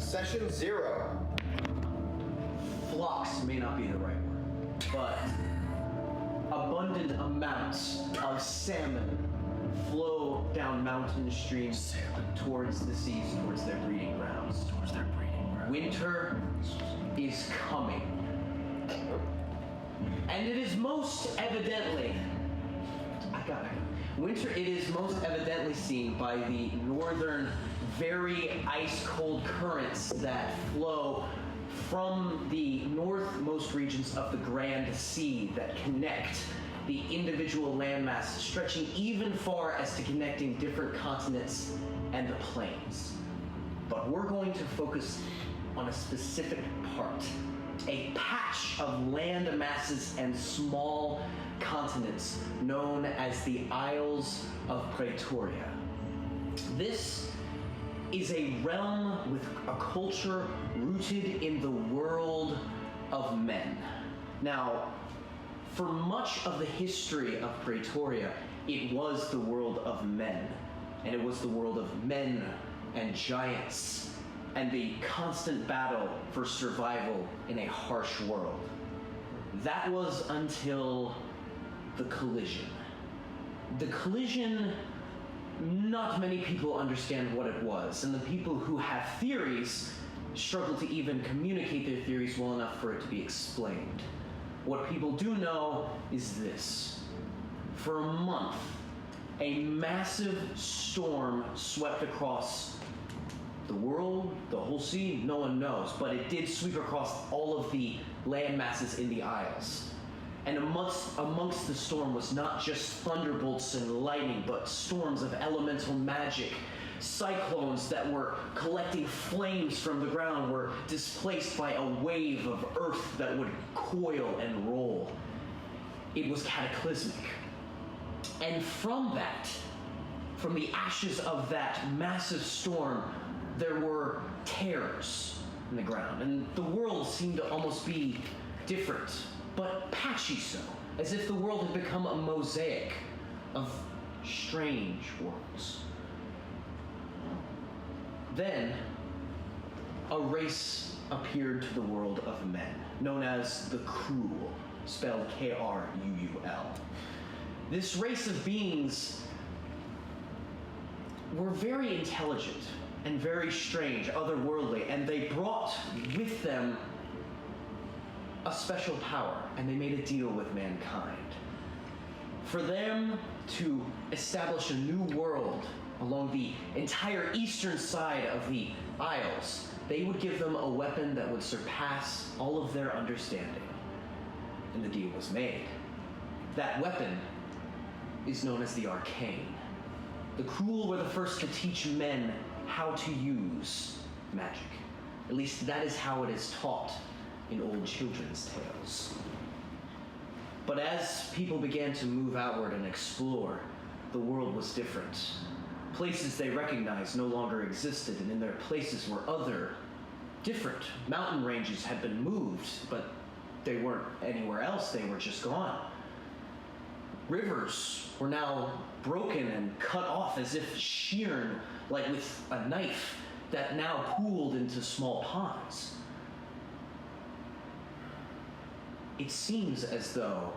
Session 0. Flux may not be the right word, but abundant amounts of salmon flow down mountain streams towards the seas, towards their breeding grounds. Winter is coming. And it is most evidently, winter, it is most evidently seen by the northern, very ice-cold currents that flow from the northmost regions of the Grand Sea that connect the individual landmasses, stretching even far as to connecting different continents and the plains. But we're going to focus on a specific part, a patch of land masses and small continents known as the Isles of Praetoria. This is a realm with a culture rooted in the world of men. Now, for much of the history of Praetoria, it was the world of men, and it was the world of men and giants, and the constant battle for survival in a harsh world. That was until the collision. The collision, not many people understand what it was, and the people who have theories struggle to even communicate their theories well enough for it to be explained. What people do know is this. For a month, a massive storm swept across the world, the whole sea, no one knows, but it did sweep across all of the land masses in the Isles. And amongst the storm was not just thunderbolts and lightning, but storms of elemental magic. Cyclones that were collecting flames from the ground were displaced by a wave of earth that would coil and roll. It was cataclysmic. And from the ashes of that massive storm, there were tears in the ground, and the world seemed to almost be different, but patchy so, as if the world had become a mosaic of strange worlds. Then, a race appeared to the world of men, known as the Cruel, spelled K-R-U-U-L. This race of beings were very intelligent and very strange, otherworldly, and they brought with them a special power, and they made a deal with mankind. For them to establish a new world along the entire eastern side of the Isles, they would give them a weapon that would surpass all of their understanding. And the deal was made. That weapon is known as the Arcane. The Cruel were the first to teach men how to use magic. At least that is how it is taught in old children's tales. But as people began to move outward and explore, the world was different. Places they recognized no longer existed, and in their places were other, different mountain ranges had been moved, but they weren't anywhere else, they were just gone. Rivers were now broken and cut off as if sheared, like with a knife, that now pooled into small ponds. It seems as though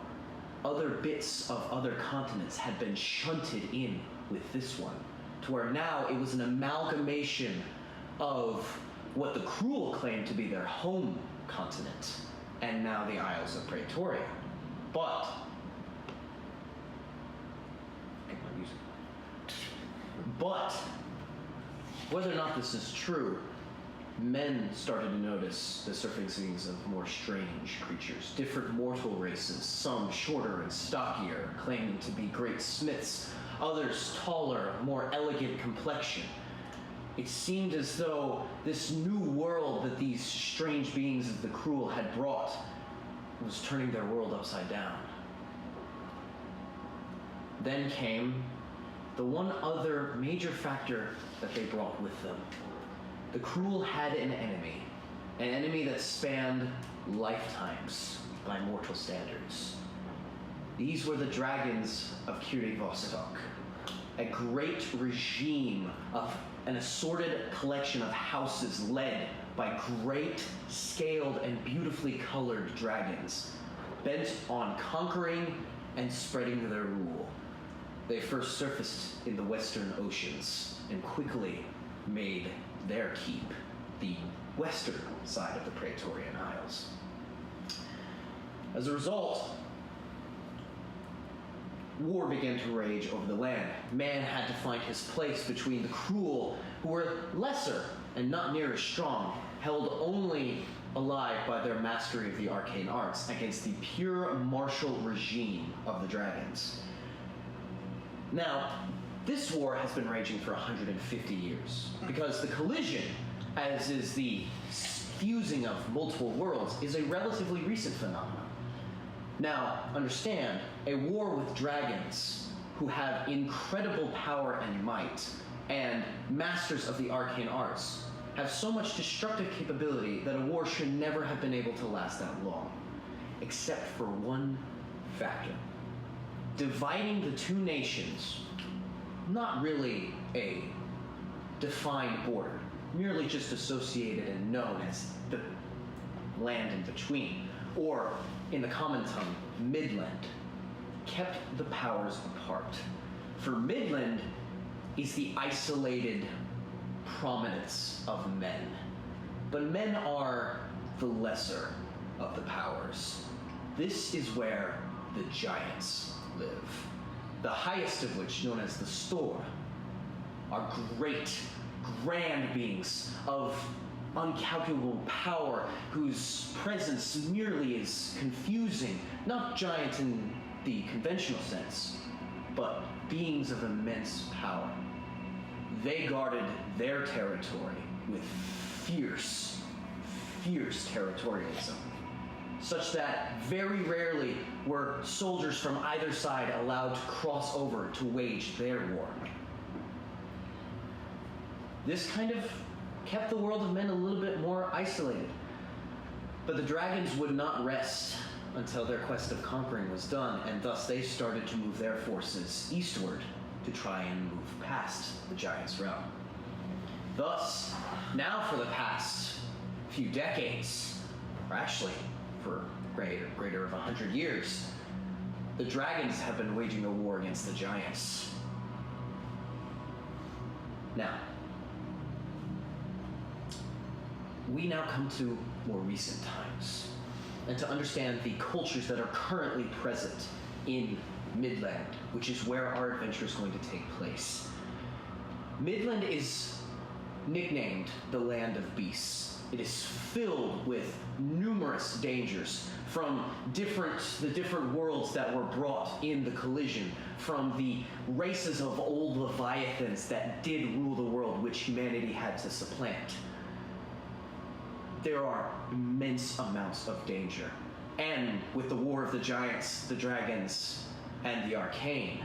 other bits of other continents had been shunted in with this one, to where now it was an amalgamation of what the Cruel claimed to be their home continent, and now the Isles of Praetoria. But whether or not this is true, men started to notice the surfacings of more strange creatures, different mortal races, some shorter and stockier, claiming to be great smiths, others taller, more elegant complexion. It seemed as though this new world that these strange beings of the Cruel had brought was turning their world upside down. Then came the one other major factor that they brought with them. The Cruel had an enemy that spanned lifetimes by mortal standards. These were the dragons of Vostok, a great regime of an assorted collection of houses led by great scaled and beautifully colored dragons, bent on conquering and spreading their rule. They first surfaced in the western oceans and quickly made their keep the western side of the Praetorian Isles. As a result, war began to rage over the land. Man had to find his place between the cruel, who were lesser and not near as strong, held only alive by their mastery of the arcane arts, against the pure martial regime of the dragons. Now, this war has been raging for 150 years, because the collision, as is the fusing of multiple worlds, is a relatively recent phenomenon. Now, understand, a war with dragons who have incredible power and might, and masters of the arcane arts, have so much destructive capability that a war should never have been able to last that long, except for one factor. Dividing the two nations, not really a defined border, merely just associated and known as the land in between, or in the common tongue, Midland, kept the powers apart. For Midland is the isolated prominence of men, but men are the lesser of the powers. This is where the giants live, the highest of which, known as the Store, are great, grand beings of uncalculable power, whose presence merely is confusing, not giant in the conventional sense, but beings of immense power. They guarded their territory with fierce territorialism, such that very rarely were soldiers from either side allowed to cross over to wage their war. This kind of kept the world of men a little bit more isolated. But the dragons would not rest until their quest of conquering was done, and thus they started to move their forces eastward to try and move past the giants' realm. Thus, now for the past few decades, or actually for greater of 100 years, the dragons have been waging a war against the giants. Now, we now come to more recent times, and to understand the cultures that are currently present in Midland, which is where our adventure is going to take place. Midland is nicknamed the Land of Beasts. It is filled with numerous dangers from the different worlds that were brought in the collision, from the races of old leviathans that did rule the world, which humanity had to supplant. There are immense amounts of danger. And with the war of the giants, the dragons, and the arcane,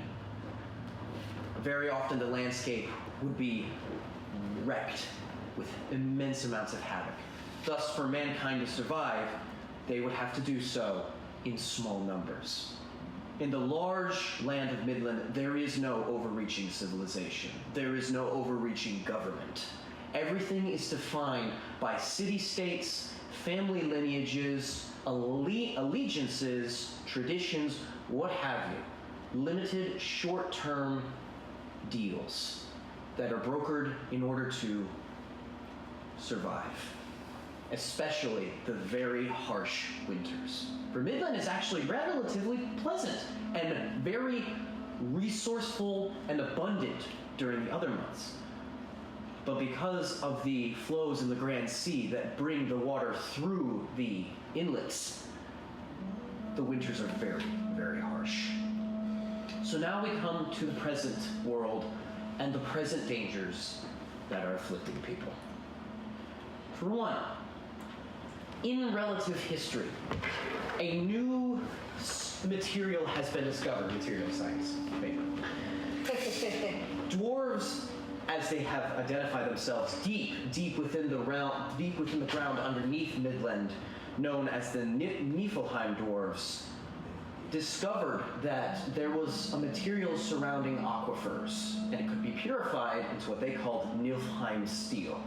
very often the landscape would be wrecked with immense amounts of havoc. Thus, for mankind to survive, they would have to do so in small numbers. In the large land of Midland, there is no overreaching civilization. There is no overreaching government. Everything is defined by city-states, family lineages, allegiances, traditions, what have you. Limited short-term deals that are brokered in order to survive, especially the very harsh winters. For Midland is actually relatively pleasant and very resourceful and abundant during the other months. But because of the flows in the Grand Sea that bring the water through the inlets, the winters are very, very harsh. So now we come to the present world and the present dangers that are afflicting people. For one, in relative history, a new material has been discovered, material science. Dwarves, as they have identified themselves, deep within the ground underneath Midland, known as the Niflheim dwarves, discovered that there was a material surrounding aquifers, and it could be purified into what they called Niflheim steel.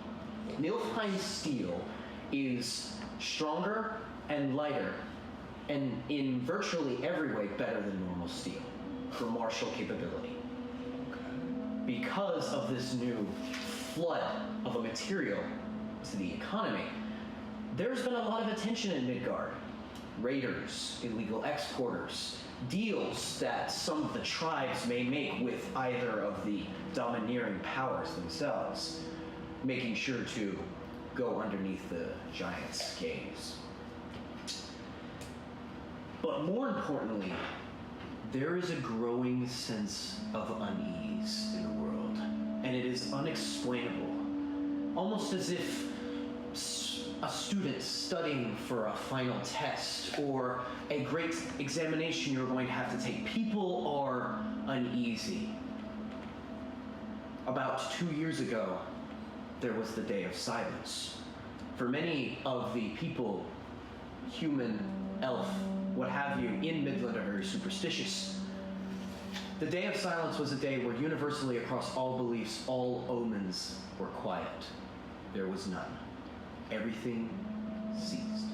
Niflheim steel is stronger and lighter, and in virtually every way better than normal steel for martial capability. Because of this new flood of a material to the economy, there's been a lot of attention in Midgard. Raiders, illegal exporters, deals that some of the tribes may make with either of the domineering powers themselves, making sure to go underneath the giant's gaze. But more importantly, there is a growing sense of unease in the world, and it is unexplainable, almost as if a student studying for a final test or a great examination you're going to have to take. People are uneasy. About 2 years ago, there was the Day of Silence. For many of the people, human, elf, what have you, in Midland are very superstitious. The Day of Silence was a day where universally across all beliefs, all omens were quiet. There was none. Everything ceased.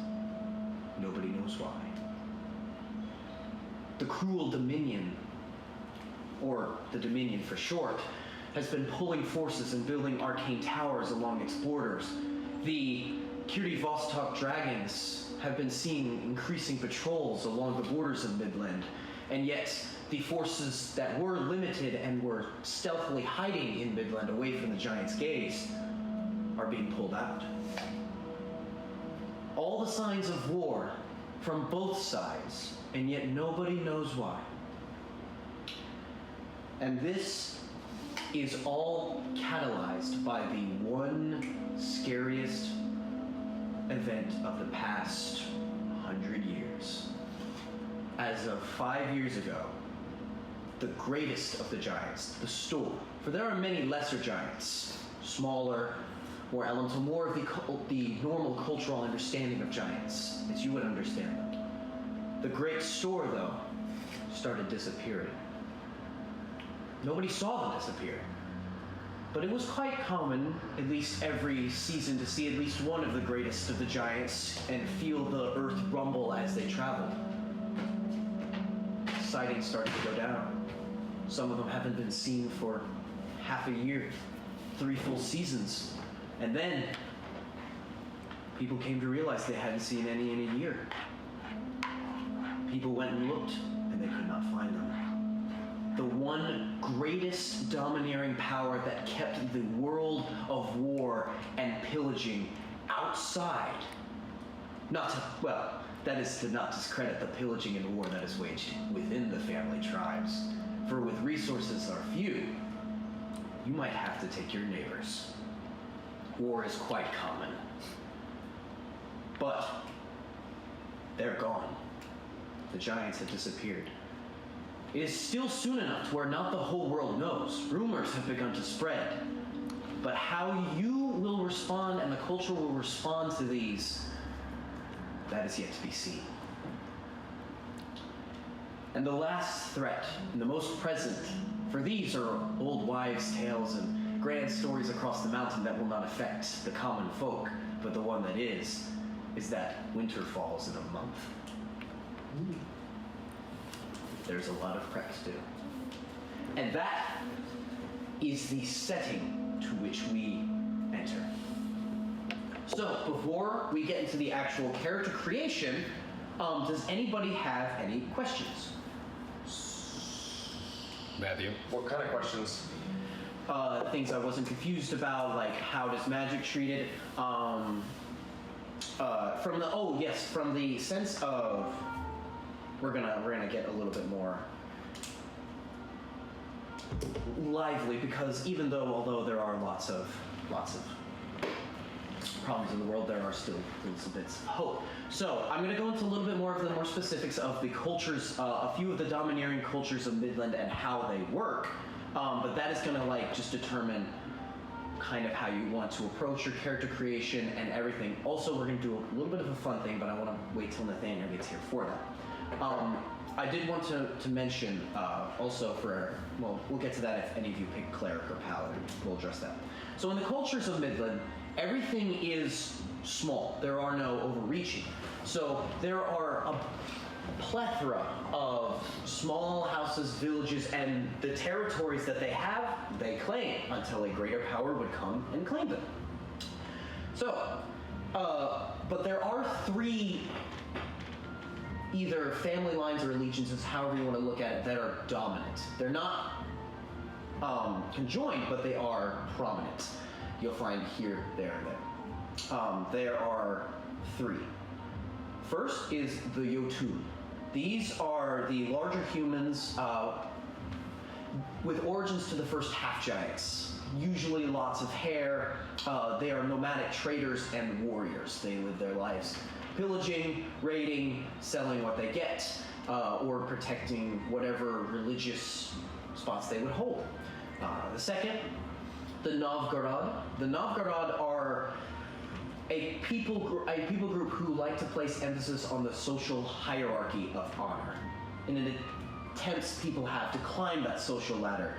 Nobody knows why. The cruel Dominion, or the Dominion for short, has been pulling forces and building arcane towers along its borders. The Kirti Vostok dragons have been seeing increasing patrols along the borders of Midland, and yet the forces that were limited and were stealthily hiding in Midland away from the giant's gaze are being pulled out. All the signs of war from both sides, and yet nobody knows why. And this is all catalyzed by the one scariest event of the past 100 years. As of 5 years ago, the greatest of the giants, the Storm, for there are many lesser giants, smaller, more elemental, more of the normal cultural understanding of giants, as you would understand them. The great Store, though, started disappearing. Nobody saw them disappear. But it was quite common, at least every season, to see at least one of the greatest of the giants and feel the earth rumble as they traveled. Sightings started to go down. Some of them haven't been seen for half a year, 3 full seasons. And then, people came to realize they hadn't seen any in a year. People went and looked, and they could not find them. The one greatest domineering power that kept the world of war and pillaging outside. That is to not discredit the pillaging and war that is waged within the family tribes. For with resources are few, you might have to take your neighbors. War is quite common. But they're gone. The giants have disappeared. It is still soon enough to where not the whole world knows. Rumors have begun to spread. But how you will respond and the culture will respond to these, that is yet to be seen. And the last threat, and the most present, for these are old wives' tales and grand stories across the mountain that will not affect the common folk, but the one that is that winter falls in a month. There's a lot of prep to do. And that is the setting to which we enter. So, before we get into the actual character creation, does anybody have any questions? Matthew? What kind of questions? Things I wasn't confused about, like how does magic treat it? From the sense of we're gonna get a little bit more lively, because although there are lots of problems in the world, there are still little bits of hope. So I'm going to go into a little bit more of the more specifics of the cultures, a few of the domineering cultures of Midland and how they work. But that is going to just determine kind of how you want to approach your character creation and everything. Also, we're going to do a little bit of a fun thing, but I want to wait till Nathaniel gets here for that. I did want to mention also well, we'll get to that if any of you pick cleric or paladin. We'll address that. So in the cultures of Midland, everything is small. There are no overreaching. So there are a plethora of small houses, villages, and the territories that they have, they claim until a greater power would come and claim them. So, but there are three either family lines or allegiances, however you want to look at it, that are dominant. They're not conjoined, but they are prominent. You'll find here, there, and there. There are three. First is the Jotun. These are the larger humans with origins to the first half-giants. Usually lots of hair. They are nomadic traders and warriors. They live their lives pillaging, raiding, selling what they get, or protecting whatever religious spots they would hold. The second, the Novgorod. The Novgorod are a people group who like to place emphasis on the social hierarchy of honor. In an attempts people have to climb that social ladder.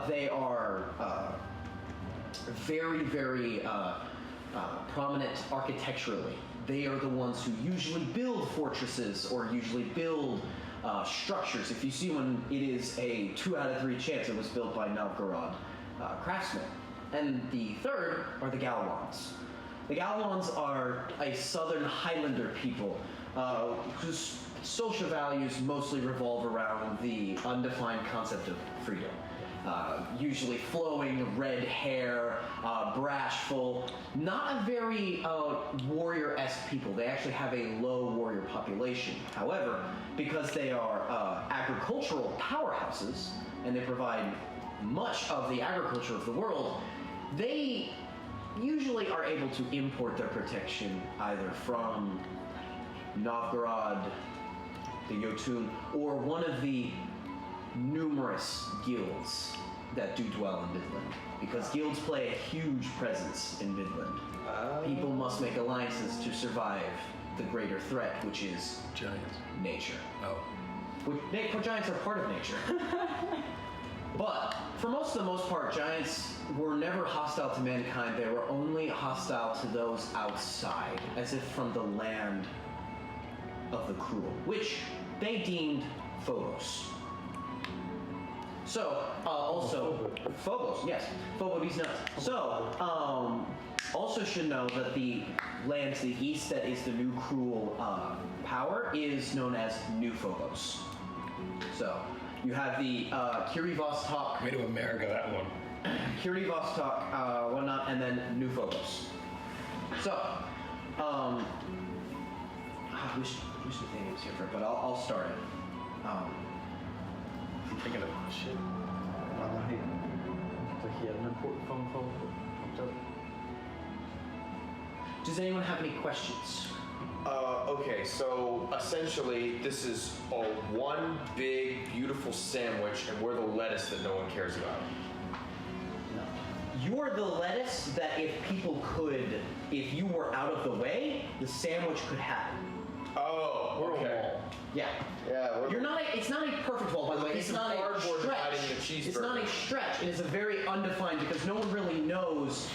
They are very, very prominent architecturally. They are the ones who usually build fortresses or usually build structures. If you see one, it is a 2 out of 3 chance it was built by Novgorod craftsmen. And the third are the Galwans. The Galwans are a southern Highlander people whose social values mostly revolve around the undefined concept of freedom. Usually flowing red hair, brashful, not a very warrior-esque people. They actually have a low warrior population. However, because they are agricultural powerhouses, and they provide much of the agriculture of the world, they usually are able to import their protection either from Novgorod, the Jotun, or one of the numerous guilds that do dwell in Midland, because guilds play a huge presence in Midland. People must make alliances to survive the greater threat, which is giants. Nature. Oh. Giants are part of nature. But for the most part, giants were never hostile to mankind. They were only hostile to those outside, as if from the land of the cruel, which they deemed Phobos. So, also, Phobos, yes. Phobos nuts. So, also should know that the land to the east that is the new cruel power is known as New Phobos. So, you have the Kirivostok. Way to America, that one. Kirivostok, whatnot, and then New Phobos. So, I wish the thing was here for it, but I'll start it. I'm thinking of shit. Like he had an important phone call popped up. Does anyone have any questions? Okay, so essentially this is one big, beautiful sandwich, and we're the lettuce that no one cares about. You're the lettuce that if you were out of the way, the sandwich could happen. Oh, We're a okay. wall. Yeah. Yeah, It's not a perfect wall, by the way. Piece It's of not a cardboard stretch. dividing the cheeseburger. It's not a stretch. It is a very undefined, because no one really knows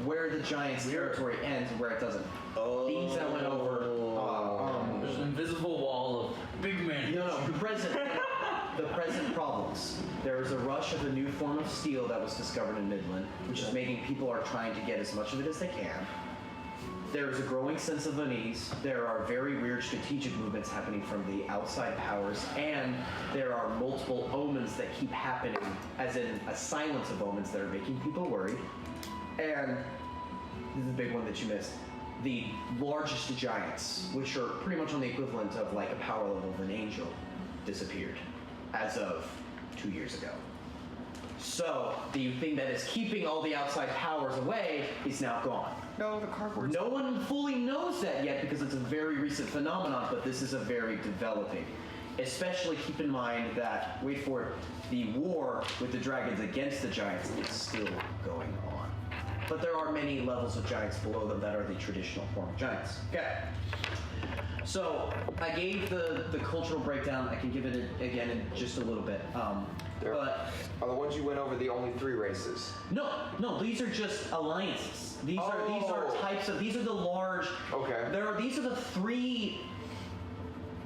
where the giant's territory ends and where it doesn't. Things that went over. There's an invisible wall of big men. No, the present problems. There is a rush of a new form of steel that was discovered in Midland, which is making people are trying to get as much of it as they can. There is a growing sense of unease. There are very weird strategic movements happening from the outside powers, and there are multiple omens that keep happening, as in a silence of omens that are making people worried. And this is a big one that you missed. The largest giants, which are pretty much on the equivalent of like a power level of an angel, disappeared as of 2 years ago. So the thing that is keeping all the outside powers away is now gone. No, the cardboard. No one fully knows that yet because it's a very recent phenomenon, but this is a very developing. Especially keep in mind that, wait for it, the war with the dragons against the giants is still going on. But there are many levels of giants below them that are the traditional form of giants. Okay. So I gave the cultural breakdown. I can give it again in just a little bit. But Are the ones you went over the only 3 races? no, these are just alliances. These are types of. These are the large. Okay. These are the 3.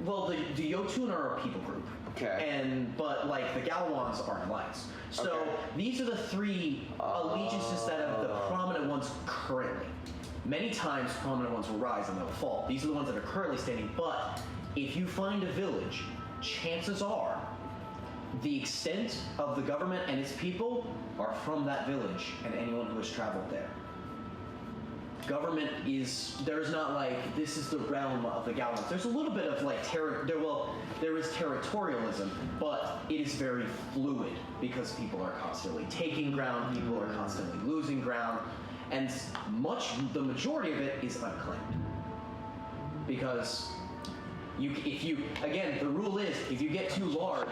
Well, the Jotun are a people group. Okay. But like the Galawans are an alliance. So Okay. these are the 3 allegiances that are the prominent ones currently. Many times prominent ones will rise and they'll fall. These are the ones that are currently standing. But if you find a village, chances are the extent of the government and its people are from that village and anyone who has traveled there. Government there's not like, this is the realm of the Galawans. There's a little bit of like, there is territorialism, but it is very fluid because people are constantly taking ground, people are constantly losing ground, and the majority of it is unclaimed. Because the rule is, if you get too large,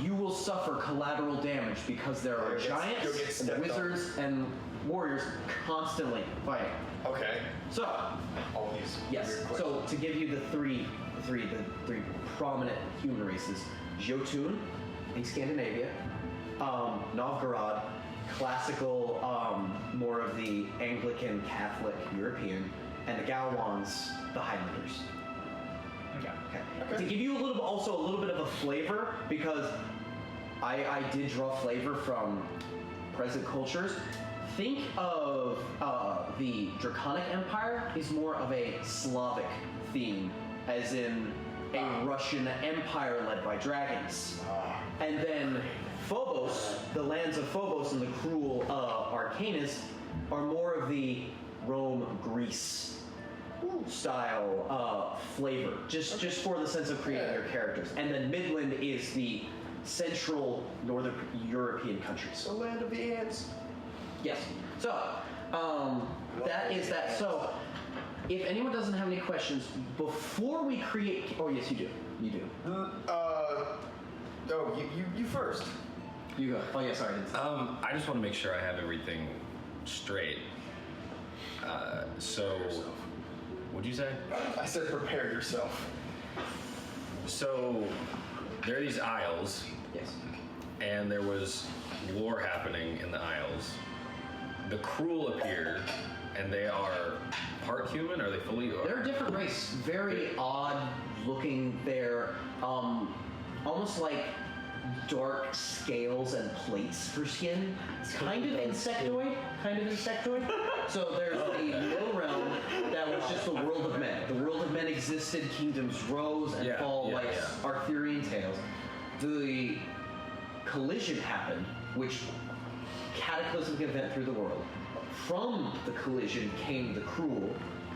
you will suffer collateral damage because there are giants and wizards and warriors constantly fighting. Okay. So, All these. yes. weird So questions. to give you the three prominent human races: Jotun in Scandinavia, Novgorod, classical, more of the Anglican Catholic European, and the Galawans, the Highlanders. Okay. To give you a little bit of a flavor, because I did draw flavor from present cultures. Think of the Draconic Empire is more of a Slavic theme, as in a Russian empire led by dragons. And then Phobos, the lands of Phobos and the cruel Arcanus, are more of the Rome, Greece style flavor, just for the sense of creating your characters. And then Midland is the central northern European countries. The land of the ants. Yes. So, that is that. So, if anyone doesn't have any questions, before we create... Oh, yes, you do. You do. You first. You go. Oh, yeah, sorry. I just want to make sure I have everything straight. So, what'd you say? I said prepare yourself. So, there are these isles, Yes. and there was war happening in the isles. The Cruel appeared, and they are part human. Are they fully? They're a different race. Very odd looking. They're almost like dark scales and plates for skin. Kind of insectoid. So there's the middle realm that was just the world of men. The world of men existed, kingdoms rose and fall like Arthurian tales. The collision happened, which cataclysmic event through the world. From the collision came the Cruel.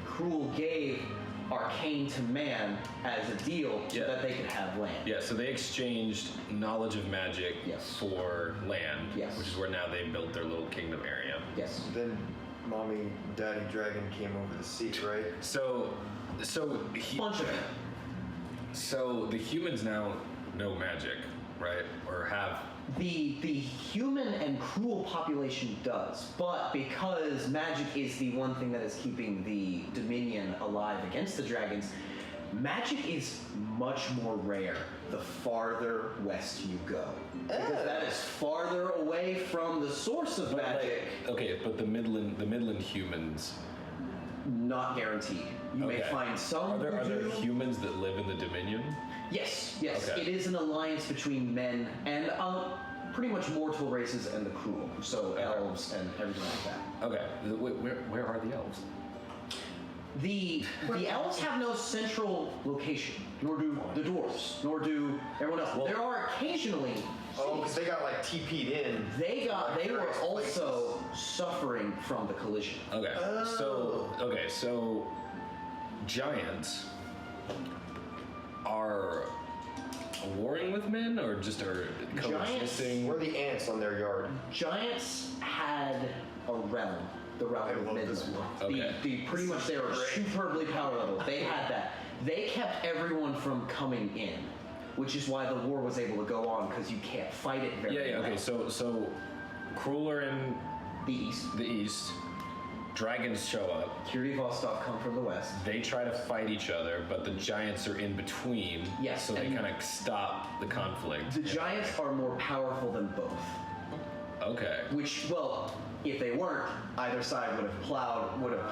Cruel gave Arcane to man as a deal so that they could have land. Yeah, so they exchanged knowledge of magic for land, which is where now they built their little kingdom area. Yes. Then Mommy Daddy Dragon came over the sea, right? So Bunch of it. So the humans now know magic, right? Or have. The human and Cruel population does, but because magic is the one thing that is keeping the Dominion alive against the dragons, magic is much more rare the farther west you go. Because that is farther away from the source of magic. But the Midland humans. Not guaranteed. You may find some. Are there who do. humans that live in the Dominion? Yes. Okay. It is an alliance between men and pretty much mortal races and the Cruel. So elves and everything like that. Okay. Where are the elves? The elves have no central location, nor do the dwarves, nor do everyone else. There are occasionally. Oh, because they got like TP'd in. They were also suffering from the collision. Okay. So giants are warring with men, or just are coexisting? We're the ants on their yard. Giants had a realm, the realm of Midland. Okay. Pretty much they were superbly power level. They had that. They kept everyone from coming in, which is why the war was able to go on, because you can't fight it very well. Okay. So Cruel are in The east. the east. dragons show up. Kiri Vostok come from the west. They try to fight each other, but the giants are in between. Yes, So they and- kind of stop the conflict. The giants are more powerful than both. Okay. Which, well, if they weren't, either side would have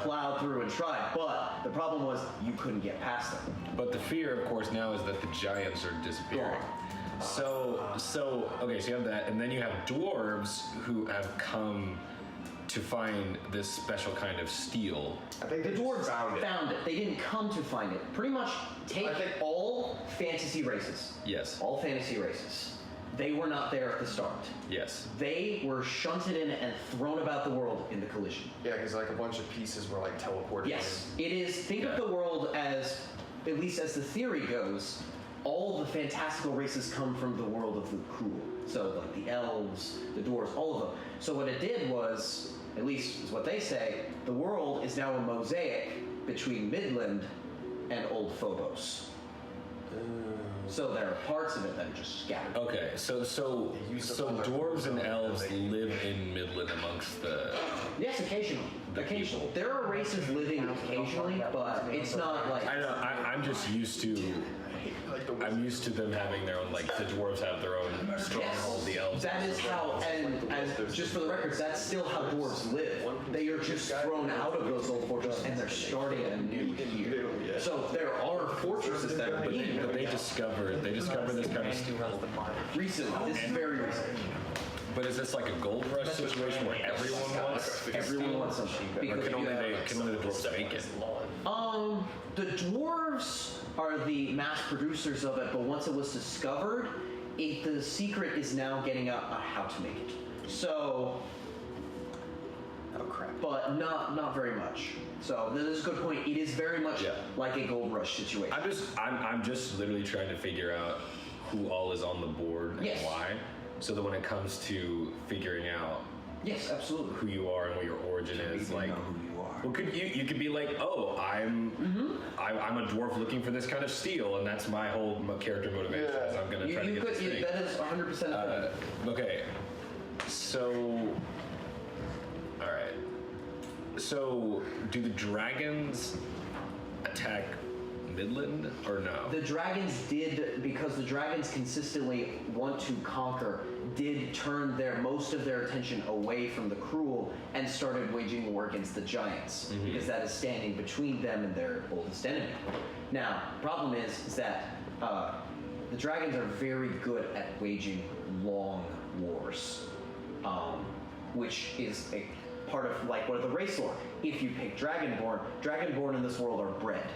plowed through and tried. But the problem was you couldn't get past them. But the fear, of course, now is that the giants are disappearing. So okay, so you have that, and then you have dwarves who have come to find this special kind of steel. I think The they dwarves found it. They didn't come to find it. Pretty much take I think- all fantasy races. Yes. All fantasy races. They were not there at the start. Yes. They were shunted in and thrown about the world in the collision. Yeah, because like a bunch of pieces were like teleported. Yes. It is, think Yeah. of the world as, at least as the theory goes, all the fantastical races come from the world of the cruel. So like the elves, the dwarves, all of them. So what it did was, at least is what they say, the world is now a mosaic between Midland and Old Phobos. So there are parts of it that are just scattered. Okay, so used up all their dwarves and food, elves they- live in Midland amongst the. Yes, occasionally. The Occasionally. people. There are races living occasionally, but it's not like... I know. I'm just used to. I'm used to them having their own. Like the dwarves have their own stronghold. The elves. That is how, and just for the records, that's still how dwarves live. They are just thrown out of those old fortresses and they're starting anew here. So there are fortresses that are being But they discovered this kind of. recently. This is very recent. But is this like a gold rush situation where everyone wants? Everyone wants something. Or Because can you only have- the dwarves make it? The dwarves are the mass producers of it, but once it was discovered, the secret is now getting out on how to make it. So, Oh crap. but not very much. So this is a good point. It is very much Yeah. like a gold rush situation. I'm just literally trying to figure out who all is on the board and Yes. why, so that when it comes to figuring out Yes, absolutely. who you are and what your origin is, like, know who you are. well, you could be like, oh, I'm a dwarf looking for this kind of steel, and that's my whole character motivation. Yeah. Is I'm gonna try to You get this could. thing. That is 100% a thing. Okay, so, all right. So, do the dragons attack Midland or no? The dragons did, because the dragons consistently want to conquer, did turn most of their attention away from the cruel and started waging war against the giants, because that is standing between them and their oldest enemy. Now, the problem is that the dragons are very good at waging long wars, which is a part of like one of the race lore. If you pick Dragonborn in this world are bred.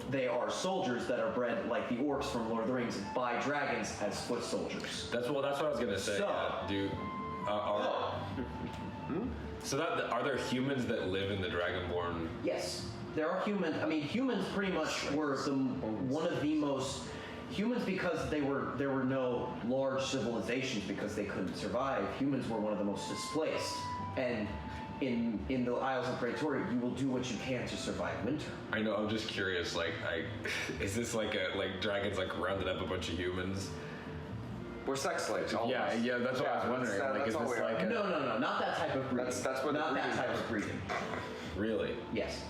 They are soldiers that are bred like the orcs from Lord of the Rings by dragons as foot soldiers. That's what I was gonna say. So- Do so that are there humans that live in the Dragonborn? Yes, there are humans. I mean, humans pretty much were one of the most humans because there were no large civilizations because they couldn't survive. Humans were one of the most displaced, and in the Isles of Praetoria, you will do what you can to survive winter. I know. I'm just curious. Like, is this like dragons like rounded up a bunch of humans? We're sex slaves. all of Yeah, us. yeah. That's what I was wondering. That's, Like, is all this we are. like a, No, not that type of breeding. That's what the not that breeding type is. of breeding. really? Yes.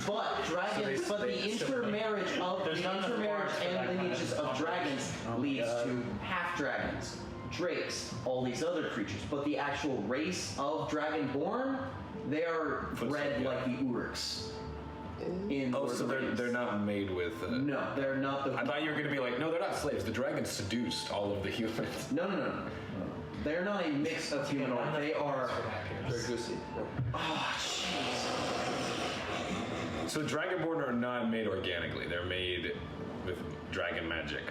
But dragons, So the intermarriage and lineages of dragons leads to half dragons, drakes, all these other creatures. But the actual race of dragonborn, they are bred yeah. like the Uruks. In Oh, Lord of so the Rings. they're not made with. No, they're not the. I thought you were gonna be like, no, they're not slaves. The dragons seduced all of the humans. No. They're not a mix of humanoid. They are. Very goosey. Oh, jeez. So Dragonborn are not made organically. They're made with dragon magic.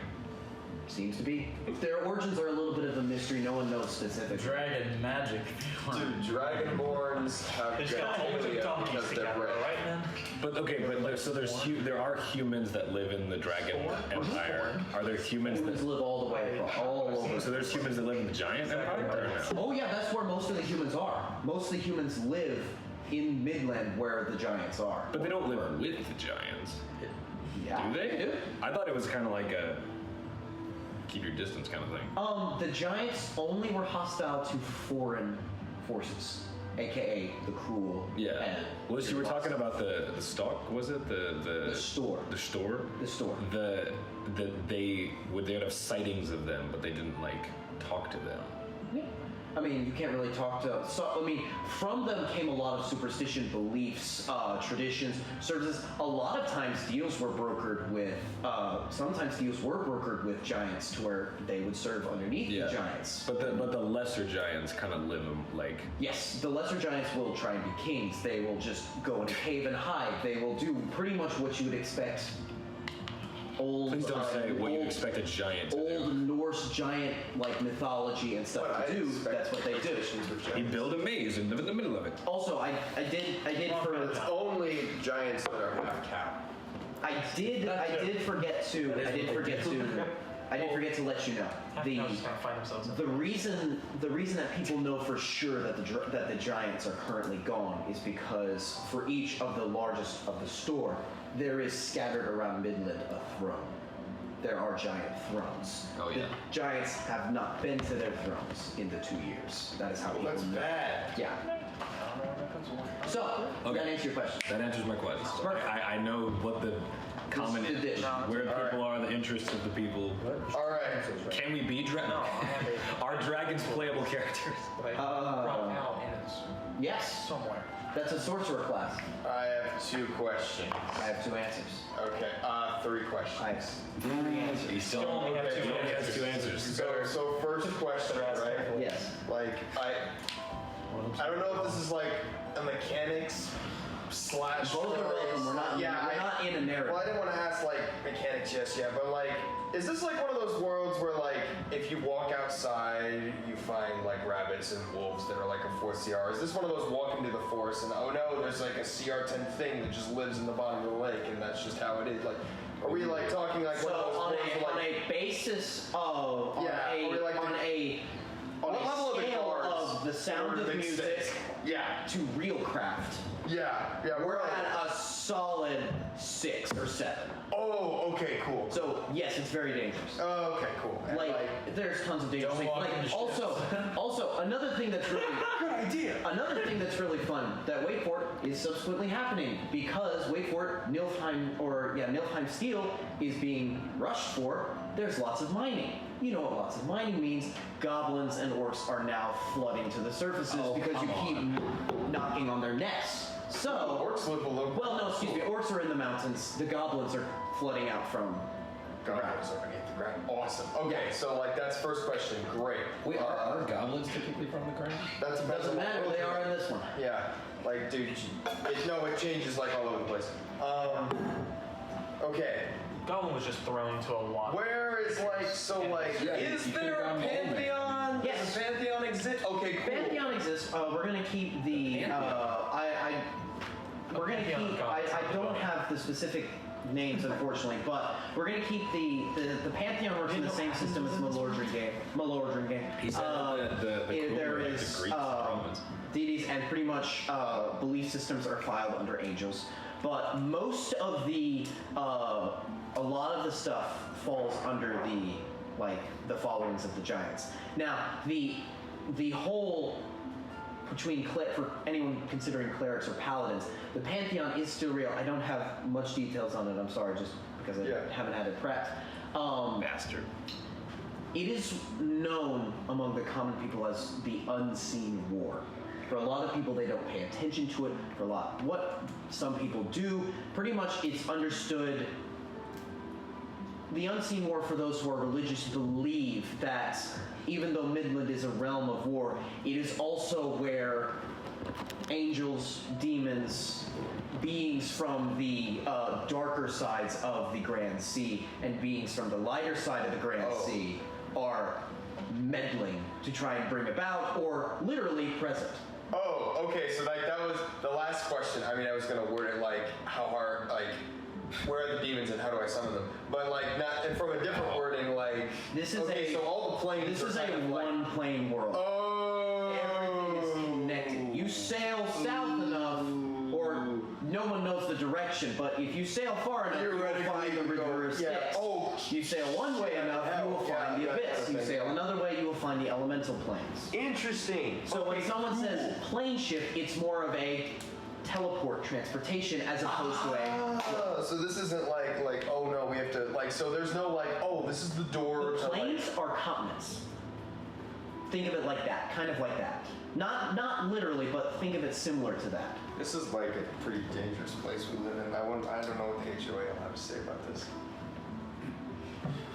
Seems to be. Their origins are a little bit of a mystery. No one knows specifically. Dragon magic. Dude, Dragonborns have It's got all two genitalia donkeys because they're together, bred. right, man? But okay, there are humans that live in the dragon empire. Are there humans Humans that? live all the way across, all over. So there's humans that live in the giant empire, or no? Oh yeah, that's where most of the humans are. Most of the humans live in Midland where the giants are. But they don't live with the giants, Yeah. do they? I thought it was kind of like a keep your distance kind of thing. The giants only were hostile to foreign forces. aka the cruel. Yeah. And Was you were talking about the stock? Was it the store. The store. The store. They would have sightings of them, but they didn't like talk to them. Yeah. I mean, you can't really talk to. So, I mean, from them came a lot of superstition, beliefs, traditions, services. A lot of times, deals were brokered with. Sometimes deals were brokered with giants, to where they would serve underneath the giants. But the lesser giants kind of live like. Yes, the lesser giants will try and be kings. They will just go in a cave and hide. They will do pretty much what you would expect. Please don't say what you expect a giant to do. Old Norse giant like mythology and stuff to do. That's what they do. You build a maze and live in the middle of it. Also, I did for It's only giants that are half cow. I did forget to let you know the reason that people know for sure that the giants are currently gone is because for each of the largest of the store there is scattered around Midland a throne. There are giant thrones. Oh yeah. The giants have not been to their thrones in the 2 years. That is how people That's know. bad. Yeah. So, that answers your question. That answers my question. Perfect. I know what the common This is the dish. where the All people are, the interests of the people. All right. Can we be Are dragons playable characters? Yes. Somewhere. That's a sorcerer class. I have 2 questions. I have 2 answers. Okay. 3 questions. I have 3 answers. He still only have two has 2 answers. So first question, right? Yes. Like I don't know if this is like a mechanics slash. Both are welcome. We're not. Yeah, we're not in a narrative. Well, I didn't want to ask like mechanics just yet, but like, is this like one of those worlds where like if you walk outside, you find like rabbits and wolves that are like a 4 CR? Is this one of those walk into the forest and oh no, there's like a CR10 thing that just lives in the bottom of the lake and that's just how it is? Like, are we like talking like So one of those on worlds a, where, on a basis of What level of the scale cards of the sound or of big music six? Yeah. to real craft, Yeah. we're at a solid 6 or 7. Oh, okay, cool. So yes, it's very dangerous. Oh, okay, cool. And, Like, there's tons of dangerous Don't things. walk Like, into also, another thing that's really good idea. Another thing that's really fun that Wait For It is subsequently happening because Wait For It, Nilfheim Steel is being rushed for. There's lots of mining. You know what lots of mining means. Goblins and orcs are now flooding to the surfaces because you keep knocking on their necks. So, Orcs live below. well, no, excuse me. Orcs are in the mountains. The goblins are flooding out from. Goblins are beneath the ground. Awesome. Okay, so like that's first question. Great. Wait, are goblins typically from the ground? That's a Doesn't matter. They are in this one. Yeah. Like, dude, it changes like all over the place. Okay. Goblin was just thrown to a lot. Where is like is you there could've a gone pantheon? Yes. Does a pantheon exist? Okay, cool. Pantheon exists. We're gonna keep the. We're gonna keep. I don't have the specific names, unfortunately, but we're gonna keep the Pantheon works in the same system as Malordran game. He said There the is Greeks, Romans. deities, and pretty much belief systems are filed under angels. But most of the a lot of the stuff falls under the followings of the giants. Now the whole between for anyone considering clerics or paladins, the pantheon is still real. I don't have much details on it. I'm sorry, just because I haven't had it prepped. Bastard. It is known among the common people as the unseen war. For a lot of people, they don't pay attention to it. For what some people do, pretty much it's understood. The unseen war, for those who are religious, believe that even though Midland is a realm of war, it is also where angels, demons, beings from the darker sides of the Grand Sea and beings from the lighter side of the Grand Sea are meddling to try and bring about, or literally present. Oh, okay. So like that was the last question. I mean, I was gonna word it like how hard, like where are the demons and how do I summon them? But like not and from a different wording, like This is so all the planes. This are is a kind of like, one-plane world. Oh. Everything is connected. You sail south enough, or no one knows the direction, but if you sail far enough, you will find the river of Styx. Oh, You sail one way enough, you will find the abyss. You sail another way, you will find the elemental planes. interesting. So when someone says plane shift, it's more of a teleport transportation as opposed to a. So this isn't like oh no, we have to so there's no oh, this is the door. The to, planes are continents. Think of it like that, kind of like that. Not literally, but think of it similar to that. This is like a pretty dangerous place we live in. I don't know what the HOA will have to say about this.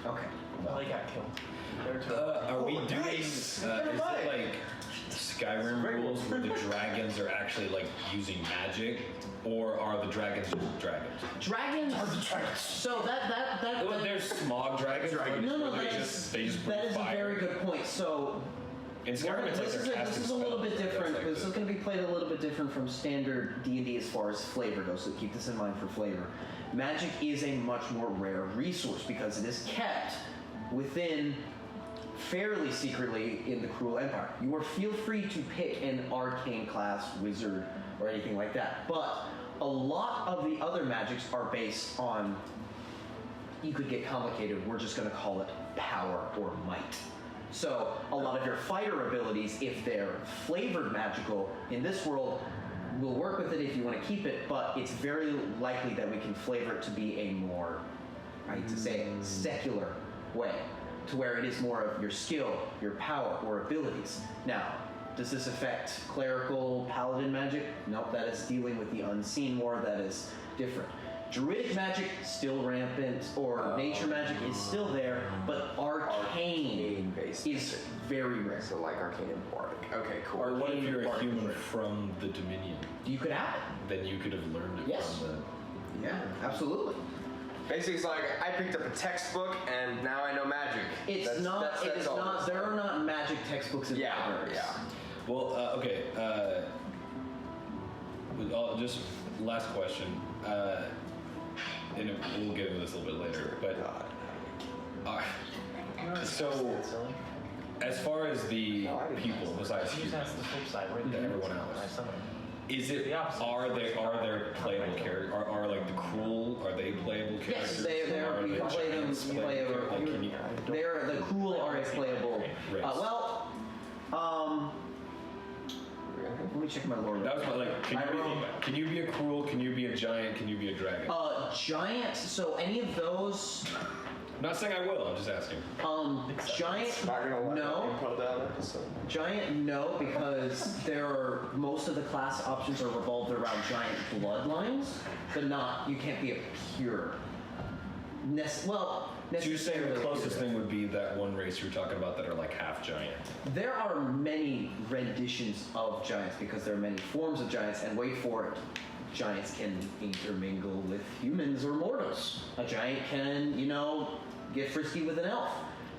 Okay. Well, they got killed. Are we doing? nice. Is it like Skyrim rules where the dragons are actually like using magic, or are the dragons just dragons? Dragons. So that Well, there's smog dragons. no, where that they is, just that is a fire. very good point. So In Skyrim, it's like this they're is casting a little bit spells. different. That's like This is going to be played a little bit different from standard D&D as far as flavor goes. So keep this in mind for flavor. Magic is a much more rare resource because it is kept within fairly secretly in the Cruel Empire. You are feel free to pick an arcane class wizard or anything like that, but a lot of the other magics are based on. You could get complicated. We're just going to call it power or might. So a lot of your fighter abilities, if they're flavored magical in this world, we'll work with it if you want to keep it, but it's very likely that we can flavor it to be a more, I hate to say it, secular way, to where it is more of your skill, your power, or abilities. Now, does this affect clerical paladin magic? Nope, that is dealing with the unseen more, that is different. Druidic magic, still rampant, or nature magic is still there, but arcane based is very rare. So like arcane and bardic. Okay, cool. Or what if you're a Arcane human rare. from the Dominion? You could have it. Then you could have learned it Yes. from the. Yeah, absolutely. Basically, it's like I picked up a textbook and now I know magic. It's That's- not. that's- It that's is all. not. There are not magic textbooks in Yeah, libraries. yeah. Well, okay. Just last question. And we'll get into this a little bit later. But so, as far as the people besides Use humans, that's the flip side, right? everyone else. Is it The opposite. are there playable characters? Are like the cruel? Are they playable characters? Yes, they are. Are You the can play them. giants You play playable them. characters? Like, can you- They're the cruel are a playable. Race. Let me check my lore. That was my, like. Can you be a cruel? Can you be a giant? Can you be a dragon? Giant. So any of those. I'm not saying I will. I'm just asking. Giant. Not gonna let No. that info down episode. Giant, no, because there are most of the class options are revolved around giant bloodlines, but not. You can't be a pure. So you're saying the closest thing would be that one race you were talking about that are like half giant. There are many renditions of giants because there are many forms of giants, and wait for it, giants can intermingle with humans or mortals. A giant can, get frisky with an elf,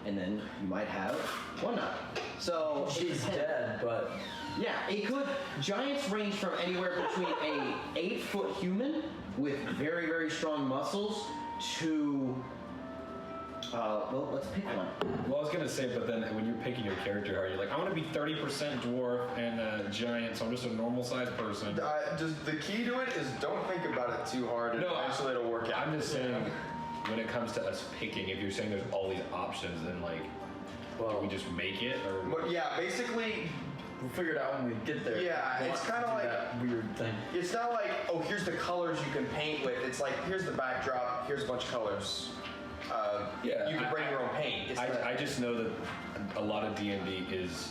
and then you might have whatnot. So She's dead, but yeah, it could. Giants range from anywhere between a 8-foot human with very, very strong muscles to let's pick one. Well, I was gonna say, but then when you're picking your character, are you like, I want to be 30% dwarf and giant, so I'm just a normal sized person? Just the key to it is don't think about it too hard, and No, eventually it'll work out. I'm just saying, when it comes to us picking, if you're saying there's all these options, then like, do we just make it or? But yeah, basically, we'll figure it out when we get there. Yeah, it's Want to kinda do like- that weird thing. it's not like, oh, here's the colors you can paint with. It's like, here's the backdrop, here's a bunch of colors. Yeah, you can bring your own paint. It's I just know that a lot of D&D is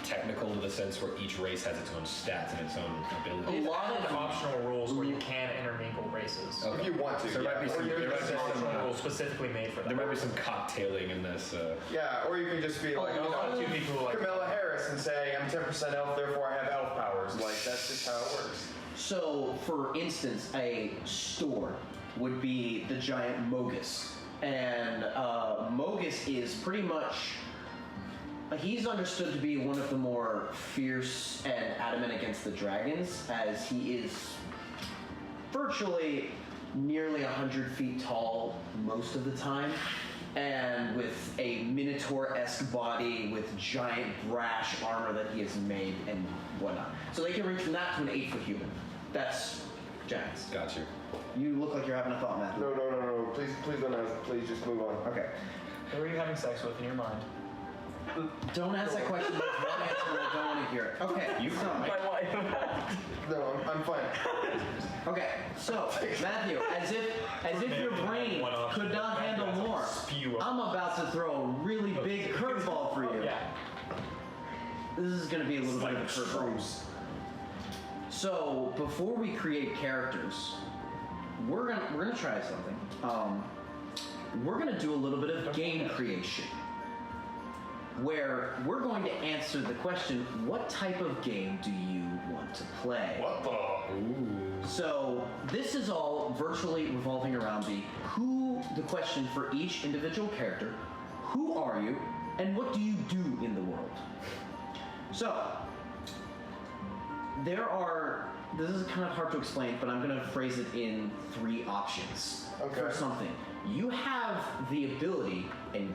technical to the sense where each race has its own stats and its own abilities. A lot Added of optional rules where you can intermingle races. Okay. if you want to. So there yeah. might be Or some, you there can might just be say- Optional rules specifically made for that. there might be some cocktailing in this. Yeah, or you can just be like, a lot of you two people who like Camilla Harris and say, I'm 10% elf, therefore I have elf powers. Like, that's just how it works. So, for instance, a store would be the giant Mogus. And Mogus is pretty much. He's understood to be one of the more fierce and adamant against the dragons, as he is virtually nearly 100 feet tall most of the time, and with a Minotaur-esque body with giant brash armor that he has made and whatnot. So they can range from that to an 8-foot human. That's giants. Got you. You look like you're having a thought, Matthew. No. Please don't ask. Please just move on. Okay. Who are you having sex with in your mind? Don't ask that question. There's one answer and I don't want to hear it. Okay. You so, My wife. No, I'm fine. Okay, so Matthew, as if your brain could not handle more, I'm about to throw a really big curveball for you. Yeah. This is going to be a little bit of a curveball. So before we create characters, we're gonna try something. We're gonna do a little bit of game creation, where we're going to answer the question: what type of game do you want to play? What the? Ooh. So this is all virtually revolving around the question for each individual character. Who are you, and what do you do in the world? So this is kind of hard to explain, but I'm going to phrase it in 3 options for something. You have the ability, and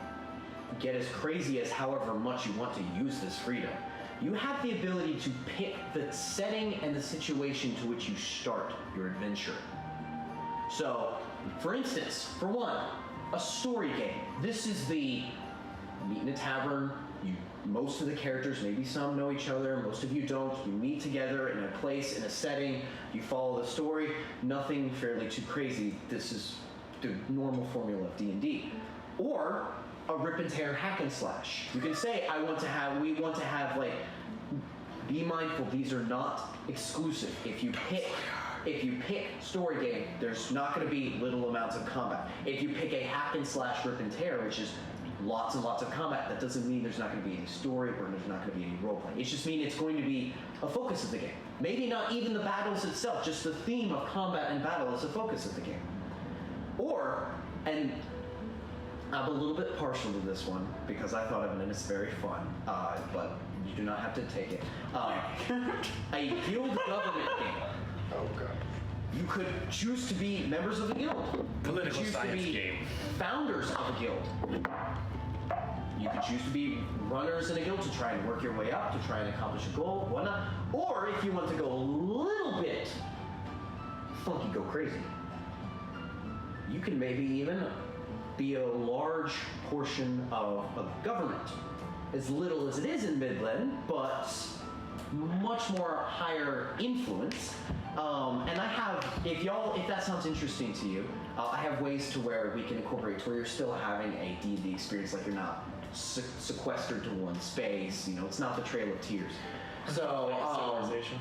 get as crazy as however much you want to use this freedom, you have the ability to pick the setting and the situation to which you start your adventure. So, for instance, for one, a story game. This is the meet in a tavern. Most of the characters, maybe some know each other, most of you don't. You meet together in a place, in a setting. You follow the story. Nothing fairly too crazy. This is the normal formula of D&D. Or a rip and tear hack and slash. You can say, we want to have like, be mindful, these are not exclusive. If you pick story game, there's not going to be little amounts of combat. If you pick a hack and slash rip and tear, which is lots and lots of combat, that doesn't mean there's not going to be any story or there's not going to be any role playing. It just means it's going to be a focus of the game. Maybe not even the battles itself, just the theme of combat and battle is the focus of the game. Or, and I'm a little bit partial to this one because I thought of it and it's very fun, but you do not have to take it. A guild government game. Oh god. You could choose to be members of a guild. Political you could choose science to be game. founders of a guild. You could choose to be runners in a guild to try and work your way up, to try and accomplish a goal, whatnot. Or if you want to go a little bit funky, go crazy, you can maybe even be a large portion of a government. As little as it is in Midland, but much more higher influence. And I have, if that sounds interesting to you, I have ways to where we can incorporate to where you're still having a D&D experience, like you're not sequestered to one space. It's not the Trail of Tears. So, Civilization.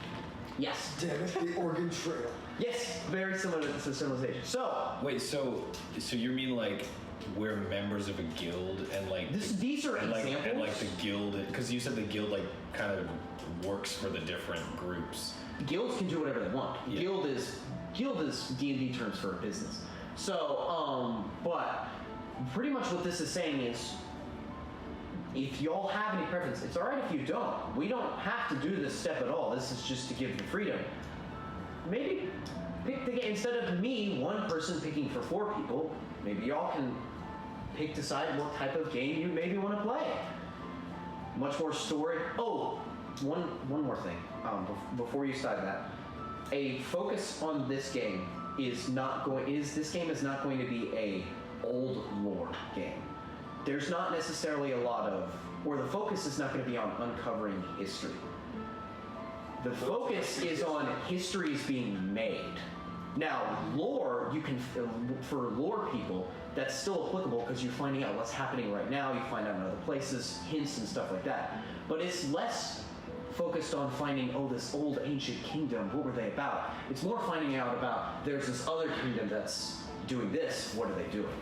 yes. Damn it, the Oregon Trail. Yes, very similar to Civilization. So, Wait, so you mean like we're members of a guild and like these are examples. And like the guild, because you said the guild like kind of works for the different groups. Guilds can do whatever they want. Yeah. Guild is D&D terms for a business. So, but pretty much what this is saying is, if y'all have any preference, it's all right if you don't. We don't have to do this step at all. This is just to give the freedom. Maybe pick the game instead of me, one person picking for 4 people. Maybe y'all can decide what type of game you maybe want to play. Much more story. Oh, one more thing. Before you decide that, a focus on this game is not going to be a old lore game. There's not necessarily a lot of, or the focus is not going to be on uncovering history. The focus is on histories being made. Now, lore, you can, for lore people, that's still applicable because you're finding out what's happening right now, you find out in other places, hints and stuff like that. But it's less focused on finding, this old ancient kingdom, what were they about? It's more finding out about, there's this other kingdom that's doing this, what are they doing?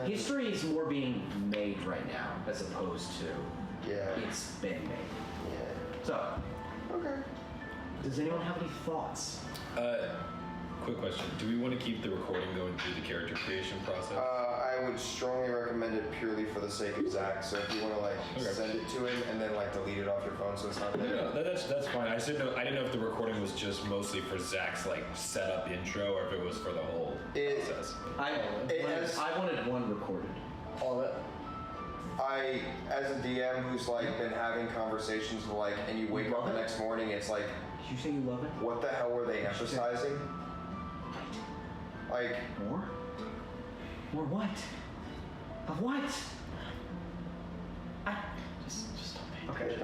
History is more being made right now, as opposed to it's been made. Yeah. So, Okay. does anyone have any thoughts? Quick question: do we want to keep the recording going through the character creation process? I would strongly recommend it purely for the sake of Zach. So if you want to send it to him and then delete it off your phone so it's not there. No, that's fine. I didn't know if the recording was just mostly for Zach's setup intro or if it was for the whole process. I wanted one recorded. All of it. As a DM who's been having conversations with and you wake up the next morning, it's like, Did you say you love it? what the hell were they emphasizing? Like, More? More what? Of what? Just don't pay okay.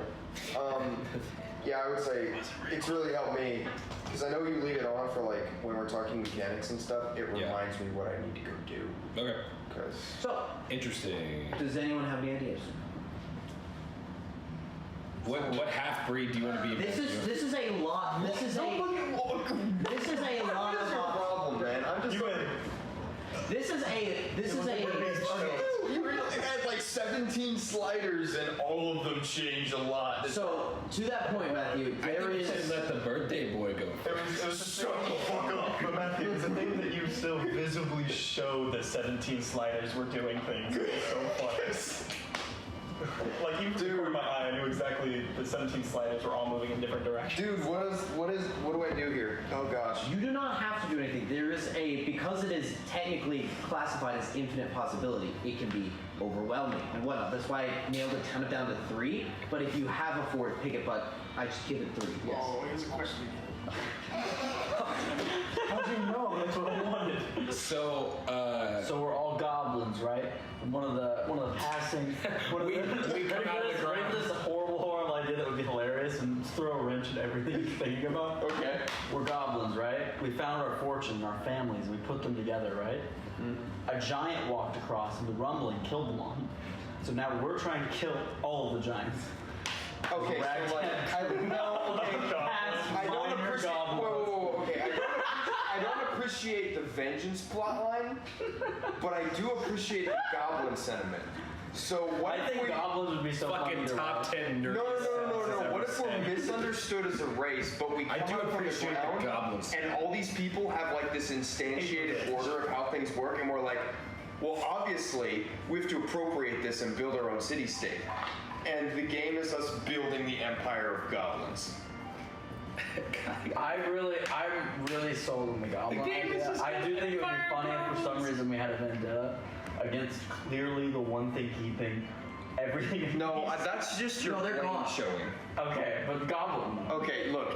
Yeah, I would say it's really helped me because I know you lead it on for like when we're talking mechanics and stuff. It Yeah. reminds me what I need to go do. Okay. Because So, Interesting. does anyone have any ideas? What half breed do you want to be? This is a lot. This is a lot What is your of. problem, man? I'm just. This is a. Okay. You really had like 17 sliders and all of them change a lot. So to that point, Matthew, I there think you is. should let the birthday boy go. It was shut the fuck up. But Matthew, it's the thing that you still visibly show the 17 sliders were doing things. It's so funny. Like even through my eye, I knew exactly the 17 sliders were all moving in different directions. Dude, what do I do here? Oh gosh. You do not have to do anything. There is because it is technically classified as infinite possibility, it can be overwhelming and whatnot. That's why I nailed it kind of down to 3. But if you have a 4th, pick it, but I just give it 3. Yes. Oh, here's a question again. How'd you know? That's what I wanted. So, So we're all goblins, right? And one of the passing. We come out of the ground. This horrible idea that would be hilarious and just throw a wrench in everything you're thinking about. Okay. We're goblins, right? We found our fortune, our families, and we put them together, right? A giant walked across, and the rumbling killed them all. So now we're trying to kill all of the giants. Okay, so like, I don't appreciate. Whoa, okay. I don't appreciate the vengeance plotline, but I do appreciate the goblin sentiment. So what I if think we? goblins would be so fucking funny to top write. 10 No, nerds. no. What if we're misunderstood as a race, but we I come do out from the appreciate the ground, goblins. and all these people have like this instantiated order of how things work, and we're like, well, obviously we have to appropriate this and build our own city-state. And the game is us building the empire of goblins. I'm really sold on the goblin idea. I do think it would be funny if for some reason we had a vendetta against clearly the one thing keeping everything in No, peace. that's just your No, they're brain gone. showing. Okay, but goblin though. Okay, look,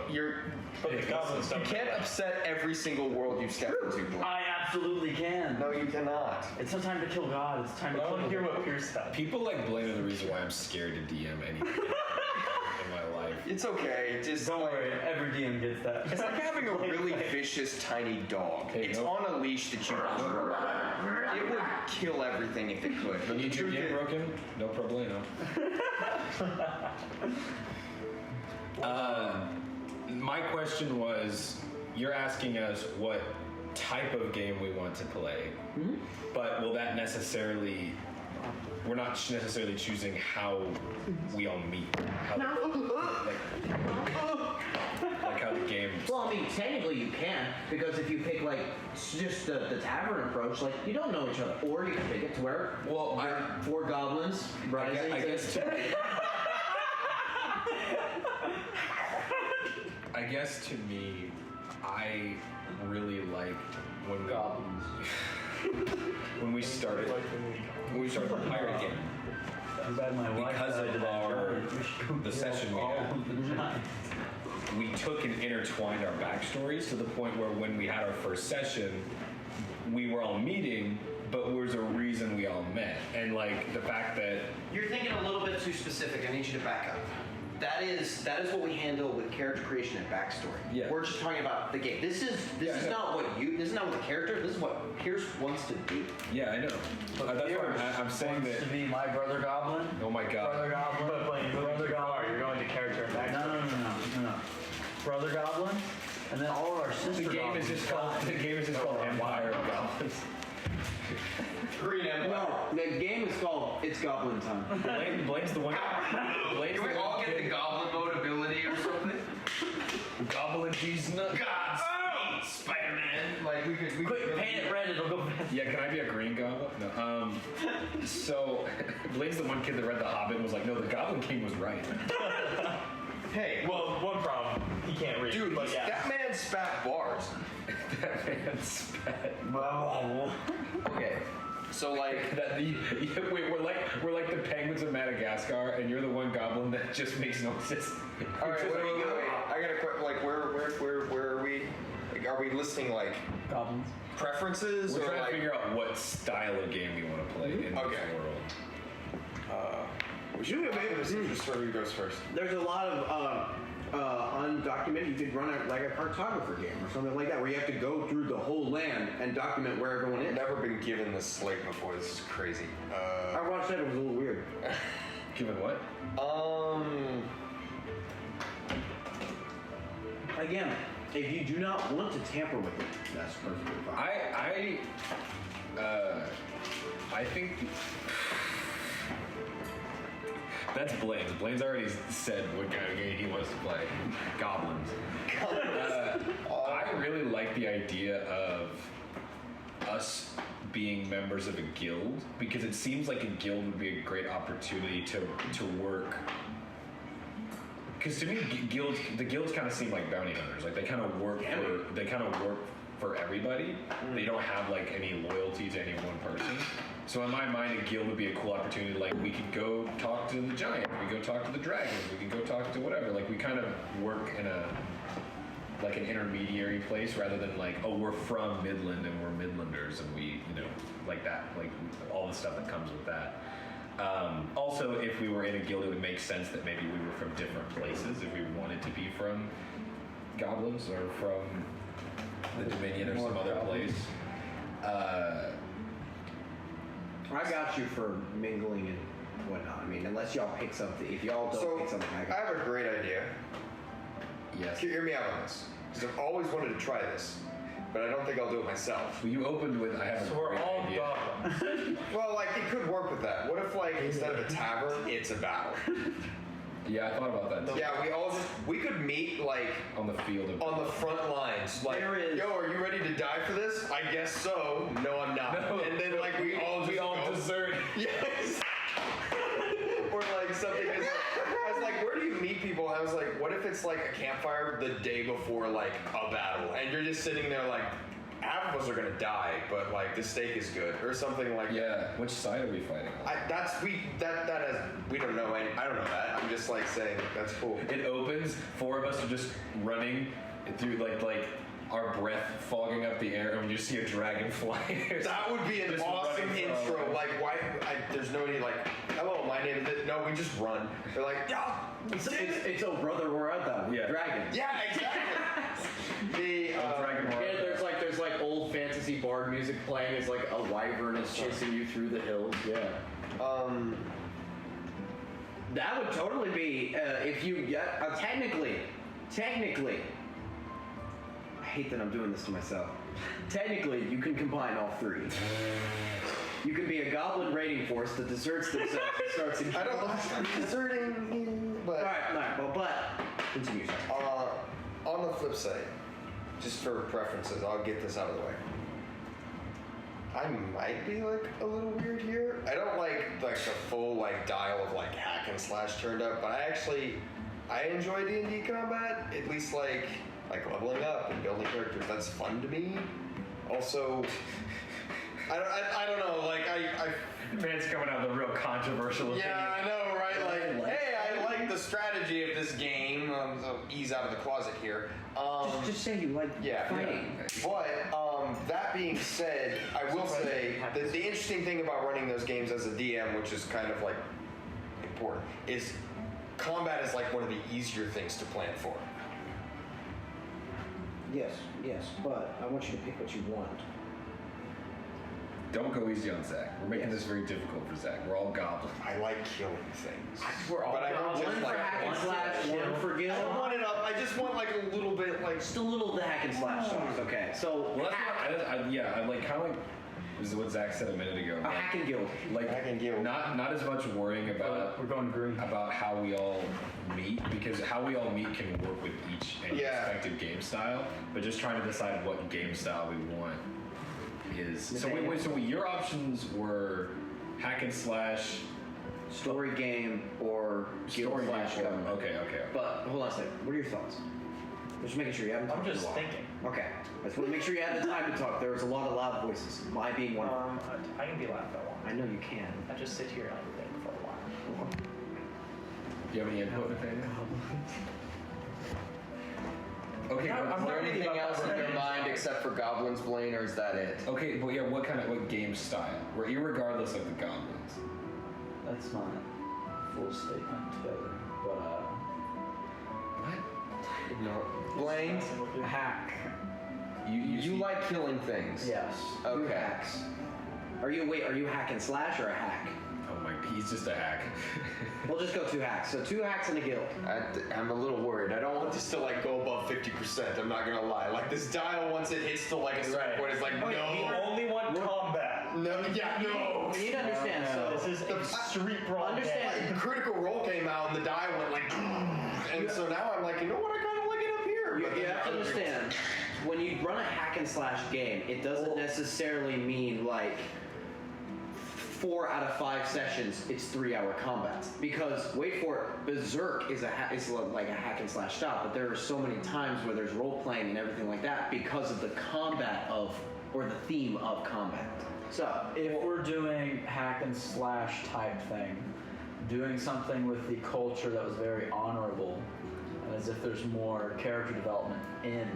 But the goblins you don't. can't upset every single world you step into. Blake. I absolutely can. No, you cannot. It's not time to kill God. It's time to I kill want to hear the what Pierce said. People like Blaine are the reason why I'm scared to DM anything in my life. It's okay. Just Don't worry, every DM gets that. It's like having a really vicious tiny dog. Hey, It's no. on a leash that you control. It would kill everything if it could. You But need the your truth game is- broken? No problemo. My question was, you're asking us what type of game we want to play, but will that necessarily? We're not necessarily choosing how we all meet. How like how the game. Well, I mean, technically you can, because if you pick like just the tavern approach, like you don't know each other, or you can pick it to where Well, you're 4 goblins rising. I guess to me, I really like when Goblins. when we started the pirate game. Too bad my wife Because died of to that our- giant. We should go the kill session we all had. of the giants. We took and intertwined our backstories to the point where when we had our first session, we were all meeting, but there was a reason we all met. And like the fact that You're thinking a little bit too specific. I need you to back up. That is what we handle with character creation and backstory. Yeah. We're just talking about the game. This is I know. this is not what the character. This is what Pierce wants to be. yeah, I know. That's Pierce why I'm saying wants that. to be my brother goblin. Oh my Brother god. goblin. But playing Brother goblin. you're going to character and backstory. No. Brother goblin, and then all of our sister The game is just called Empire of Goblins. Green Empire. No, the game is called It's Goblin Time. Blaine's the one. Blaine's Can we the all one get the kid- goblin mode ability or something? Goblin cheese nut. God, Spider-Man. Like we could. Quick, paint it red. It'll go fast. Yeah, can I be a green goblin? No. So Blaine's the one kid that read The Hobbit and was like, no, the Goblin King was right. Hey, Well, one problem, he can't read. dude, but yeah. that man spat bars. That man spat. Okay, so like. Wait, we're like the penguins of Madagascar, and you're the one goblin that just makes no sense. All right, wait. I gotta quit. Like, where are we? Like, are we listing like Goblins. preferences We're or trying like? to figure out what style of game we want to play in Okay. this world. We should have made this interesting. Who goes first? There's a lot of undocumented. You could run like a cartographer game or something like that, where you have to go through the whole land and document where everyone is. Never been given this slate before. This is crazy. I watched that; it was a little weird. Given what? Again, if you do not want to tamper with it, that's perfectly fine. I think that's Blaine's. Blaine's already said what kind of game he wants to play. Goblins. I really like the idea of us being members of a guild because it seems like a guild would be a great opportunity to work. Because to me, the guilds kind of seem like bounty hunters. Like they kind of work for everybody. They don't have like any loyalty to any one person. So in my mind, a guild would be a cool opportunity. Like we could go talk to the giant, we go talk to the dragons, we could go talk to whatever. Like we kind of work in an intermediary place rather than like, oh, we're from Midland and we're Midlanders and we, like that, like all the stuff that comes with that. Also, if we were in a guild, it would make sense that maybe we were from different places. If we wanted to be from goblins or from the Dominion or some other place. I got you for mingling and whatnot. I mean, unless y'all pick something. If y'all don't pick something, I have a great idea. Yes. Hear me out on this, because I've always wanted to try this, but I don't think I'll do it myself. Well, you opened with, I have So a we're great all idea. goblins. Well, like it could work with that. What if like instead of a tavern, it's a battle? Yeah, I thought about that too. Yeah, we could meet like On the field of on the front lines. Like, There is- yo, are you ready to die for this? I guess so. No, I'm not. No. And then like we all go. desert. Yes. Or like something is I was like, where do you meet people? I was like, what if it's like a campfire the day before like a battle, and you're just sitting there like, half of us are gonna die, but like the steak is good, or something like that. Yeah, which side are we fighting on? We don't know. I don't know that. I'm just like saying that's cool. It opens, four of us are just running through like our breath fogging up the air, and you see a dragon fly. That would be an Just awesome running intro. from- Like, why? There's nobody like, hello, my name is. No, we just run. They're like, yeah, it's oh brother, where art thou? Yeah. Dragon. yeah, exactly. The Dragon War. Yeah, there's like old fantasy bard music playing. It's like a wyvern is chasing you through the hills. Yeah. That would totally be if you technically. I hate that I'm doing this to myself. Technically, you can combine all three. You can be a goblin raiding force that deserts themselves and starts in. I'm deserting, but All right, but continue. on the flip side, just for preferences, I'll get this out of the way. I might be like a little weird here. I don't like the full like dial of like hack and slash turned up, but I enjoy D&D combat. At least like leveling up and building characters. That's fun to me. Also, I don't know. Like I Man's coming out with a real controversial opinion. yeah, I know, right? Like, hey, I like the strategy of this game. So ease out of the closet here. Just say you like Yeah. fighting. But that being said, I will say that the interesting thing about running those games as a DM, which is kind of like important, is combat is like one of the easier things to plan for. Yes, but I want you to pick what you want. Don't go easy on Zach. We're making this very difficult for Zach. We're all goblins. I like killing things. We're all But I don't goblins. just One for like hack and slash, one for I guild. don't want it up. I just want like a little bit like. Just a little of the hack and slash songs. Okay, so Well, that's what I like kind of like. This is what Zach said a minute ago. a hack and guild. Like Hack and guild. not as much worrying about We're going green. about how we all meet, because how we all meet can work with each and Yeah. respective game style, but just trying to decide what game style we want is. So your options were hack and slash, Story game or guild story slash game. government. Okay. But hold on a second. What are your thoughts? Just making sure you haven't I'm talked just too long. thinking. Okay. I just want to make sure you have the time to talk. There's a lot of loud voices. My being one. I can be loud if I want. I know you can. I just sit here and I think for a while. Do you have any input, Nathaniel? Okay, I'm Is but, there not really anything about else in that your range. mind except for Goblin's Blaine, or is that it? okay, but yeah, what game style? We're irregardless of the goblins. That's not a full statement together, but What? No. Blaine, hack. you like killing things. Yes. Okay. Two hacks. Are you hack and slash or a hack? Oh my, he's just a hack. We'll just go 2 hacks. So 2 hacks in a guild. I'm a little worried. I don't want this to like go above 50%. I'm not gonna lie. Like this dial, once it hits to like a certain Right. point, it's like We no, only want combat. no, yeah, no. You need to understand. So This is a street brawl. Understand. game. Like, Critical Role came out and the dial went like, and so now I'm like, you know what? I kind of like it up here. You But then have to other things- understand, when you run a hack and slash game, it doesn't necessarily mean like 4 out of 5 sessions it's 3-hour combat. Because wait for it, Berserk is like a hack and slash style, but there are so many times where there's role playing and everything like that because of the combat or the theme of combat. So If we're doing hack and slash type thing, doing something with the culture that was very honorable, and as if there's more character development in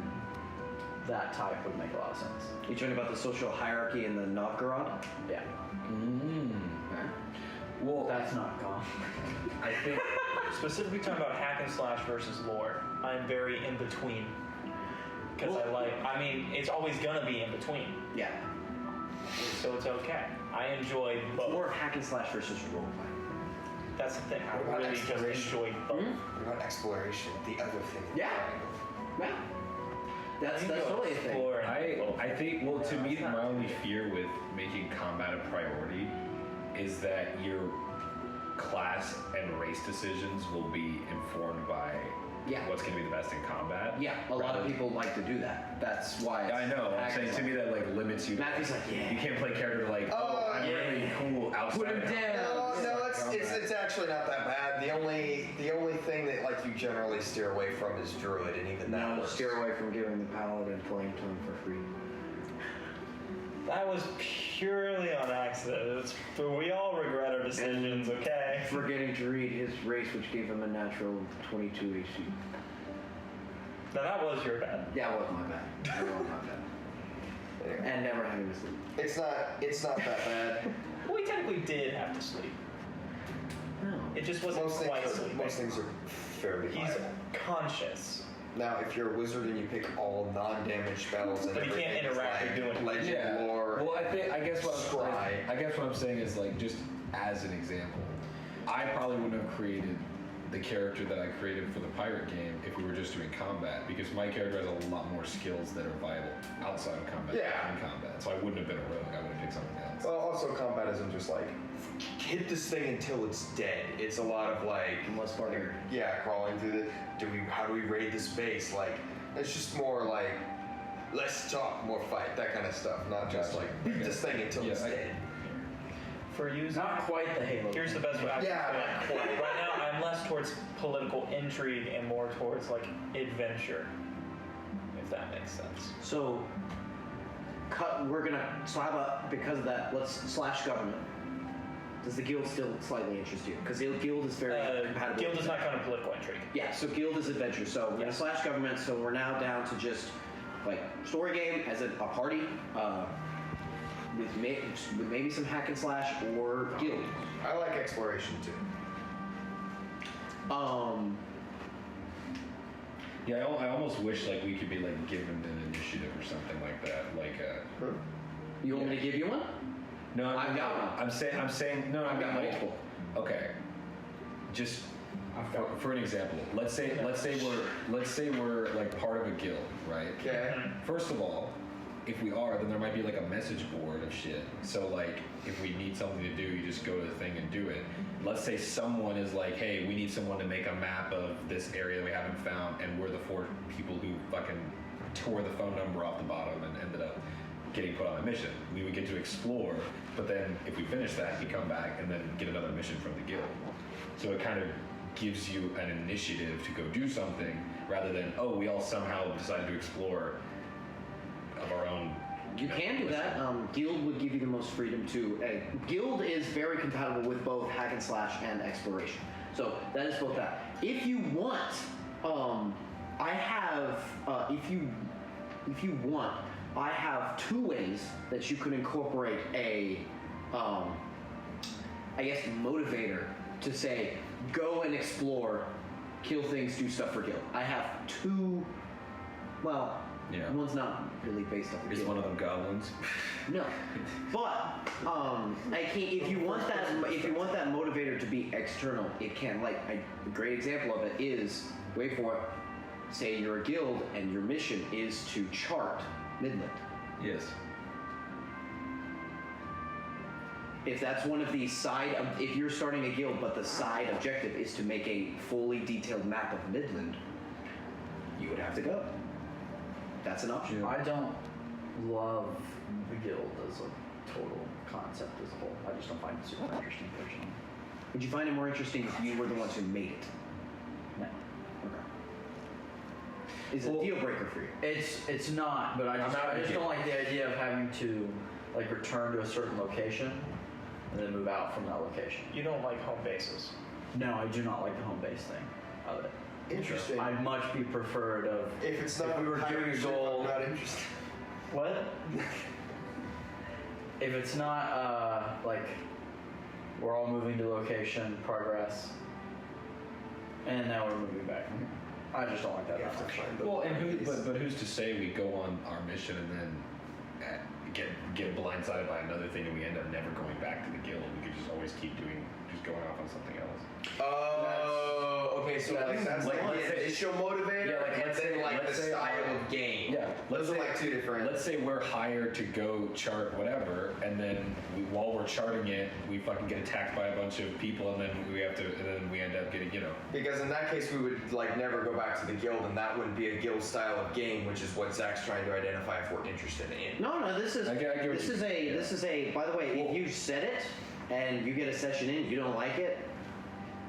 that type would make a lot of sense. you're talking about the social hierarchy in the Novgorod? Yeah. Well, That's not common. I think Specifically talking about hack and slash versus lore, I'm very in between. Because I mean, it's always gonna be in between. Yeah. So it's okay. I enjoy both. More hack and slash versus role play. That's the thing. I What about really just exploration? enjoy both. What about exploration? The other thing. in the Yeah. triangle? Yeah. That's You can go totally a thing. explore and do both. I think, well, to me, it's not my only really- fear with making combat a priority is that your class and race decisions will be informed by Yeah. what's going to be the best in combat. Yeah, a lot of people like to do that. That's why. I know. I'm saying to me that like limits you. Matthew's like, yeah. You can't play character like, oh, I'm really cool outside. Put him of down. No, it's actually not that bad. The only thing that like you generally steer away from is druid, and even that No, works. steer away from giving the paladin flame to him for free. That was purely on accident. We all regret our decisions, okay? Forgetting to read his race, which gave him a natural 22 AC. Now that was your bad. Yeah, it was my bad. It was my bad. Anyway, And never having to sleep. it's not that bad. Well, we technically did have to sleep. No. It just wasn't quite sleeping. Most things are fairly He's viable. conscious. Now, if you're a wizard and you pick all non-damage spells and But he can't everything is interact like or do anything. legend Yeah. lore. Well, I guess Scry. what I'm saying is like just as an example, I probably wouldn't have created the character that I created for the pirate game if we were just doing combat, because my character has a lot more skills that are viable outside of combat Yeah. than in combat. So I wouldn't have been a rogue. I would have picked something else. Well, also combat isn't just like hit this thing until it's dead. It's a lot of like Unless partner. yeah, crawling through the. How do we raid this base? Like it's just more like less talk, more fight, that kind of stuff. Not just like beat this thing until Yeah, it's I- dead. For using. Not quite the Halo. Here's the best way I can Yeah. explain it. Right now, I'm less towards political intrigue and more towards like adventure, if that makes sense. So, so how about, because of that, let's slash government. Does the guild still slightly interest you? Because the guild is very compatible. Guild with is not kind of political intrigue. Yeah, so guild is adventure. So we're gonna slash government. So we're now down to just like story game as a party with maybe some hack and slash or guild. I like exploration too. Yeah, I almost wish like we could be like given an initiative or something like that. Like, You want me to give you one? no, I've got one. I'm saying no. I've I got mean, like, multiple. Okay, just for an example, let's say we're like part of a guild, right? Okay. First of all, if we are, then there might be like a message board of shit. So like, if we need something to do, you just go to the thing and do it. Let's say someone is like, hey, we need someone to make a map of this area that we haven't found, and we're the 4 people who fucking tore the phone number off the bottom and ended up getting put on a mission. We would get to explore, but then if we finish that, we come back and then get another mission from the guild. So it kind of gives you an initiative to go do something rather than, oh, we all somehow decided to explore of our own. You can do that. Guild would give you the most freedom to. Guild is very compatible with both hack and slash and exploration. So that is both that. If you want I have, if you want, I have 2 ways that you can incorporate a, I guess, motivator to say, go and explore, kill things, do stuff for guild. I have 2. Well, Yeah. one's not really based off the Is guild. one of them goblins? No, but I can't. If you want that motivator to be external, it can. Like a great example of it is, wait for it. Say you're a guild and your mission is to chart Midland. Yes. If that's one of the side, if you're starting a guild, but the side objective is to make a fully detailed map of Midland, you would have to go. That's an option. I don't love the guild as a total concept as a whole. I just don't find it super interesting personally. Would you find it more interesting if you were the ones who made it? No. Okay. Is it a deal breaker for you? It's not, but I just don't like the idea of having to like return to a certain location and then move out from that location. You don't like home bases. No, I do not like the home base thing of it. Interesting. I'd much be preferred of If it's not if we were doing a goal. I'm not interested. What? If it's not like we're all moving to location, progress, and now we're moving back. I just don't like that. Well, and but who's to say we go on our mission and then get blindsided by another thing and we end up never going back to the guild? We could just always keep going off on something else. Oh, okay. So that's like the initial motivator, Yeah, like, and let's then say- like let's the say style of game. Yeah, those are like 2 different. Let's say we're hired to go chart whatever, and then while we're charting it, we fucking get attacked by a bunch of people, and then we end up getting, Because in that case, we would like never go back to the guild, and that wouldn't be a guild style of game, which is what Zach's trying to identify if we're interested in. No. This is I get what this you is mean, a this is a. By the way, if you set it and you get a session in, you don't like it,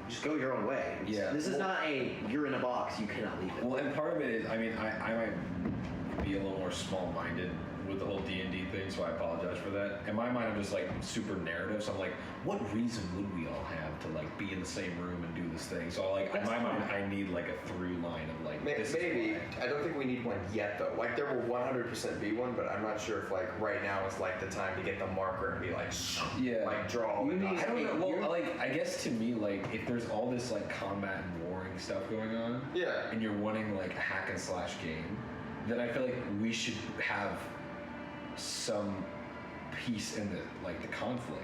just go your own way. Yeah. This is not a you're in a box, you cannot leave it. Well, and part of it is, I mean, I might be a little more small-minded with the whole D&D thing, so I apologize for that. In my mind, I'm just like super narrative, so I'm like, what reason would we all have to like be in the same room and do this thing? So like, in my mind, I need like a through line of like, this Maybe. is why. I don't think we need one yet, though. Like, there will 100% be one, but I'm not sure if, like, right now is, like, the time to get the marker and be like, like, draw all the dots. I don't know. Well, like, I guess to me, like, if there's all this, like, combat and warring stuff going on, Yeah. and you're wanting, like, a hack and slash game, then I feel like we should have some peace in the conflict.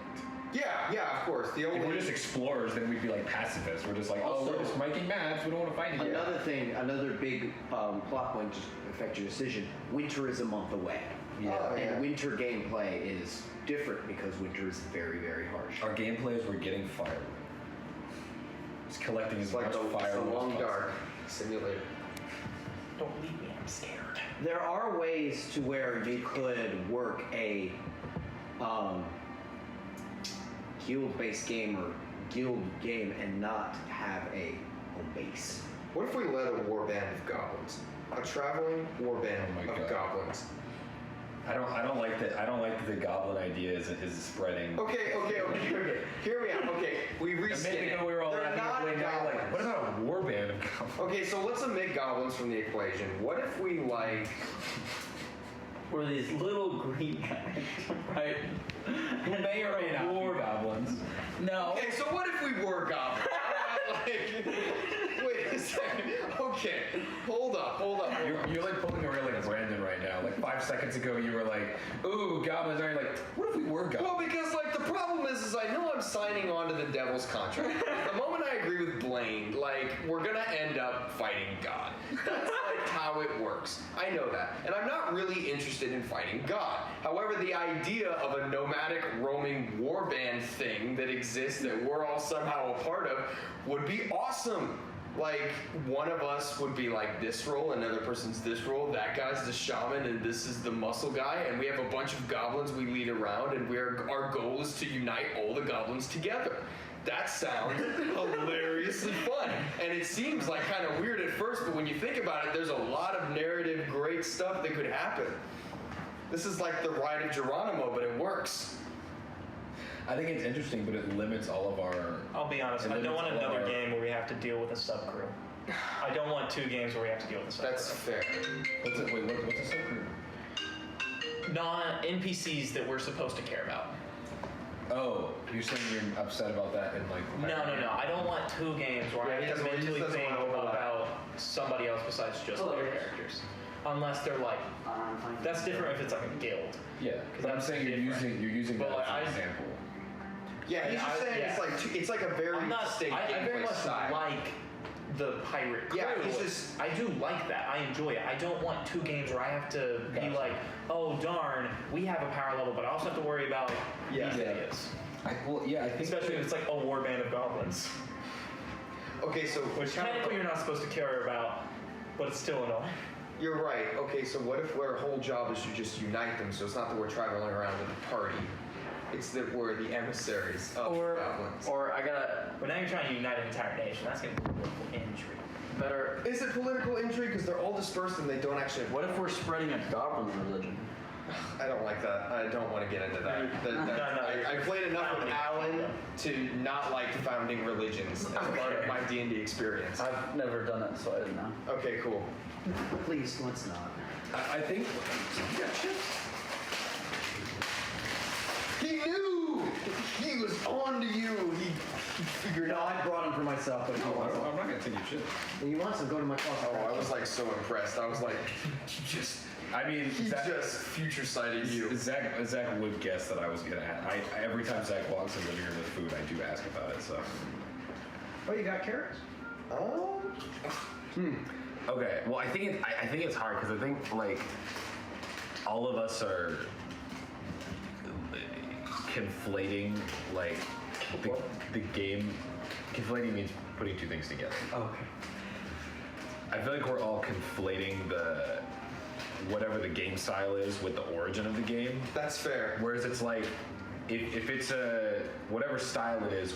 Yeah, of course. The If only we're just explorers, then we'd be like pacifists. We're just like, Also- we're just making maps. We don't want to fight each other. Another big plot point to affect your decision. Winter is a month away. Oh, yeah. And winter gameplay is different because winter is very, very harsh. Our gameplay is we're getting firewood. Just collecting as it's like much the firewood as long possible. dark simulator. Don't leave me, I'm scared. There are ways to where you could work a guild-based game or guild game and not have a home base. What if we led a warband of goblins? A traveling warband Oh my of God. goblins. I don't like that. I don't like the goblin idea is spreading. Okay. Hear me out. Okay, we A minute reskin it. ago we were all They're laughing not at Blaine, now we're goblins. like, what about a warband of goblins? Okay, so let's omit goblins from the equation. What if we like? We're these little green guys, right? Who may or may not be goblins. No. Okay, so what if we were goblins? Wait a second. Okay, hold up. You're like pulling a real like Brandon right now. Like 5 seconds ago, you were like, "Ooh, goblins." Are like, what if we were goblins? Well, because like the problem is I know I'm signing on to the devil's contract. The moment I agree with Blaine, like we're gonna end up fighting God. That's like how it works. I know that, and I'm not really interested in fighting God. However, the idea of a nomadic roaming warband thing that exists that we're all somehow a part of would be awesome. Like, one of us would be like this role, another person's this role, that guy's the shaman, and this is the muscle guy, and we have a bunch of goblins we lead around, and our goal is to unite all the goblins together. That sounds hilariously fun. And it seems like kind of weird at first, but when you think about it, there's a lot of narrative great stuff that could happen. This is like the Ride of Geronimo, but it works. I think it's interesting, but it limits all of our. I'll be honest, I don't want another game where we have to deal with a subcrew. I don't want 2 games where we have to deal with this. That's fair. What's it? Wait, what's a subgroup? Non-NPCs that we're supposed to care about. Oh, you're saying you're upset about that in like? No. I don't want 2 games where I have to mentally doesn't think want to overlap. about somebody else besides just other characters. Unless they're like, that's different if it's like a guild. Yeah, because I'm That's saying you're different. using But, that like, as an I- example. Yeah, he's just saying it's like a very I'm not. distinct I very gameplay much style. like the pirate crew. Yeah, he's just- I do like that. I enjoy it. I don't want 2 games where I have to be like, oh darn, we have a power level, but I also have to worry about these idiots. I think Especially if it's like a warband of goblins, Okay, so which technically you're not supposed to care about, but it's still annoying. you're right. Okay, so what if our whole job is to just unite them? So it's not that we're traveling around with a party. It's that we're the emissaries of goblins. Or I gotta But now you're trying to unite an entire nation. That's going to be political intrigue. better. Is it political intrigue? Because they're all dispersed and they don't actually. What if we're spreading a goblin religion? I don't like that. I don't want to get into that. I played enough with Alan to not like founding religions as part of my D&D experience. I've never done it, so I didn't know. Okay, cool. Please, let's not. I think. He knew! He was on to you. He figured No, out. I brought him for myself, but I'm not gonna take your shit. If he wants to go to my closet. Oh, I was like so impressed. I was like, I mean, he just future sighted you. Zach would guess that I was gonna. Every time Zach walks in the living room with food, I do ask about it. So. Oh, you got carrots? Okay. Well, I think it's hard because I think like all of us are conflating like the game. Conflating means putting 2 things together. Okay. I feel like we're all conflating the whatever the game style is with the origin of the game. That's fair. Whereas it's like if it's a whatever style it is,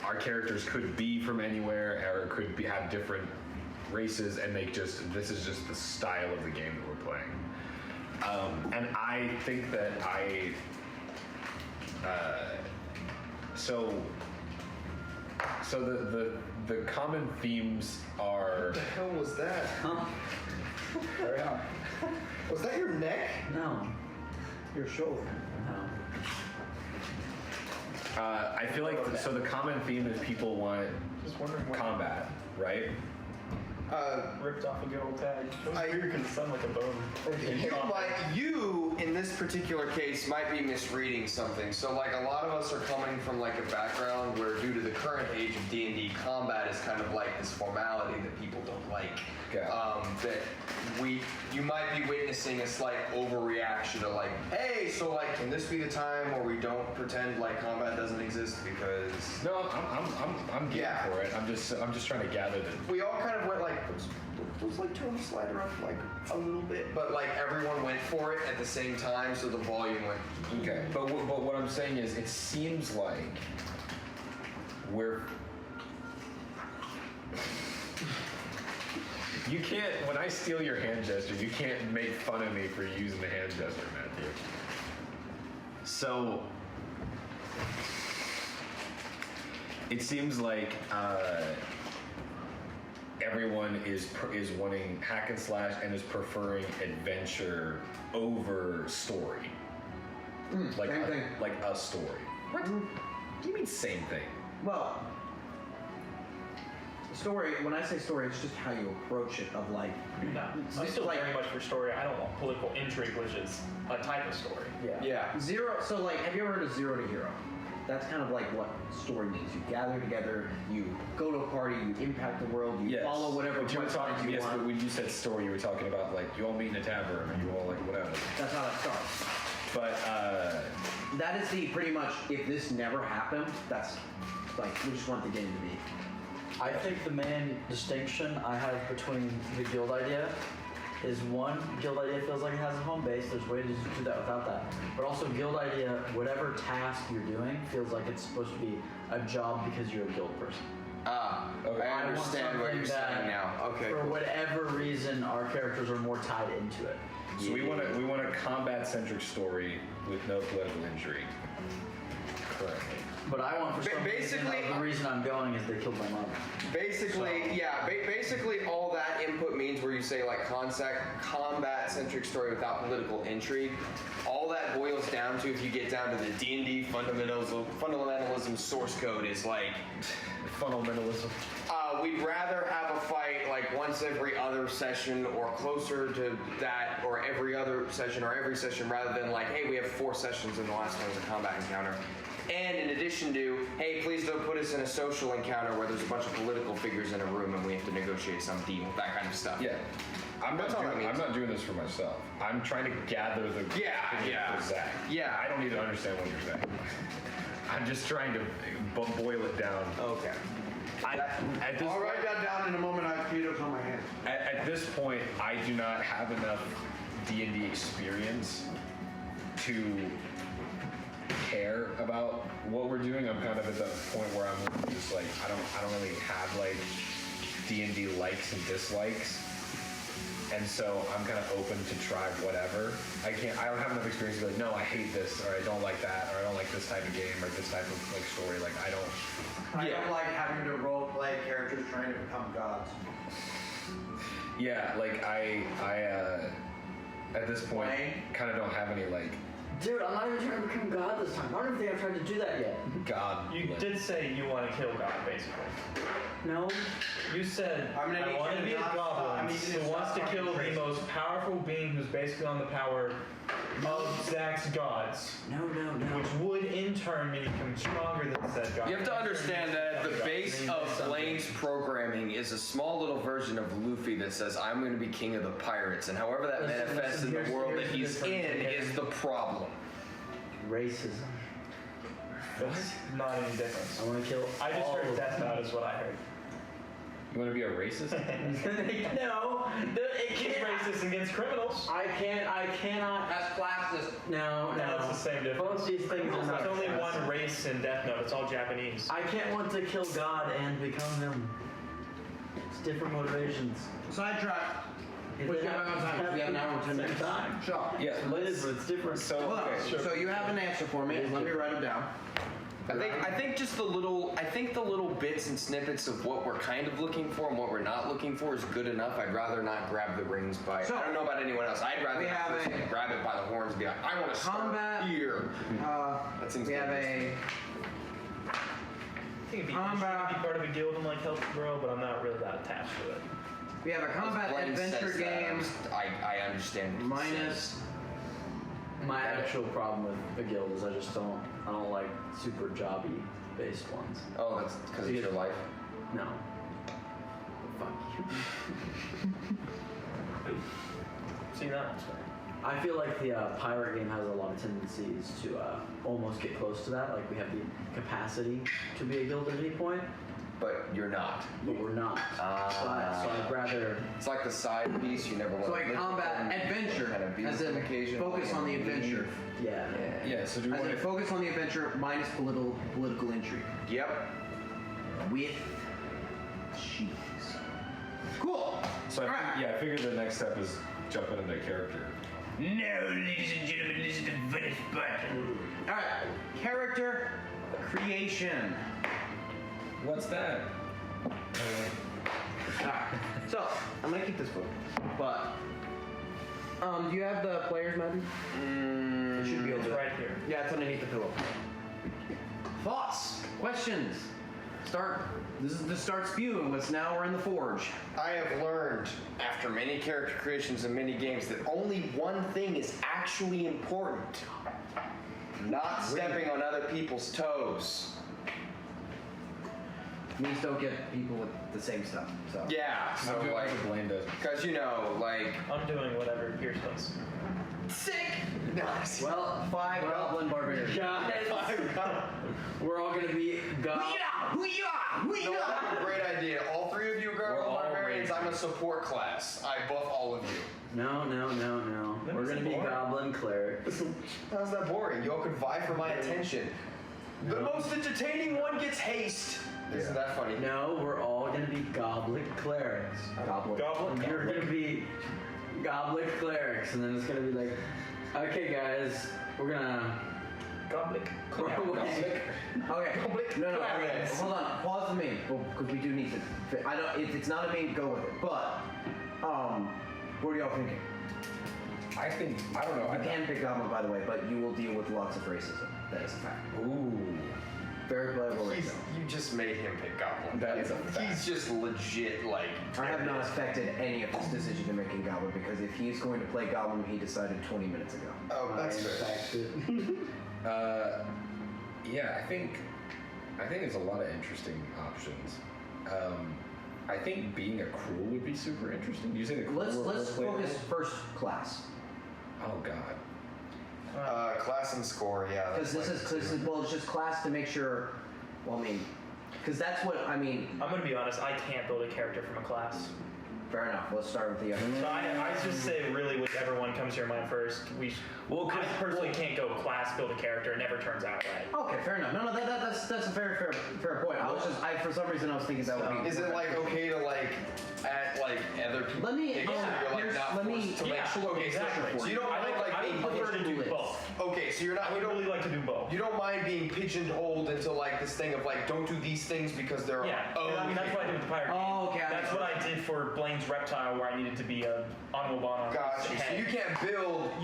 our characters could be from anywhere or could have different races, and this is just the style of the game that we're playing. And I think that so the common themes are. What the hell was that? Carry on. Was that your neck? No. Your shoulder. No. I feel like so the common theme is people want Just wondering what combat, right? ripped off a good old tag. It was weird because it sounded like a bone. You in this particular case might be misreading something. So like a lot of us are coming from like a background where due to the current age of D&D, combat is kind of like this formality that people don't like. Okay. That you might be witnessing a slight overreaction to like, hey, so like, can this be the time where we don't pretend like combat doesn't exist because? No, I'm game Yeah. for it. I'm just trying to gather the. We all kind of went like, let's like turn the slider up like a little bit, but like everyone went for it at the same time, so the volume went. Okay, but what I'm saying is, it seems like we're. You can't. When I steal your hand gesture, you can't make fun of me for using the hand gesture, Matthew. So. It seems like everyone is wanting hack and slash and is preferring adventure over story. Like same thing. like a story. What? Do you mean same thing? Well, story. When I say story, it's just how you approach it. Of like, No, I'm still very much for story. I don't want political intrigue, which is a type of story. Yeah. Zero. So like, have you ever heard of Zero to Hero? That's kind of like what story means. You gather together, you go to a party, you impact the world, you follow whatever But you were quest lines talking. you Yes, want. but when you said story, you were talking about like you all meet in a tavern, or you all like whatever. That's how that starts. But That is the pretty much. If this never happened, that's like we just want the game to be. I think the main distinction I have between the guild idea is one, guild idea feels like it has a home base. There's ways to do that without that. But also guild idea, whatever task you're doing feels like it's supposed to be a job because you're a guild person. Okay. I want understand what something you're that, saying now. Okay. For cool. whatever reason, our characters are more tied into it. so we want a combat centric story with no political intrigue. Currently. But I want for some Basically- reason, the reason I'm going is they killed my mother. Basically, basically all that input means where you say like combat-centric story without political intrigue, all that boils down to, if you get down to the D&D fundamentalism source code, is like, Fundamentalism. we'd rather have a fight like once every other session or closer to that, or every other session or every session, rather than like, hey, we have 4 sessions and the last one was a combat encounter. And in addition to, hey, please don't put us in a social encounter where there's a bunch of political figures in a room and we have to negotiate some deal, that kind of stuff. Yeah. That's all that means. I'm not doing this for myself. I'm trying to gather the Yeah. for Zach. Yeah. I don't need to understand what you're saying. I'm just trying to boil it down. Okay. At this I'll write that down in a moment. I have potatoes on my hand. At this point, I do not have enough D&D experience to care about what we're doing. I'm kind of at the point where I'm just like, I don't really have like D&D likes and dislikes, and so I'm kind of open to try whatever. I don't have enough experience to be like, no, I hate this, or I don't like that, or I don't like this type of game, or this type of like story. Like I don't. I don't like having to role play characters trying to become gods. Yeah, like I at this point kind of don't have any like Dude, I'm not even trying to become God this time. I don't even think I've tried to do that yet. God. You like, did say you want to kill God, basically. No. You said, I'm gonna need I want you to to be a not stop. I goblin need you to who wants to stop kill talking the crazy. most powerful being who's basically on the power of Zach's gods. No. Which would in turn mean becoming stronger than said god. You have to understand that the base of Blaine's programming is a small little version of Luffy that says, I'm going to be king of the pirates, and however that manifests in the here's- world here's that the he's in difference. is the problem. Racism. That's not any difference. I want to kill. I just all heard of death them. note is what I heard. you want to be a racist? No, it He's can't. racist against criminals. I cannot. That's classist. No. That's the same difference. Both these things are not. There's only classist. one race in Death Note. It's all Japanese. I can't want to kill God and become him. It's different motivations. Sidetrack. It What's going on time? We have an hour and 10 minutes. Time. So, Yeah. It is, but it's different. So hold on. okay. So you have an answer for me. Let me write them down. I think just the little bits and snippets of what we're kind of looking for and what we're not looking for is good enough. I'd rather not grab the rings by. So, I don't know about anyone else. I'd rather we not have personally a- grab it by the horns and be like, I want to start Combat. here. That seems We have good. I think it'd be Combat. interesting to be part of a guild and like help grow, but I'm not really that attached to it. We have a combat Blaine says adventure that, game I understand. what he minus. says. My actual problem with the guild is I don't like super jobby based ones. Oh, that's because it's your life. No. Fuck you. See, that one's fair. I feel like the pirate game has a lot of tendencies to almost get close to that. Like we have the capacity to be a guild at any point, But you're not. but we're not. So I'd rather. It's like the side piece you never want So to like live combat with them, adventure, kind of as beat them in occasionally focus on the and leave. adventure. Yeah. Yeah. So do we As want in to? focus on the adventure minus political intrigue. Yep. With cheese. Cool. So I Alright. I figured the next step is jumping into character. No, ladies and gentlemen, this is the first part. All right, character creation. What's that? All right, so I'm gonna keep this book, but do you have the player's method? It should be over It's there. right here. Yeah, it's underneath the pillow. Thoughts, questions. This is to start spewing. Let's now we're in the forge. I have learned after many character creations and many games that only one thing is actually important. Not stepping on other people's toes. Means don't get people with the same stuff. So Yeah, so I'm doing like, what Blaine does. because you know, like, I'm doing whatever Pierce does. sick! Nice. well, 5 goblin barbarians. We're all gonna be God. No, that's a great idea. All 3 of you We're are all barbarians. rangers. I'm a support class. I buff all of you. No. That We're makes gonna it be boring. goblin clerics. How's that boring? You all could vie for my attention. The most entertaining one gets haste. Isn't that funny? No, we're all gonna be goblin clerics. Goblin. You're gonna be goblin clerics, and then it's gonna be like, okay, guys, we're gonna Goblik. Okay. No. Okay. Hold on. Pause the meme because we do need to. I don't. If it's not a meme, go with it. But, what are y'all thinking? I think I don't know. You can pick Goblin, by the way, but you will deal with lots of racism. That is a fact. Ooh, Very playable right now. You just made him pick Goblin. that is a fact. He's just legit like. I have not affected any of his decision to making Goblin because if he's going to play Goblin, he decided 20 minutes ago. Oh, that's fair. Yeah, I think there's a lot of interesting options. I think being a cruel would be super interesting. You say the cruel. Let's focus first class. Oh God. Class and score, yeah. Because that's this is well, it's just class to make sure. Well, I mean, because that's what I mean. I'm gonna be honest. I can't build a character from a class. Fair enough. Let's start with the other. So I just say really whichever one comes to your mind first. I personally can't go class, build a character. It never turns out right. Okay, fair enough. No, that's a fair point. For some reason I was thinking that would be. Is it like okay to like add like other people? Let me- picks so yeah, you're, like, here's- not let me- forced to yeah, make okay, exactly. So you don't mind like I being would prefer to do pigeonholed. both. okay, so you're not I would you don't really like to do both. you don't mind being pigeonholed into like this thing of like don't do these things because they're Yeah, I mean that's what I did with the pirate. Oh, okay, I That's what I did for Blaine's reptile, where I needed to be a honorable bond on Gotcha. his So head. you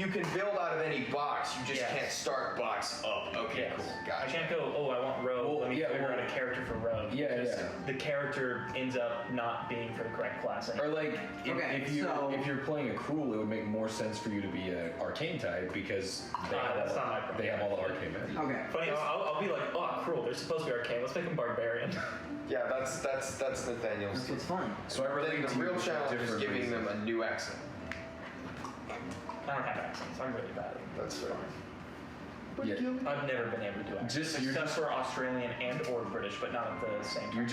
can build out of any box. You just Yes. can't start box up. Okay, Yes. cool. I Gotcha. can't go, oh, I want Rogue. Well, Let me yeah, figure well- out a character for Rogue. Yeah, Because yeah. the character ends up not being for the correct class Or anymore. like Okay, if you're playing a cruel, it would make more sense for you to be an arcane type because that's not my problem. they have all the arcane magic. Okay. Funny, I'll be like, oh, cruel. They're supposed to be arcane. Let's make them barbarian. Yeah, that's Nathaniel's. That's what's fun. So I I relate think to the real you for challenge is different giving reasons. them a new accent. I don't have accents. I'm really bad. That's fair. Yeah. I've never been able to do accents. You're Except just- for Australian and or British, but not at the same time. You're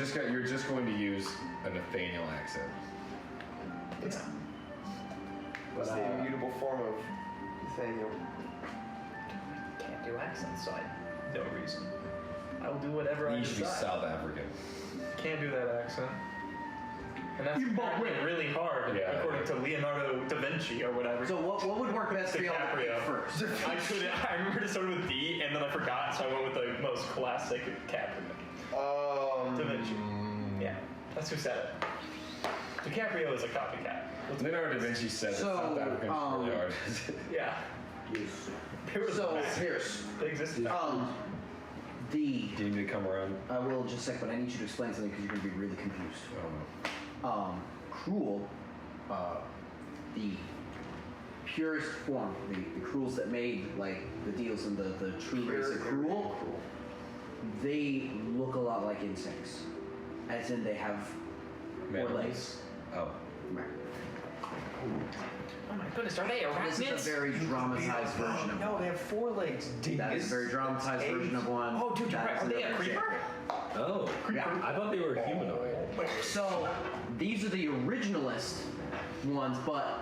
just going to use a Nathaniel accent. What's the immutable form of Nathaniel? Can't do accents, so I no reason. I will do whatever I You should be decide. South African. Can't do that accent. And that's apparently really hard, Yeah. according to Leonardo da Vinci or whatever. So what would work best for y'all to pick DiCaprio. first? I remember it started with D, and then I forgot, so I went with the most classic DiCaprio. Da Vinci. Yeah, that's who said it. DiCaprio is a copycat. Leonardo da Vinci said So, that South Africans are really hard. Yeah. They were So the best. here's They existed. the. Do you need me to come around? I will just a second, but I need you to explain something because you're going to be really confused. I don't know. Cruel, the purest form, the cruels that made like the deals in the true race of cruel, they look a lot like insects, as in they have four Mammoths. legs. Oh. Oh my goodness, are they This arachnids? is a very dramatized version of No, one. they have 4 legs. That is a very dramatized version of one. Oh, dude, you're That right. is Are they a another creeper? example. Oh. Yeah. I thought they were humanoid. So these are the originalist ones, but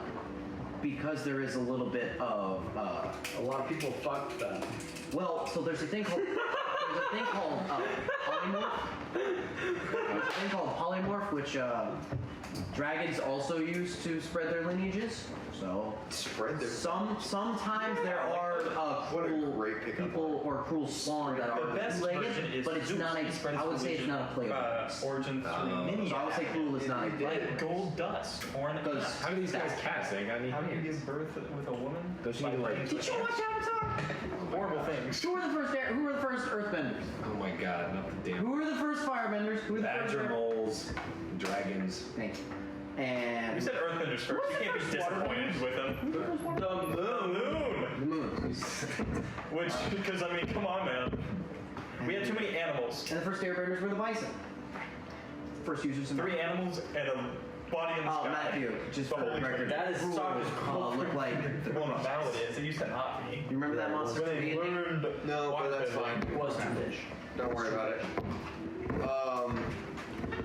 because there is a little bit of A lot of people fucked them. well, so there's a thing called polymorph. There's a thing called polymorph, which dragons also use to spread their lineages. So Spread their. sometimes there are What a cruel great pickup people or cruel spawn that The are best version two-legged, is but it's Zeus. not He spreads a. I would say it's not a playable. Origin 3 mini. So I would say cruel is not a They playable. had gold dust. Or an Because How do these guys cast? They ain't got any How do you hands. give birth with a woman? Don't you need to, like- Did you watch Avatar? horrible things? Who were the first Earthbenders? Oh my god, not the damn. Who were the first Firebenders? Who were the first? Badger moles, dragons. Thank you. And You said Earthbenders first. You can't be disappointed with them. The moon. the moon. Which, because I mean, come on, man. We had too many animals. And the first Airbenders were the bison. First users of 3 animals and a body in the Oh, sky. Matthew, just The for the Holy record, Trinity. That is cruel, look like. Well, now it is. It used to not be. You remember that monster? When they being- learned No, but that's water fine. Was two fish. Don't worry about it.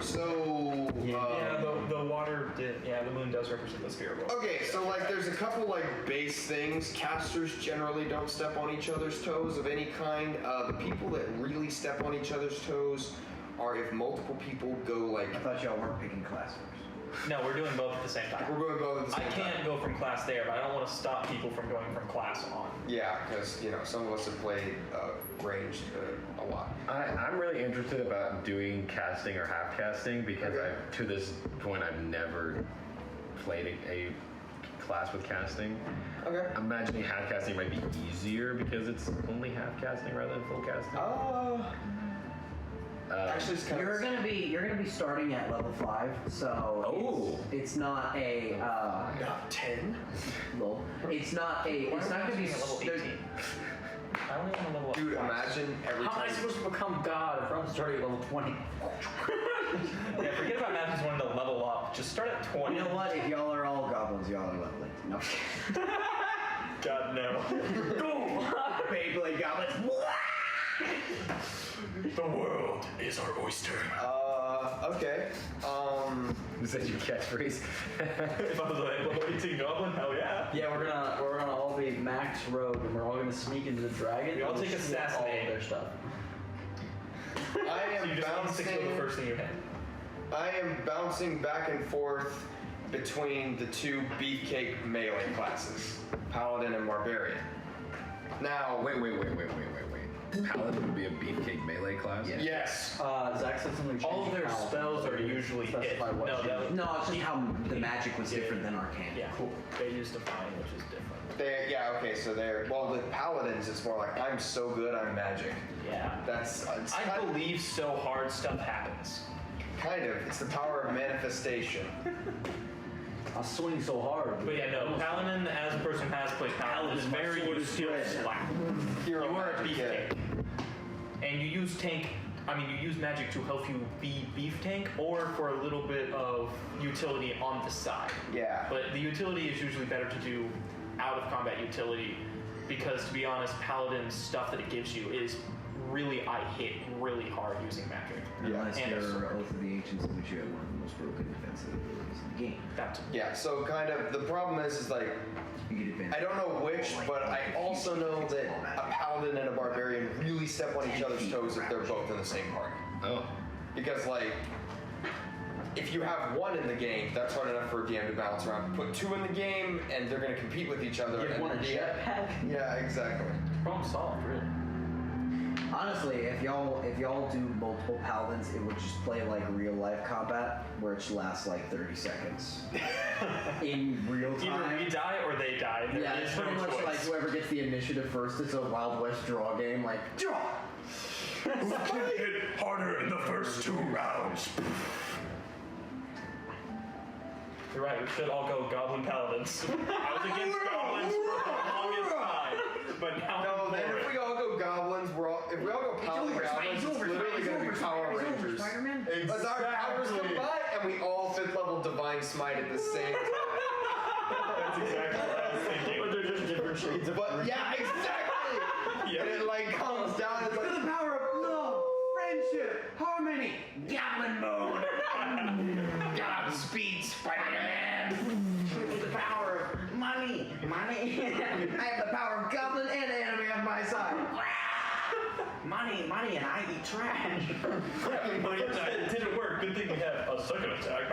So. Yeah, the water did. Yeah, the moon does represent the spirit world. Okay, so like there's a couple like base things. Casters generally don't step on each other's toes of any kind. The people that really step on each other's toes are if multiple people go like. I thought y'all weren't picking class first. No, we're doing both at the same time. We're going both at the same I time. can't go from class there, but I don't want to stop people from going from class on. Yeah, because some of us have played ranged a lot. I'm really interested about doing casting or half casting because to this point I've never played a class with casting. Okay. I'm imagining half casting might be easier because it's only half casting rather than full casting. Actually, it's kind You're gonna be starting at level 5, so it's not a not 10. well, it's not gonna be level 18. I only want to level up. Dude, twice. imagine every How am I time. supposed to become God if I'm starting at level 20? Yeah, forget about math. Just wanted to level up. Just start at 20. You know what? If y'all are all goblins, y'all are level 18. No. God no. Beyblade goblins. The world is our oyster. Okay. Is that your catchphrase? If I was like level 18 goblin, hell yeah. Yeah, we're gonna all be max rogue, and we're all gonna sneak into the dragon. We all and take steal all of assassinate. their stuff. I So you am just unstick the bouncing. first thing you hit. I am bouncing back and forth between the two beefcake melee classes, Paladin and Barbarian. Now, Wait. Paladin would be a beefcake melee class? Yeah. yes. Zach said something. All of changed their how- spells are usually hit. specify what No, you- that- no, it's just how the magic was different than arcane. Yeah, cool. They use Define, which is different. Okay, so with Paladins, it's more like, I'm so good, I'm magic. Yeah. That's, it's I kind, believe so hard stuff happens. it's the power of manifestation. I swing so hard. But yeah, no, Paladin, as a person who has played Paladin, is very sword is useful. red. Like, Hero you are a magic, beefcake. And you use you use magic to help you be beef tank or for a little bit of utility on the side. Yeah. But the utility is usually better to do out of combat utility because, to be honest, Paladin's stuff that it gives you is really, I hit really hard using magic. Unless And a you're sword. Oath of the Ancients, in which you have one of the most broken defensive abilities in the game. That too. Yeah, so kind of, the problem is like, You get advantage. I don't know which, but I also know that a Paladin and a Barbarian really step on each other's toes if they're both in the same party. Oh. Because, like, if you have one in the game, that's hard enough for a DM to balance around. Put two in the game, and they're going to compete with each other. Give and one a jetpack. Yeah, exactly. Problem solved, really. Honestly, if y'all do multiple paladins, it would just play like real life combat, where it lasts like 30 seconds in real Either time. we die or they die. There Yeah, is it's no pretty much choice. like whoever gets the initiative first. It's a Wild West draw game. Like draw. Who can hit harder in the first 2 rounds? You're right, we should all go Goblin Paladins. I was against Goblins for the longest time, but now No, I'm then for if it. we all go Goblins, if we all go Paladin Goblins, it's literally going to be Power Rangers. Spider-Man. As our powers combine, and we all 5th level Divine Smite at the same time. That's exactly what I was thinking. But they're just different shades of But yeah, exactly! Yeah. And it like comes down, it's For like, the power of love, friendship, harmony, Goblin mode. Godspeed, Spider-Man. With the power of money. I have the power of Goblin and anime on my side. money, and I eat trash. It didn't work. Good thing we have a second attack.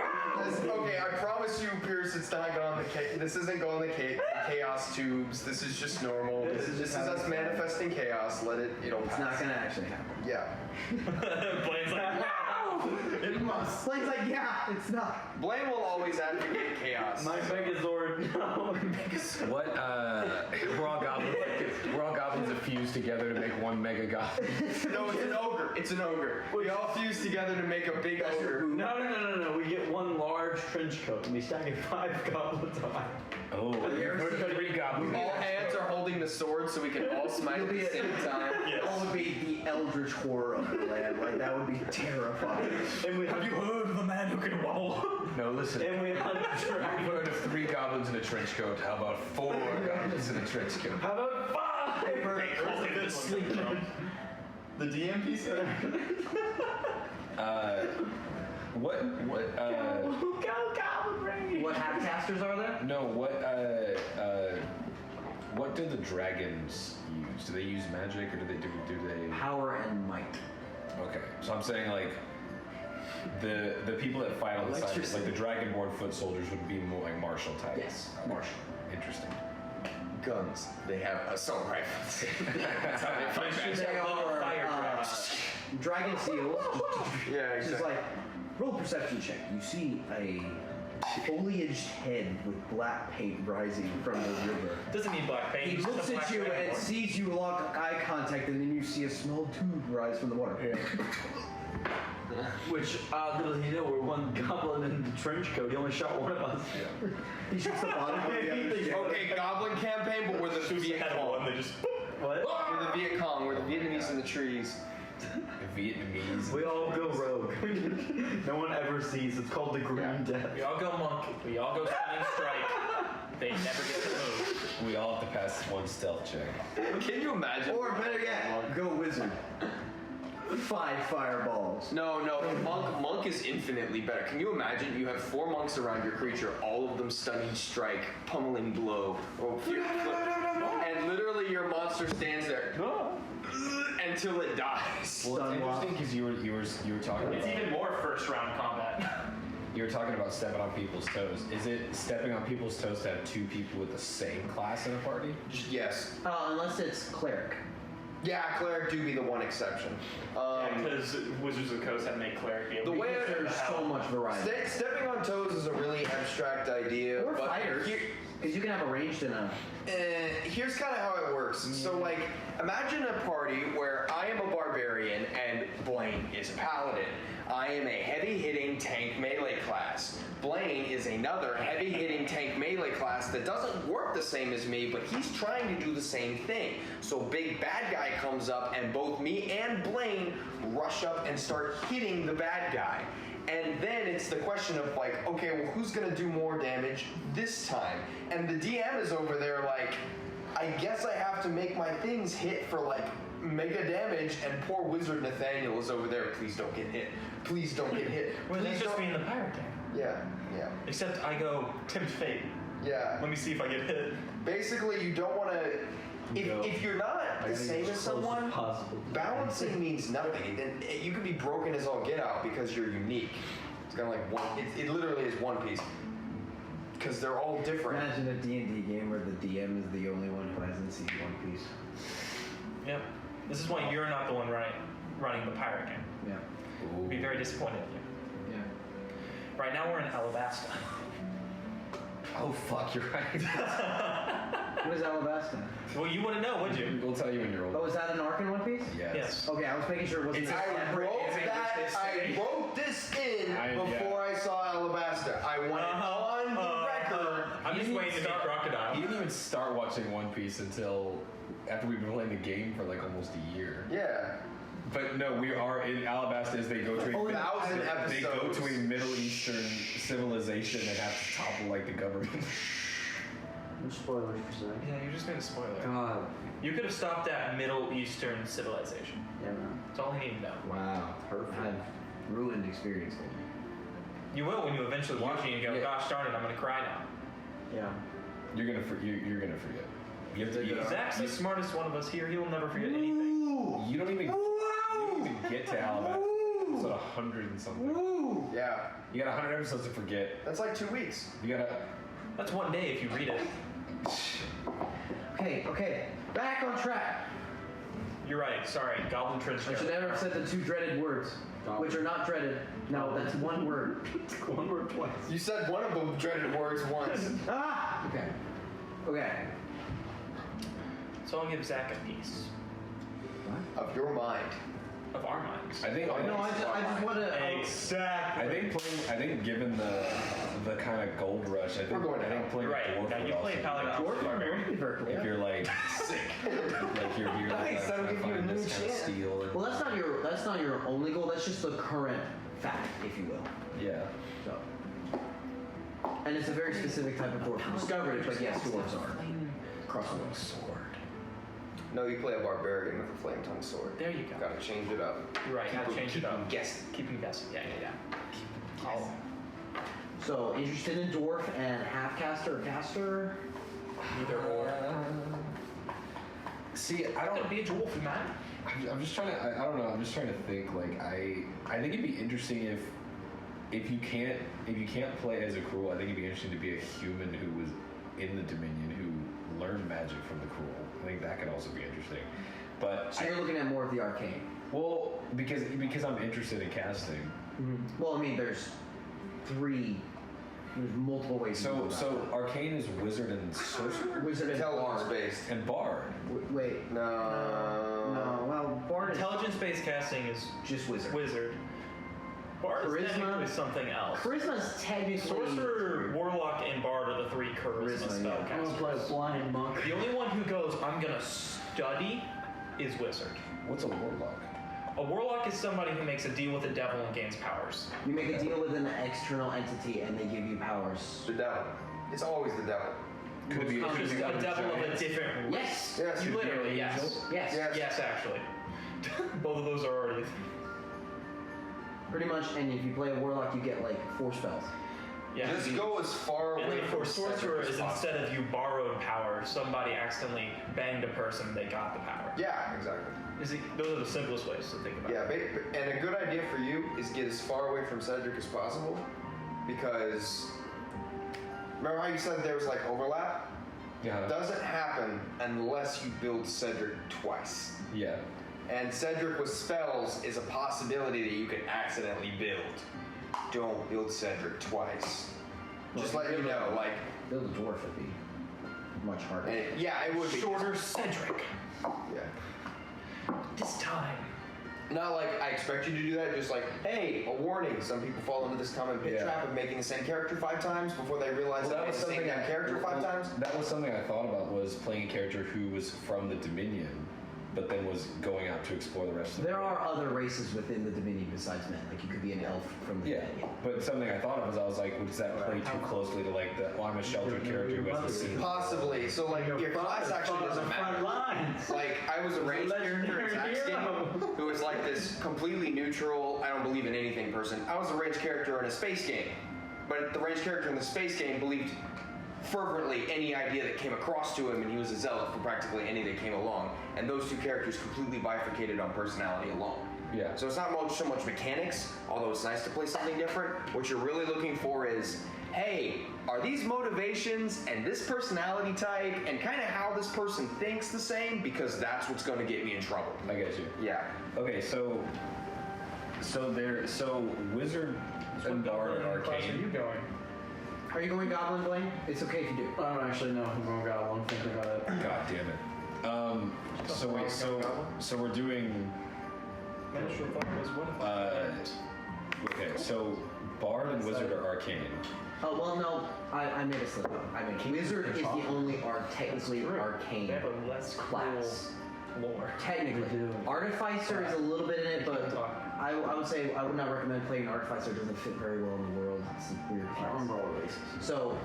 okay, I promise you, Pierce, it's not going the this isn't going the chaos tubes. This is just normal. This is us manifesting chaos. It'll It's pass. not gonna actually happen. Yeah. Blaine's like, wow! It must. Blake's like, yeah, it's not. Blaine will always advocate chaos. My Megazord. No. What? We're all goblins. We're all goblins that fuse together to make one mega goblin. No, it's an ogre. It's an ogre. We all fuse together to make a big ogre. No. We get one large trench coat and we stack it 5 goblins on. Oh, there's 3 goblins. All hands are holding the sword so we can all smite at the same time. That would be the eldritch horror of the land. Like that would be terrifying. And we Have you heard of the man who can wobble? No, listen. and we hunt I've dragons. heard of 3 goblins in a trench coat. How about 4 goblins in a trench coat? How about 5? They call it the sleep drum. The DMP said. Go goblin brain. What half-casters are there? No, what do the dragons use? Do they use magic or do they? Power and might. Okay, so I'm saying like, The people that fight on the side, like the Dragonborn foot soldiers, would be more like martial type. Yes, martial. Interesting. Guns. They have assault rifles. That's how they fight back. They are dragon seals. Yeah, It's just exactly. like, roll a perception check. You see a foliaged head with black paint rising from the river. Doesn't need black paint. He just looks a black at you and dragonborn. sees you lock eye contact, and then you see a small tube rise from the water. Which, little did you know, we're one goblin in the trench coat. He only shot one of us. He shoots the bottom of the other. Okay, Goblin campaign, but we're the Viet Had Cong. one, they just. What? We're the Viet Cong. We're the Vietnamese in the trees. Vietnamese. We all go rogue. No one ever sees. It's called the Green Death. We all go monk. We all go stunning strike. They never get to move. We all have to pass one stealth check. Can you imagine? Or better yet, go wizard. 5 fireballs. No, monk is infinitely better. Can you imagine? You have 4 monks around your creature, all of them stunning strike, pummeling blow, and literally your monster stands there until it dies. Well, it's interesting because you were talking It's about even more first round combat. you were talking about stepping on people's toes. Is it stepping on people's toes to have 2 people with the same class in a party? Yes. Unless it's cleric. Yeah, cleric do be the one exception. Because Wizards of the Coast have made cleric be able The to way use There's so much variety. Stepping on toes is a really abstract idea. Or but fighters. Because you can have a ranged and a... Here's kind of how it works. So, like, imagine a party where I am a barbarian and Blaine is a paladin. I am a heavy-hitting tank melee class. Blaine is another heavy-hitting tank melee class that doesn't work the same as me, but he's trying to do the same thing. So big bad guy comes up, and both me and Blaine rush up and start hitting the bad guy. And then it's the question of like, okay, well, who's gonna do more damage this time? And the DM is over there like, I guess I have to make my things hit for like mega damage, and poor Wizard Nathaniel is over there. Please don't get hit. Please don't get hit. Well, Please that's just don't. me in the pirate game. Yeah, yeah, Except I go tempt fate. yeah. Let me see if I get hit. Basically, you don't want to. If you're not the same as someone, balancing means nothing. Then you can be broken as all get out because you're unique. It's kind of like one. It literally is One Piece. Because they're all different. Imagine a D&D game where the DM is the only one who hasn't seen One Piece. Yep. This is why you're not the one running the pirate game. Yeah. I'd be very disappointed in you. Yeah. Right now we're in Alabasta. Oh fuck, you're right. What is Alabasta? Well, you wouldn't know, would you? We'll tell you when you're Oh, older. is that an arc in One Piece? Yes. Yes. Okay, I was making sure it wasn't... I wrote this in before I saw Alabasta. I want it on the record. I'm just waiting to be crocodile. He didn't even start watching One Piece until after we've been playing the game for like almost a year. Yeah. But no, we are in Alabasta as they go to a 1,000 they go episodes. to a Middle Eastern civilization and have to topple like the government. No spoilers per se. Yeah, you're just gonna spoil it. God. You could have stopped at Middle Eastern civilization. Yeah, man. That's all you need to know. Wow. Perfect. I had ruined experience. You will when you eventually watch it and go, Yeah. gosh darn it, I'm gonna cry now. Yeah. You're gonna forget. You have to. Zach's the smartest one of us here. He will never forget anything. You don't even get to Alabasta. It's at 100 and something. Yeah. You got 100 episodes to forget. That's like 2 weeks. You gotta. That's one day if you read it. Okay. Back on track. You're right. Sorry, Goblin Trench. I should never have said the 2 dreaded words, which are not dreaded. No, that's one word. One word twice. You said one of them dreaded words once. Ah! Okay. So I'll give Zach a piece Of your mind. of our minds. I think. No, I just want to... Exactly. I think given the kind of gold rush, I think We're going playing You're right. dwarf Now would you play also- Paladin Dwarf Barbarian. If you're like sick, like you're like Nice, that'll trying to give you a find new this kind of chance. steel. And, Well, that's not your only goal. That's just the current fact, if you will. yeah. So. And it's a very specific type of dwarf. You discovered it, but yes, dwarves are. Crossbow sword. No, you play a barbarian with a flame tongue sword. There you go. Gotta change it up. You're right. Gotta change it up. Guess. Keep him guessing. Yeah. Oh. So, interested in dwarf and half caster or caster? Either or. See, I Don't don't. be a dwarf, man. I'm just trying to. I don't know. I'm just trying to think. Like I think it'd be interesting if if you can't play as a Cruel, I think it'd be interesting to be a human who was in the Dominion who learned magic from the Cruel. I think that could also be interesting. But So you're looking at more of the arcane. well, because I'm interested in casting. Well, I mean, there's multiple ways. to go about So arcane is wizard and sorcerer it. Wizard and Intelligence bard. based. and bard. Wait, No. no. Well, bard is Intelligence-based casting is just wizard. wizard. Bard is Charisma. technically something else. Charisma's technically Sorcerer, Warlock, and Bard are the three charisma Charisma, yeah. I'm gonna play a spellcasters. blind monk. The only one who goes, I'm gonna study, is wizard. What's a warlock? A warlock is somebody who makes a deal with the devil and gains powers. You make a deal with an external entity, and they give you powers. The devil. It's always the devil. Could it be It's just a devil of a different race. Yes. Yes. You literally, yes. Yes. Yes. Yes, actually. Both of those are already. Pretty much. And if you play a warlock, you get like 4 spells. Yeah. Just go as far And away then from for sorcerer Cedric as is possible. instead of you borrowed power, somebody accidentally banged a person, they got the power. Yeah, exactly. Those are the simplest ways to think about Yeah, it. and a good idea for you is get as far away from Cedric as possible, because remember how you said there was like overlap? Yeah. Doesn't happen unless you build Cedric twice. Yeah. And Cedric with spells is a possibility that you can accidentally build. Don't build Cedric twice. Just let you know, like, Build a dwarf would be much harder. and yeah, it would be. Shorter Cedric. Yeah. This time. Not like I expect you to do that, just like, hey, a warning. Some people fall into this common pit Yeah. trap of making the same character 5 times before they realize Well, that it's the same damn character 5 times. That was something I thought about, was playing a character who was from the Dominion, but then was going out to explore the rest of the There world. are other races within the Dominion besides men. Like you could be an elf from the Yeah, Dominion. but something I thought of was I was like, well, does that play too closely to like the, well, I'm a sheltered character who hasn't seen. Possibly. So like your class actually doesn't matter. lines. Like I was a ranged character in Zack's game who was like this completely neutral, I don't believe in anything person. I was a ranged character in a space game. But the ranged character in the space game believed fervently any idea that came across to him, and he was a zealot for practically any that came along. And those 2 characters completely bifurcated on personality alone. Yeah. So it's not so much mechanics, although it's nice to play something different. What you're really looking for is, hey, are these motivations and this personality type and kind of how this person thinks the same? Because that's what's going to get me in trouble. I get you. Yeah. Okay, so wizard and bard and What class are arcane. you going? Are you going Goblin, Blaine? It's okay if you do. I don't actually know who I'm going. I'm thinking about it. God damn it. So wait, so we're doing. My initial thought was, what if Okay, so bard and wizard are arcane. Oh well, no, I made a slip up. I mean, wizard is the only technically arcane they have a less class. cool lore? Technically, They do. Artificer is a little bit in it, but Talk. I would say I would not recommend playing an Artificer. It doesn't fit very well in the world. It's a weird I class. remember all the races. So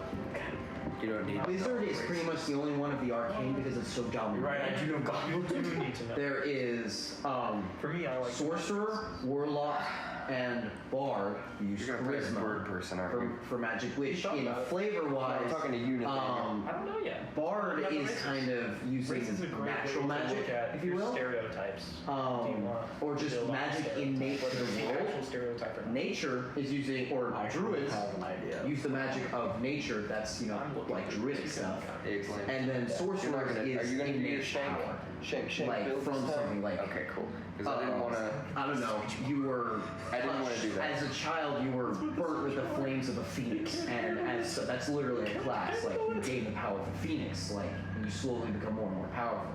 You don't need wizard is pretty much the only one of the arcane because it's so dominant. Right, I do know God. You do need to know. There is For me, I like sorcerer, warlock, and bard. You use You're gonna play as charisma bird person, aren't you? for magic, which talking in about? flavor-wise, I'm talking to you, Nathaniel. I don't know yet. bard What about is races? kind of using Race is a great natural way to magic, look at if you your will. stereotypes. Do you want Or just build on magic stereotypes? innate to Whether the it's the world. actual stereotype or not. Nature is using, or I druids have an idea. use the magic of nature. That's I'm looking like at druidic you. stuff. Excellent. And then You're not sorcerer gonna, is are you gonna do your innate shank? power. Shank Like build from stuff? something like Okay, cool. Because I didn't want to. I don't know. You were. I didn't wanna do that. As a child, you were burnt with the flames of a phoenix, and as that's literally a class. Like you gain the power of a phoenix. Like and you slowly become more and more powerful.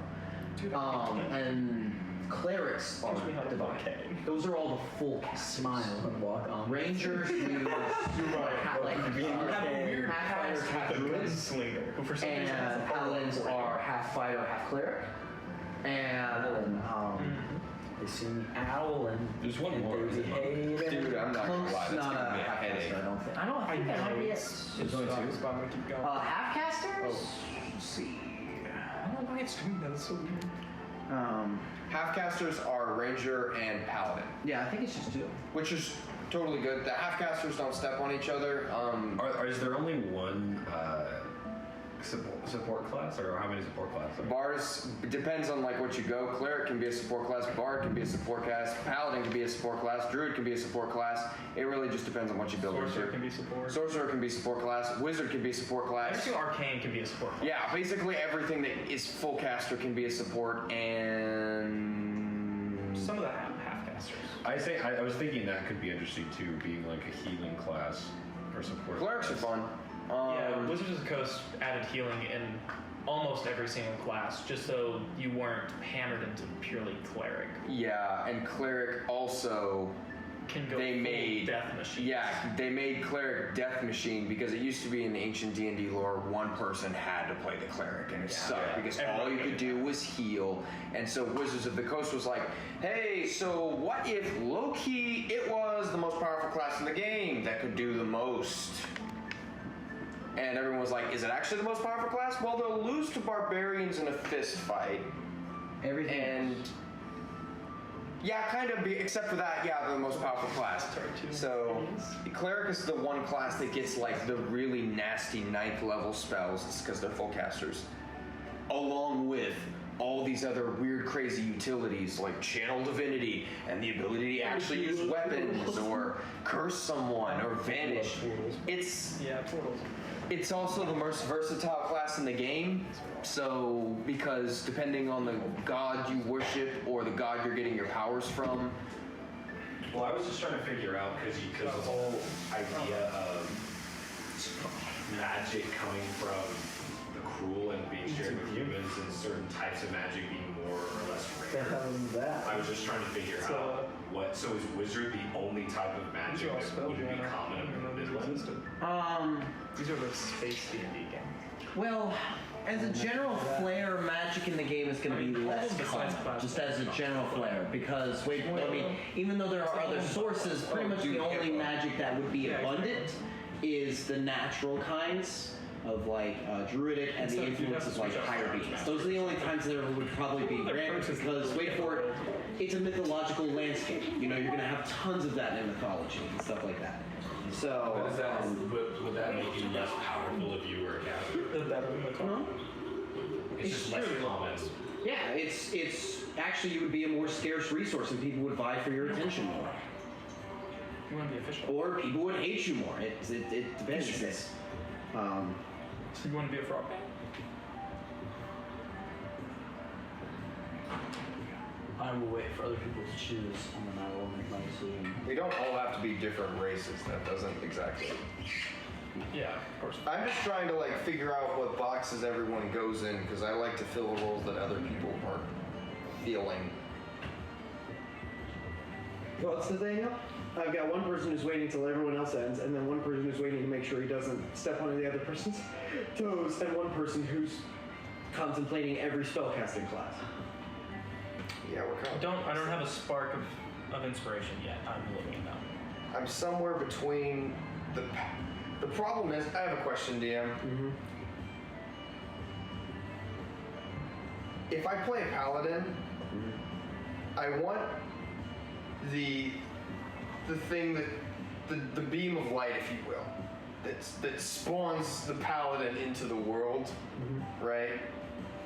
And clerics are Teach me how to divine. blockade. Those are all the full Smile and walk on. Rangers use like have a weird half fighters, past half with a druids, gunslinger who for some and reason has a paladins horrible are half fighter, half cleric. And They see me owling. There's one and more, they isn't there? hate it. Dude, I'm not gonna Monk's lie. That's not gonna a be a half headache. caster, I don't think. I think I have yet. There's only 2. But I'm gonna keep going. Half casters? Let's see. I don't know why it's doing that. It's so weird. Half-casters are ranger and paladin, Yeah, I think it's just 2. which is totally good. The half-casters don't step on each other. Is there only one support class, or how many support classes? Bars depends on like what you go. Cleric can be a support class. Bard can be a support class. Paladin can be a support class. Druid can be a support class. It really just depends on what you build. Sorcerer can be support. Sorcerer can be support class. Wizard can be support class. Everything arcane can be a support class. Yeah, basically everything that is full caster can be a support, and Some of the half-casters. I was thinking that could be interesting too, being like a healing class or support. clerics are fun. Yeah, Wizards of the Coast added healing in almost every single class, just so you weren't hammered into purely cleric. Yeah, and cleric also. Can go They full made death machine. Yeah, they made cleric death machine because it used to be in the ancient D&D lore, one person had to play the cleric, and it sucked because all you could do was heal. And so Wizards of the Coast was like, hey, so what if low-key it was the most powerful class in the game that could do the most? And everyone was like, is it actually the most powerful class? Well, they'll lose to barbarians in a fist fight. Everything. And yeah, kind of, except for that, yeah, they're the most powerful class. So, Cleric is the one class that gets like the really nasty 9th level spells, it's because they're full casters. Along with all these other weird, crazy utilities like Channel Divinity and the ability to actually use weapons or curse someone or vanish. It's also the most versatile class in the game, so because depending on the god you worship or the god you're getting your powers from. Well, I was just trying to figure out because the whole idea of magic coming from the cruel and being shared with humans, and certain types of magic being more or less rare. I was just trying to figure out what. So is wizard the only type of magic that would be common in the Midlands? These are the space D&D games. Well, as a general flair, magic in the game is going to be less common, just as a general flair, because even though there are other sources, pretty much the only magic that would be abundant is the natural kinds of like druidic and the influences like higher beings. Those are the only times there would probably be rampant because, wait for it, it's a mythological landscape. You know, you're going to have tons of that in mythology and stuff like that. So, Would that make you less powerful if you were a caster? no? It's just less common. Yeah, it's actually you would be a more scarce resource and people would vie for your attention more. You want to be official? Or people would hate you more. It depends. So you want to be a frog? I will wait for other people to choose, and then I will make my decision. We don't all have to be different races. That doesn't exactly. Yeah, of course. I'm just trying to like figure out what boxes everyone goes in because I like to fill the roles that other people aren't feeling. What's the thing? I've got one person who's waiting till everyone else ends, and then one person who's waiting to make sure he doesn't step on the other person's toes, and one person who's contemplating every spellcasting class. Yeah, we're kind of. I don't have a spark of inspiration yet. I'm looking up. I'm somewhere between the problem is I have a question, DM. Mm-hmm. If I play Paladin, I want the thing that the beam of light, if you will, that spawns the Paladin into the world, right?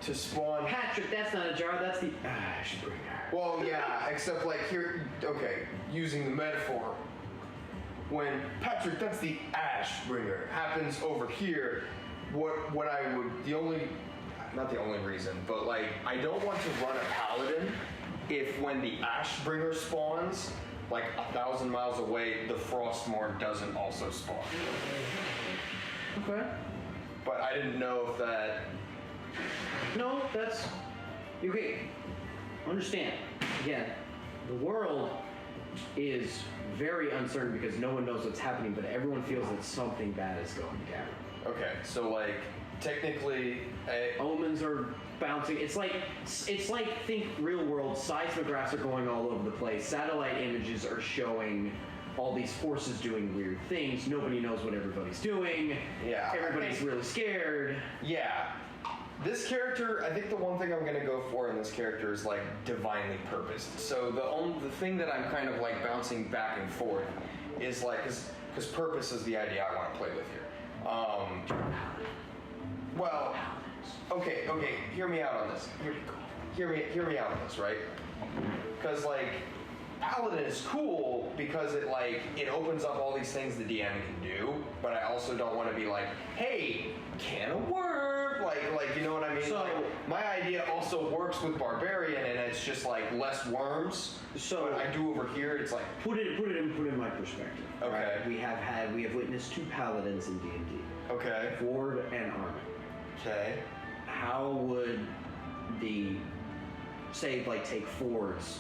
To spawn. Patrick, that's not a jar. That's the Ashbringer. Well, yeah, except like here. Okay, using the metaphor. When Patrick, that's the Ashbringer, happens over here. What I would not the only reason, but like I don't want to run a Paladin if when the Ashbringer spawns, like 1,000 miles away, the Frostmourne doesn't also spawn. Okay. But I didn't know if that. No, that's okay. Understand. Again, the world is very uncertain because no one knows what's happening, but everyone feels that something bad is going down. Okay, so like technically, Omens are bouncing. It's like think real world. Seismographs are going all over the place. Satellite images are showing all these forces doing weird things. Nobody knows what everybody's doing. Yeah. Everybody's really scared. Yeah. This character, I think the one thing I'm going to go for in this character is like divinely purposed. So the thing that I'm kind of like bouncing back and forth is like, because purpose is the idea I want to play with here. Well, okay. Hear me out on this. Hear me out on this, right? Because like, Paladin is cool because it opens up all these things the DM can do, but I also don't want to be like, hey, can of worm, like you know what I mean? So my idea also works with Barbarian, and it's just like less worms. So what I do over here, it's like put it in my perspective. Okay. Right? We have witnessed 2 paladins in D&D. okay, Ford and Armin. okay. How would take Ford's?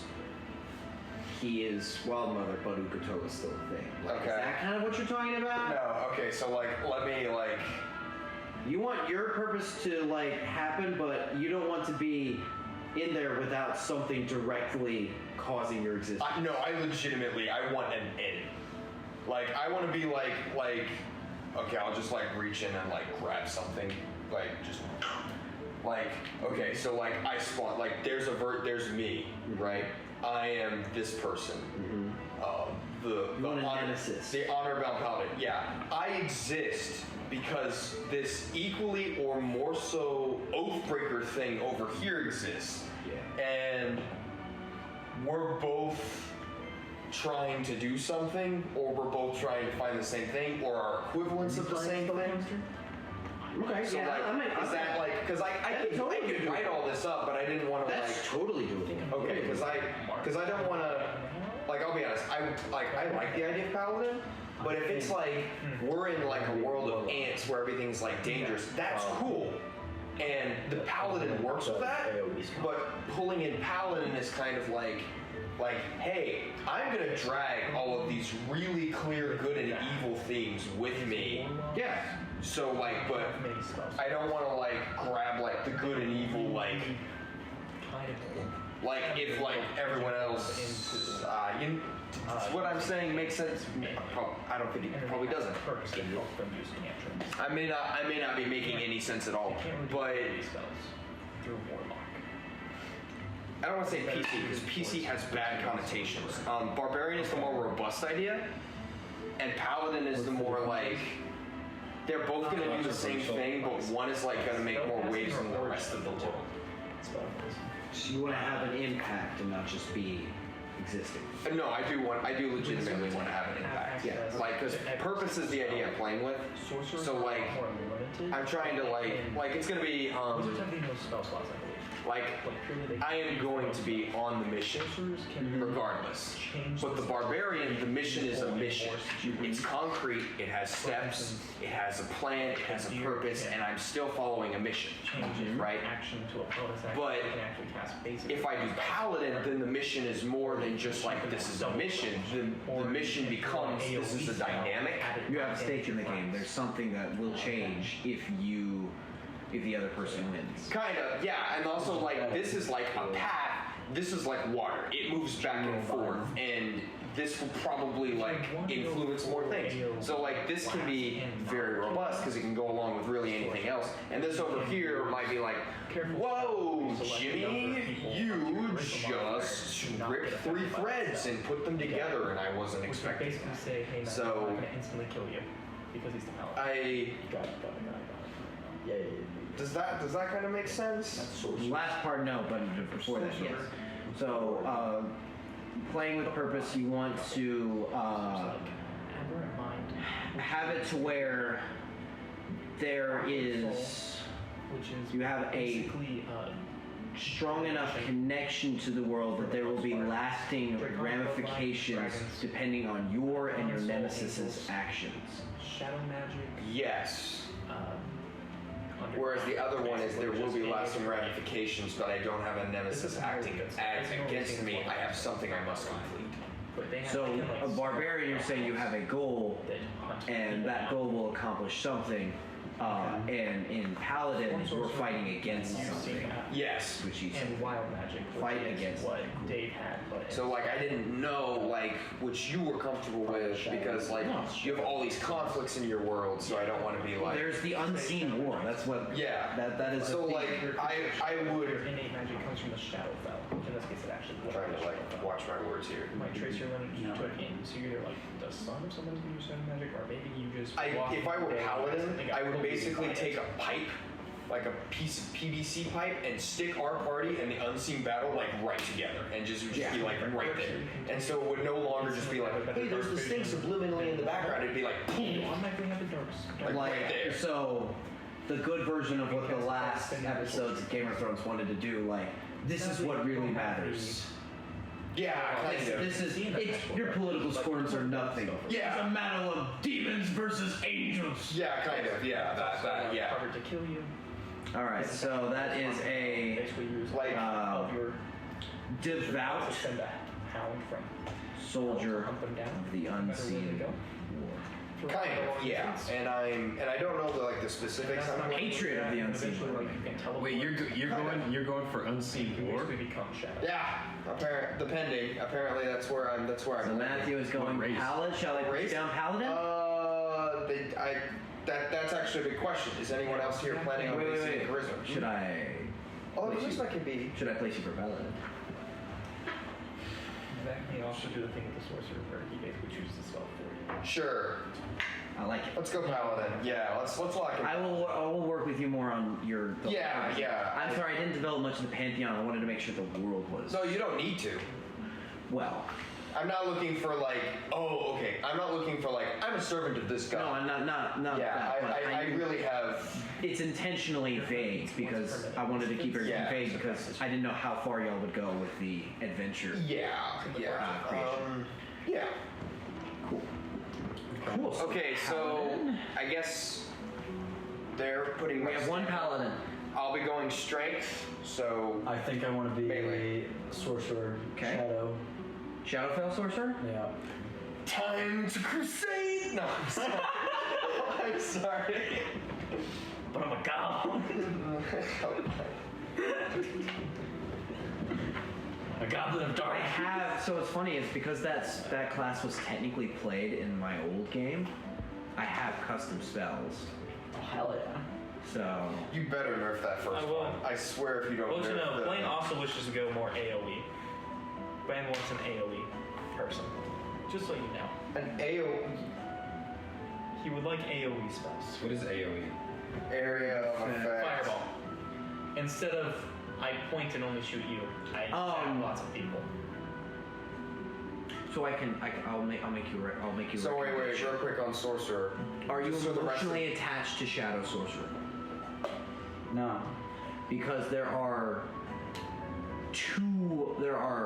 He is Wildmother, but Ukuto is still a thing. Is Okay. that kind of what you're talking about? No, okay. So let me You want your purpose to happen, but you don't want to be in there without something directly causing your existence. I legitimately, I want an end. I want to be okay, I'll just reach in and grab something, okay, so I spawn, there's me, right? I am this person. Mm-hmm. The honor, nemesis. the honor bound paladin. Yeah, I exist because this equally or more so Oathbreaker thing over here exists. Yeah. And we're both trying to do something, or we're both trying to find the same thing, or our equivalents of the same thing. Okay, So yeah, is that because I can write all this up, but I didn't want to that's totally doable. okay, because I don't want to I'll be honest, I like the idea of paladin, but if it's we're in a world of ants where everything's dangerous, that's cool. And the paladin works with that, but pulling in paladin is kind of hey, I'm gonna drag all of these really clear good and evil themes with me. Yeah. So but I don't want to grab the good and evil if everyone else what I'm saying makes sense. I don't think it probably doesn't. I may not be making any sense at all, but I don't want to say PC because PC has bad connotations. Barbarian is the more robust idea, and Paladin is the more they're both going to do the same thing, but one is going to make more waves than the rest of the world. So you want to have an impact and not just be existing. No, I do legitimately want to have an impact. Yeah. Because purpose is the idea I'm playing with. So I'm trying to it's gonna be I am going to be on the mission regardless. But the Barbarian, the mission is a mission. It's concrete, it has steps, it has a plan, it has a purpose, and I'm still following a mission. Right? But if I do Paladin, then the mission is more than just this is a mission. The mission becomes this is a dynamic. You have a stake in the game. There's something that will change if the other person wins. Kind of, yeah. And also, this is a path. This is water. It moves back and forth, and this will probably influence more things. So this can be very robust because it can go along with really anything else. And this over here might be whoa, Jimmy, you just ripped 3 threads and put them together, and I wasn't expecting that. So I'm gonna instantly kill you because he's the paladin. Got it. Yeah. Does that kind of make sense? Last part, no, but before that, yes. So, playing with purpose, you want to have it to where there is, you have a strong enough connection to the world that there will be lasting ramifications depending on your and your nemesis's actions. Shadow magic. Yes. Whereas the other one is there will be lasting ramifications, but I don't have a nemesis acting against me. I have something I must complete. So a barbarian, you're saying you have a goal, and that goal will accomplish something. And in Paladin, we're fighting against something. Yes. Which is and wild magic. Fight against what Dave had. But so I didn't know which you were comfortable with because you have all these conflicts in your world, so I don't want to be there's the unseen war. That's what. Yeah. That is. So I would. Your innate magic comes from the Shadowfell. In this case, it actually. I'm trying to watch my words here. You might trace your lineage to an end, so you're either the son of someone who uses magic, or maybe you just. If I were Paladin, I would basically take a pipe like a piece of PVC pipe and stick our party and the unseen battle like right together and just be like right there. And so it would no longer just be like, hey, there's this thing subliminally in the background. It'd be like, boom, like right there. So the good version of what the last episodes of Game of Thrones wanted to do, like, this is what really matters. Yeah, kind of. This is your political scores are nothing. Yeah. It's a battle of demons versus angels. Yeah, kind of. Yeah, that yeah. Covered to kill you. All right, so that is a Basically, use Like, of your devout send a hound from soldier up and down. of the unseen war. Kind of, yeah. And I don't know the specifics. I'm going Patriot of the unseen Eventually, war. like, you can teleport. Wait, you're going for unseen You war? basically become shadow. Yeah, depending. Apparently, that's where I'm. So Matthew is going race? paladin. Shall I race down paladin? That's actually a big question. Is anyone else here planning on racing in charisma? Should I? Oh, charisma can be. Should I place you for paladin? That may also do the thing with the sorcerer where he basically chooses the spell for you. Sure. I like it. Let's go paladin. Yeah, let's lock it. I will work with you more on your. Yeah. I'm sorry, I didn't develop much of the pantheon. I wanted to make sure the world was. No, you don't need to. Well. I'm not looking for okay. I'm not looking for I'm a servant of this guy. No, I'm not. Yeah, that, but I really have. It's intentionally vague because I wanted to keep everything vague because I didn't know how far y'all would go with the adventure. Yeah. Creation. Yeah. Cool. Okay, so I guess they're putting. We have one paladin. I'll be going strength, so I think I want to be melee. a sorcerer. Okay. Shadow. Shadowfell sorcerer? Yeah. time to crusade. No, I'm sorry. I'm sorry. But I'm a goblin. A goblin of dark. I have. So what's funny is because that class was technically played in my old game. I have custom spells. Oh, hell yeah. So You better nerf that first I will. one. I swear if you don't Well, nerf you know, the... Blaine also wishes to go more AoE. Blaine wants an AoE person. Just so you know. An AoE He would like AoE spells. What is AoE? area of effect. Fireball. Instead of I point and only shoot you, I attack lots of people. So I'll make you. So wait, real quick on sorcerer. Are you So the rest of- emotionally attached to Shadow Sorcerer? No. Because there are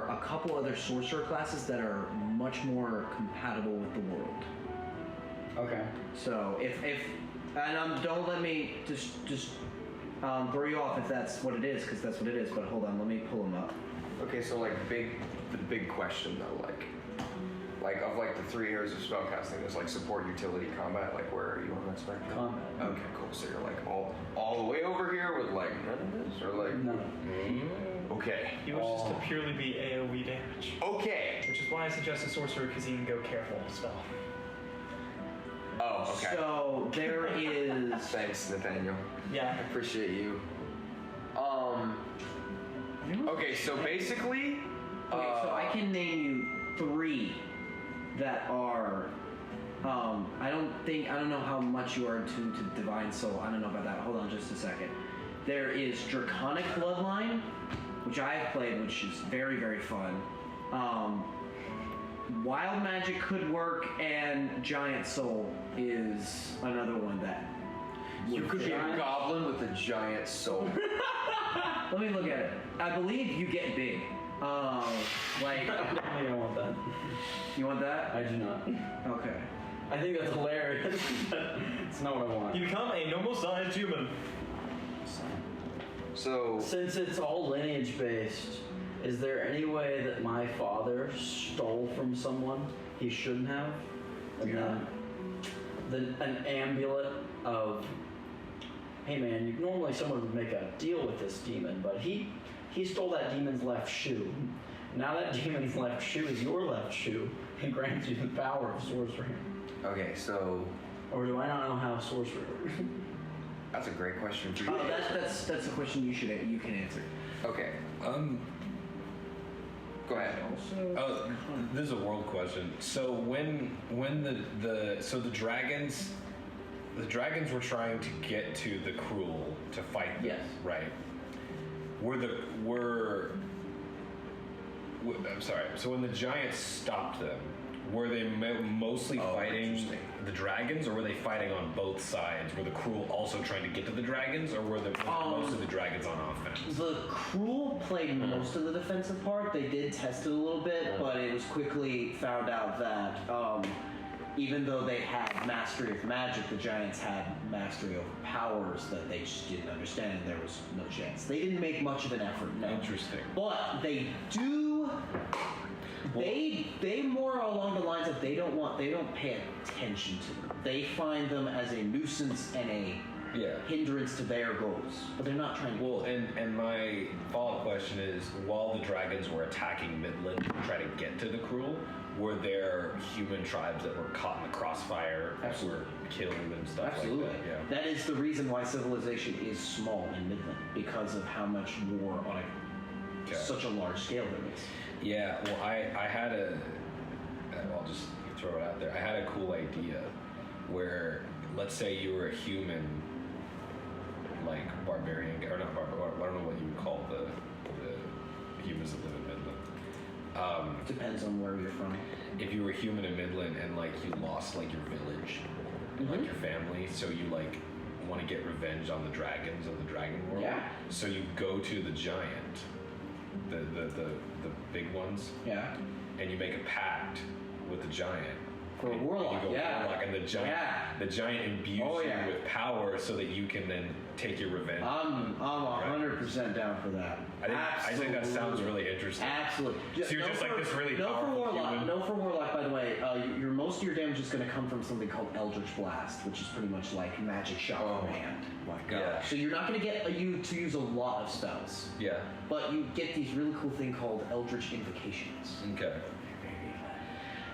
a couple other sorcerer classes that are much more compatible with the world. Okay. So if don't let me just throw you off if that's what it is, because that's what it is. But hold on, let me pull them up. Okay, so the big question though, like of the 3 areas of spellcasting, there's support, utility, combat. Where are you on that spectrum? Combat. Okay, cool. So you're all the way over here with none of this, or No. Okay. He wishes to purely be AoE damage. Okay. Which is why I suggested sorcerer, because he can go careful spell. Oh, okay. So there is. Thanks, Nathaniel. Yeah. I appreciate you. Okay, so basically. Okay, so I can name you 3 that are. I don't know how much you are attuned to Divine Soul. I don't know about that. Hold on just a second. There is Draconic Bloodline, which I have played, which is very, very fun. Wild Magic could work, and Giant Soul is another one that. You could be a goblin with a giant soul. Let me look at it. I believe you get big. I don't want that. You want that? I do not. Okay. I think that's hilarious. It's not what I want. You become a normal-sized human. So. Since it's all lineage based, is there any way that my father stole from someone he shouldn't have? And then an amulet of, hey man, normally someone would make a deal with this demon, but he stole that demon's left shoe. Now that demon's left shoe is your left shoe and grants you the power of sorcery. Okay, so. Or do I not know how sorcery works? That's a great question for you. Oh, that's a question you can answer. Okay. Go ahead. Oh, this is a world question. So when the dragons the dragons were trying to get to the Cruel to fight them, Yes. right? I'm sorry. So when the giants stopped them, were they mostly fighting the dragons, or were they fighting on both sides? Were the Cruel also trying to get to the dragons, or were most of the dragons on offense? The Cruel played most of the defensive part. They did test it a little bit, but it was quickly found out that even though they had mastery of magic, the giants had mastery over powers that they just didn't understand, and there was no chance. They didn't make much of an effort, no. Interesting. But they do. They more along the lines of they don't pay attention to them. They find them as a nuisance and a hindrance to their goals, but they're not trying to. Well, and my follow-up question is, while the dragons were attacking Midland to try to get to the Cruel, were there human tribes that were caught in the crossfire, that were killed and stuff Absolutely. like that? Yeah. That is the reason why civilization is small in Midland, because of how much war on such a large scale there is. Yeah, well, I had I'll just throw it out there. I had a cool idea where, let's say you were a human, like barbarian, or not barbarian, I don't know what you would call the humans that live in Midland. Depends on where you're from. If you were human in Midland and like you lost like your village, and, like your family, so you like want to get revenge on the dragons of the dragon world. Yeah. So you go to the giant, the big ones. Yeah. And you make a pact with the giant. For a warlock, you go warlock, and the giant imbues you with power so that you can then take your revenge. I'm 100% down for that. I think that sounds really interesting. Absolutely. So you're just like this really powerful human. No, for warlock, by the way, most of your damage is going to come from something called Eldritch Blast, which is pretty much like magic shot from hand. Yeah. So you're not going to get you to use a lot of spells. Yeah. But you get these really cool thing called Eldritch Invocations. Okay.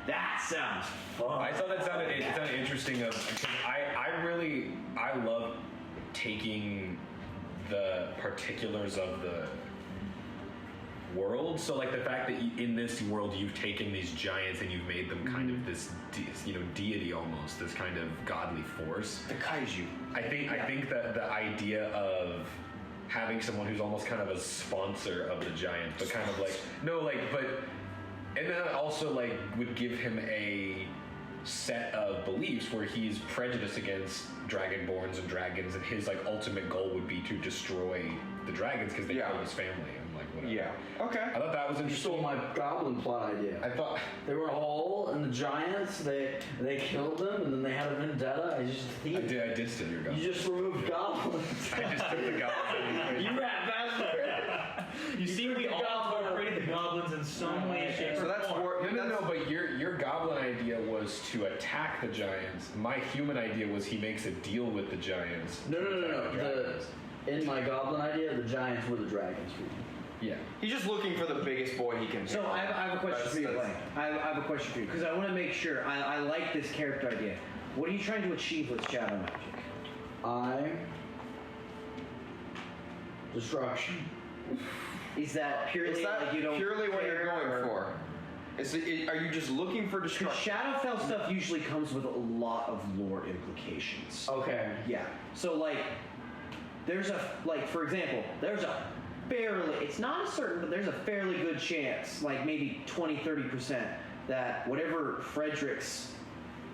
That sounds fun. I thought it sounded interesting. Because I love taking the particulars of the world. So like the fact that in this world you've taken these giants and you've made them kind of this deity almost, this kind of godly force. The kaiju. I think that the idea of having someone who's almost kind of a sponsor of the giants, but kind of like and then also like would give him a set of beliefs where he's prejudiced against dragonborns and dragons, and his like ultimate goal would be to destroy the dragons because they killed his family and like whatever. Yeah. Okay. I thought that was You interesting. stole my goblin plot idea. I thought They were all in the giants. They killed them, and then they had a vendetta. I did steal your goblin. You just removed goblins. I just took the goblin. You rat bastard. You see, we all incorporated the goblins in some way, shape, So or that's form. No, but your goblin idea was to attack the giants. My human idea was he makes a deal with the giants. No. to attack the dragons. In my goblin idea, the giants were the dragons for you. Yeah. He's just looking for the biggest boy he can. So I have a question for you, Blaine. I have a question for you, because I want to make sure. I like this character idea. What are you trying to achieve with shadow magic? Destruction. Is that purely Is that like you don't purely what you're care, going or- for? Are you just looking for Because destruction? Shadowfell stuff usually comes with a lot of lore implications. Okay. Yeah. So like, there's a for example, there's a fairly, it's not a certain, but there's a fairly good chance, like maybe 20-30%, that whatever Frederick's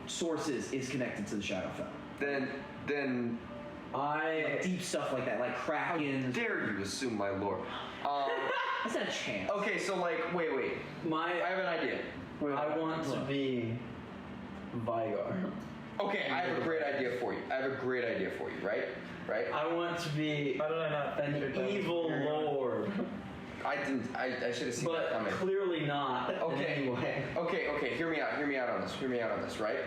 source is connected to the Shadowfell. Then Like deep stuff like that, like Krakens. dare you assume my lore? That's not a chance. Okay, so like, wait. I have an idea. I want to be Vigar. Okay, I have a great idea for you. Right? I want to be How did I not think an of that? evil lord, I didn't. I should have seen that but coming. clearly not. Okay. In any way. Okay. Hear me out on this. Right?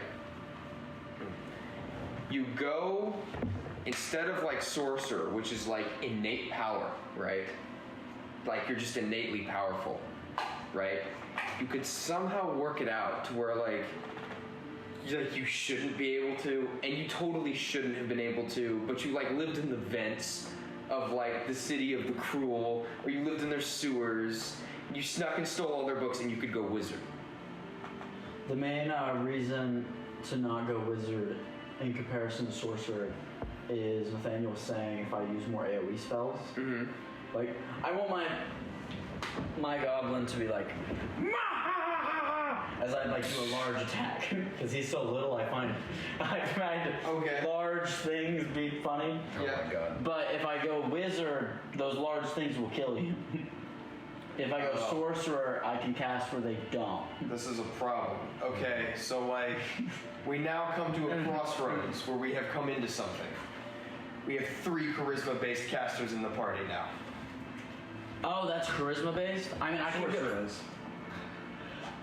You go instead of like sorcerer, which is like innate power, right? Like you're just innately powerful, right? You could somehow work it out to where like you shouldn't be able to, and you totally shouldn't have been able to, but you like lived in the vents of like the city of the cruel, or you lived in their sewers. You snuck and stole all their books, and you could go wizard. The main reason to not go wizard in comparison to sorcerer is Nathaniel was saying if I use more AoE spells. Mm-hmm. Like I want my goblin to be like as I like do a large attack because he's so little. I find Okay. large things be funny. Oh my god. But if I go wizard, those large things will kill you. If I go sorcerer, I can cast where they don't. This is a problem. Okay, so like, we now come to a crossroads where we have come into something. We have 3 charisma-based casters in the party now. Oh, that's charisma based? I mean, I can go.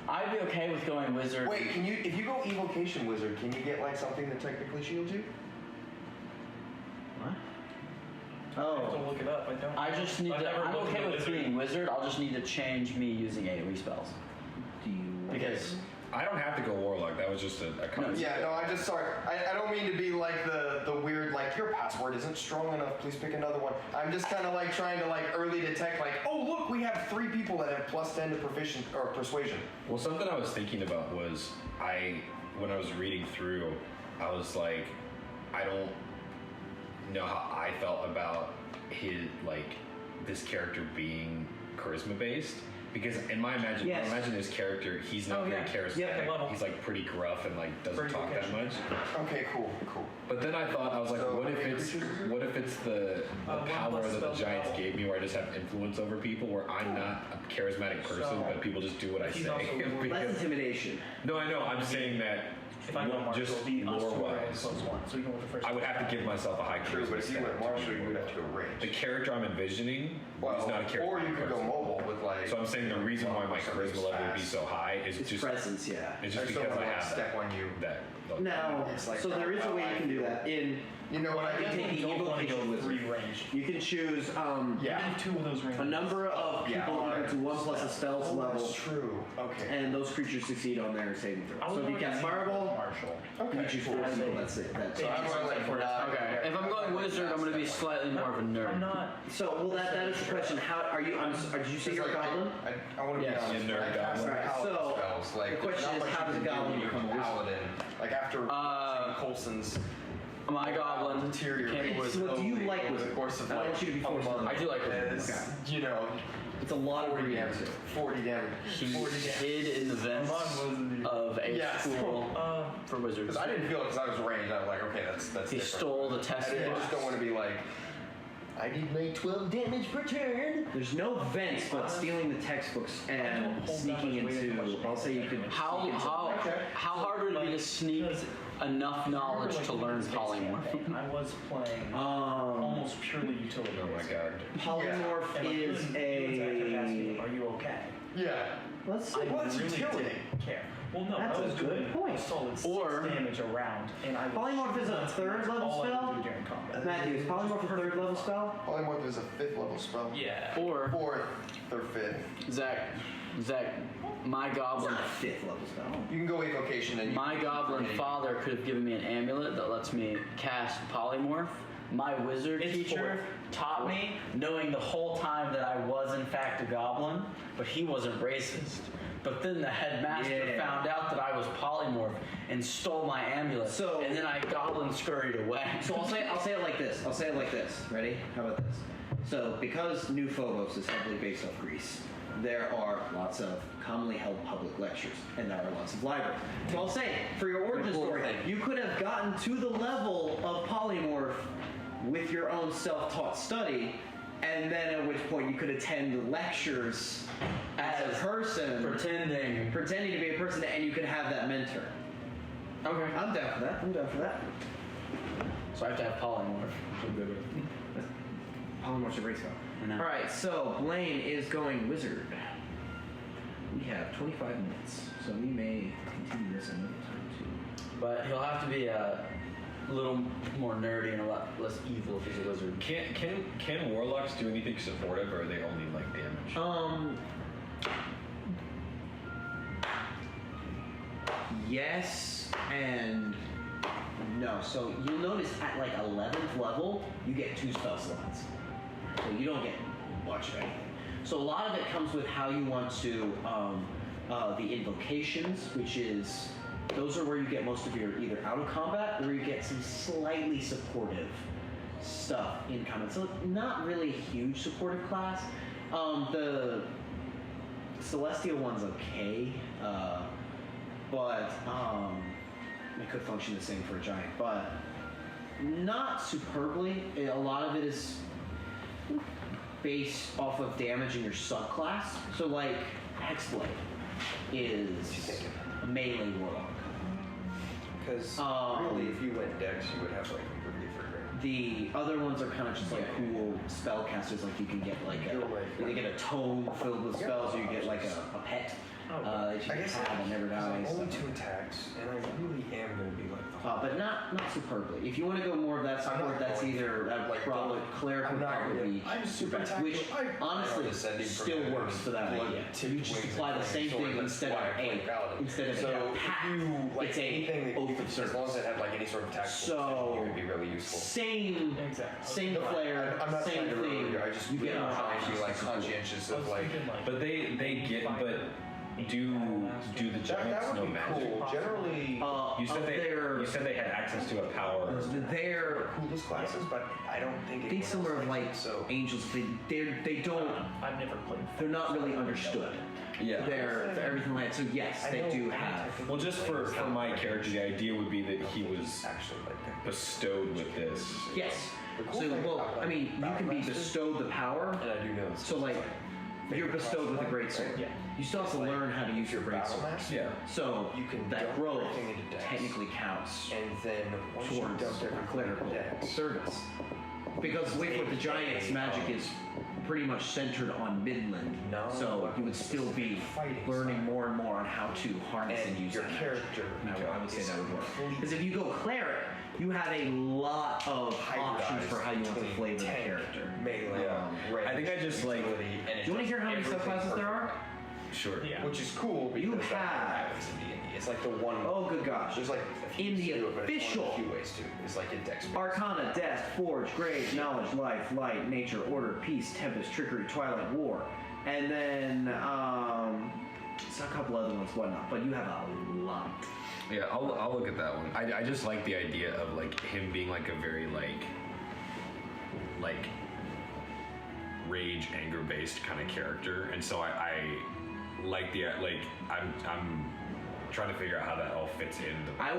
I'd be okay with going wizard. Wait, can you? If you go evocation wizard, can you get like something that technically shields you? What? I have to Oh. look it up. I don't. I just need I've to. never I'm looked okay at with wizard. being wizard. I'll just need to change me using AoE spells. Do you? Because I don't have to go warlock. That was just a concept. Yeah, no, I just sorry. I don't mean to be like the weird like your password isn't strong enough. Please pick another one. I'm just kind of like trying to like early detect like, oh look, we have 3 people that have +10 to proficient or persuasion. Well, something I was thinking about was when I was reading through, I was like, I don't know how I felt about this character being charisma based. Because in my imagine his character, he's not very charismatic. level. He's like pretty gruff and like doesn't Pretty talk that vocational. much. Okay, cool. But then I thought I was like, So, what if any it's creatures? what if it's the one power plus that the spell giants level. gave me, where I just have influence over people, where I'm not a charismatic person, So, but people just do what I he's say. also That's Because- intimidation. no, I know. I'm saying that If I go Marshall, just it'll be us 2 lore rolling wise, +1. So you can with the first. I would have to give myself a high True, charisma but if you stat went to be Marshall, you would more have to go The range. character I'm envisioning is not a charismatic Or you could go person. mobile with like. So I'm saying the reason why my charisma level would be so high is It's just presence, yeah. it's I just still because I wanna, like, have step on you. that. Now, It's like, so there is a way you can do that. You know what I You mean? take the don't want to go evocation 3 wizard. range. You can choose Yeah. Even 2 of those ranges. a number of Yeah, people alright. equal to 1 plus a spell's Oh, level, that's true. Okay. and those creatures succeed on their saving throw. I So would if you already cast lean Fireball, Marshall. you Okay. choose 4 people. That's it. That's So it. I'm going like Okay, if I'm going wizard, I'm going to be slightly more of a nerd. I'm not. So, well, that is the question. How are you? Did you say you're a goblin? I want to Yes. be honest. You're a when I nerd cast goblin. Alright, paladin so, spells, like, the question not is, much how you does a can do goblin when you become a wizard? paladin? Like after Colson's My goblin interior became a It's wizard. what do you like over the wizard? course of I don't like want you to be a forced month. on I do like wizards. Is, you know, It's a lot of 40 damage. reading. 40 damage. He hid in the vents Mine of a Yeah. school for wizards. Because I didn't feel it because I was ranged. I was like, okay, that's He different. stole the I test just don't box. want to be like, I need my 12 damage per turn. There's no vents, but stealing the textbooks and sneaking into. I'll say you could. How sneak into- how hard would it be to sneak enough knowledge to learn polymorph? I was playing Um, almost purely utility. Oh my god. polymorph And like, is a. Are you okay? Yeah. Let's see. I What's really utility? didn't care. Well, no, That's I a was good doing point. a solid 6 Or- damage around, and I was Polymorph is a that's third level all I would spell? do during combat. Matthew, is polymorph a 3rd level spell? Polymorph is a 5th level spell. Yeah. Or 4th or 5th. Zach, my goblin, 5th level spell. You can go evocation and you my can goblin father could have given me an amulet that lets me cast polymorph. My wizard It's teacher taught me, knowing the whole time that I was in fact a goblin, but he wasn't racist. But then the headmaster Yeah. found out that I was polymorph and stole my amulet. So- and then I goblin scurried away. So I'll say it like this. Ready? How about this? So because New Phobos is heavily based off Greece, there are lots of commonly held public lectures, and there are lots of libraries. So I'll say, for your origin story, you could have gotten to the level of polymorph with your own self-taught study, and then at which point you could attend lectures as a person, pretending. pretending to be a person, and you could have that mentor. Okay. I'm down for that. So I have to have polymorph. Polymorph's a great spell. I know. Alright, so Blaine is going wizard. We have 25 minutes, so we may continue this another time too. But he'll have to be a little more nerdy and a lot less evil if he's a wizard. Can warlocks do anything supportive, or are they only like damage? Yes and no. So you'll notice at like 11th level, you get 2 spell slots. So you don't get much of anything. So a lot of it comes with how you want to, the invocations, which is those are where you get most of your either out of combat or you get some slightly supportive stuff in combat. So not really a huge supportive class. The Celestial one's okay, but it could function the same for a giant, but not superbly. A lot of it is based off of damage in your subclass. So like Hexblade is a melee warlock. Because really, if you went Dex, you would have like really for great. The other ones are kind of just like cool spellcasters. Like you can get like you get a tome filled with spells, or you get like a pet that you can have and never dies. Only 2 attacks, and I really am going to be like the but not superbly. If you want to go more of that support, that's either like probably cleric would probably be I'm super which honestly still works for that idea. You just apply the same thing instead of a path. It's a oath of service. As long as it had like any sort of tactical So it would be really useful. same flare, I'm not same trying to ruin thing. you. I just You really get trying to be like options. conscientious of like. But they get, but do the That giants would know be magic? cool. Generally, You said they had access to a power. They're coolest classes, but I don't think. I think somewhere of like so. angels. They don't. I've never played. They're not really understood. Yeah. They're everything like so. Yes, they do have. Well, just for my character, the idea would be that he was Actually, like bestowed with this. Yes. cool So thing well, about, I like, mean, you can be Battlemasters- bestowed the power. and I do know. So like, you're bestowed with a great sword. Yeah. You still have to learn how to use your great sword. Battlemaster, Yeah. So you can that dump growth everything into Dex. technically counts and then once you dump towards everything clerical into Dex, service. Because wait for the giants, magic is pretty much centered on Midland, No, so you would still be fighting learning style. more and more on how to harness and, and use your that character magic. I would say that would work. complete- Because if you go cleric, you have a lot of options for how you want to between flavor the tank, character. melee, I think I just like. Do you want to hear how many subclasses there are? Sure. Yeah. Which is cool because You that have- happens in D&D. It's like the one. Oh, good gosh. There's like a few In ways the to do it, but it's one of official- a few ways to. It's like a Dex. Arcana, Death, Forge, Grave, Knowledge, Life, Light, Nature, Order, Peace, Tempest, Trickery, Twilight, War. And then, it's a couple other ones, whatnot, but you have a lot. Yeah, I'll look at that one. I just like the idea of like him being like a very like rage, anger based kind of character, and so I like the like I'm trying to figure out how that all fits in. I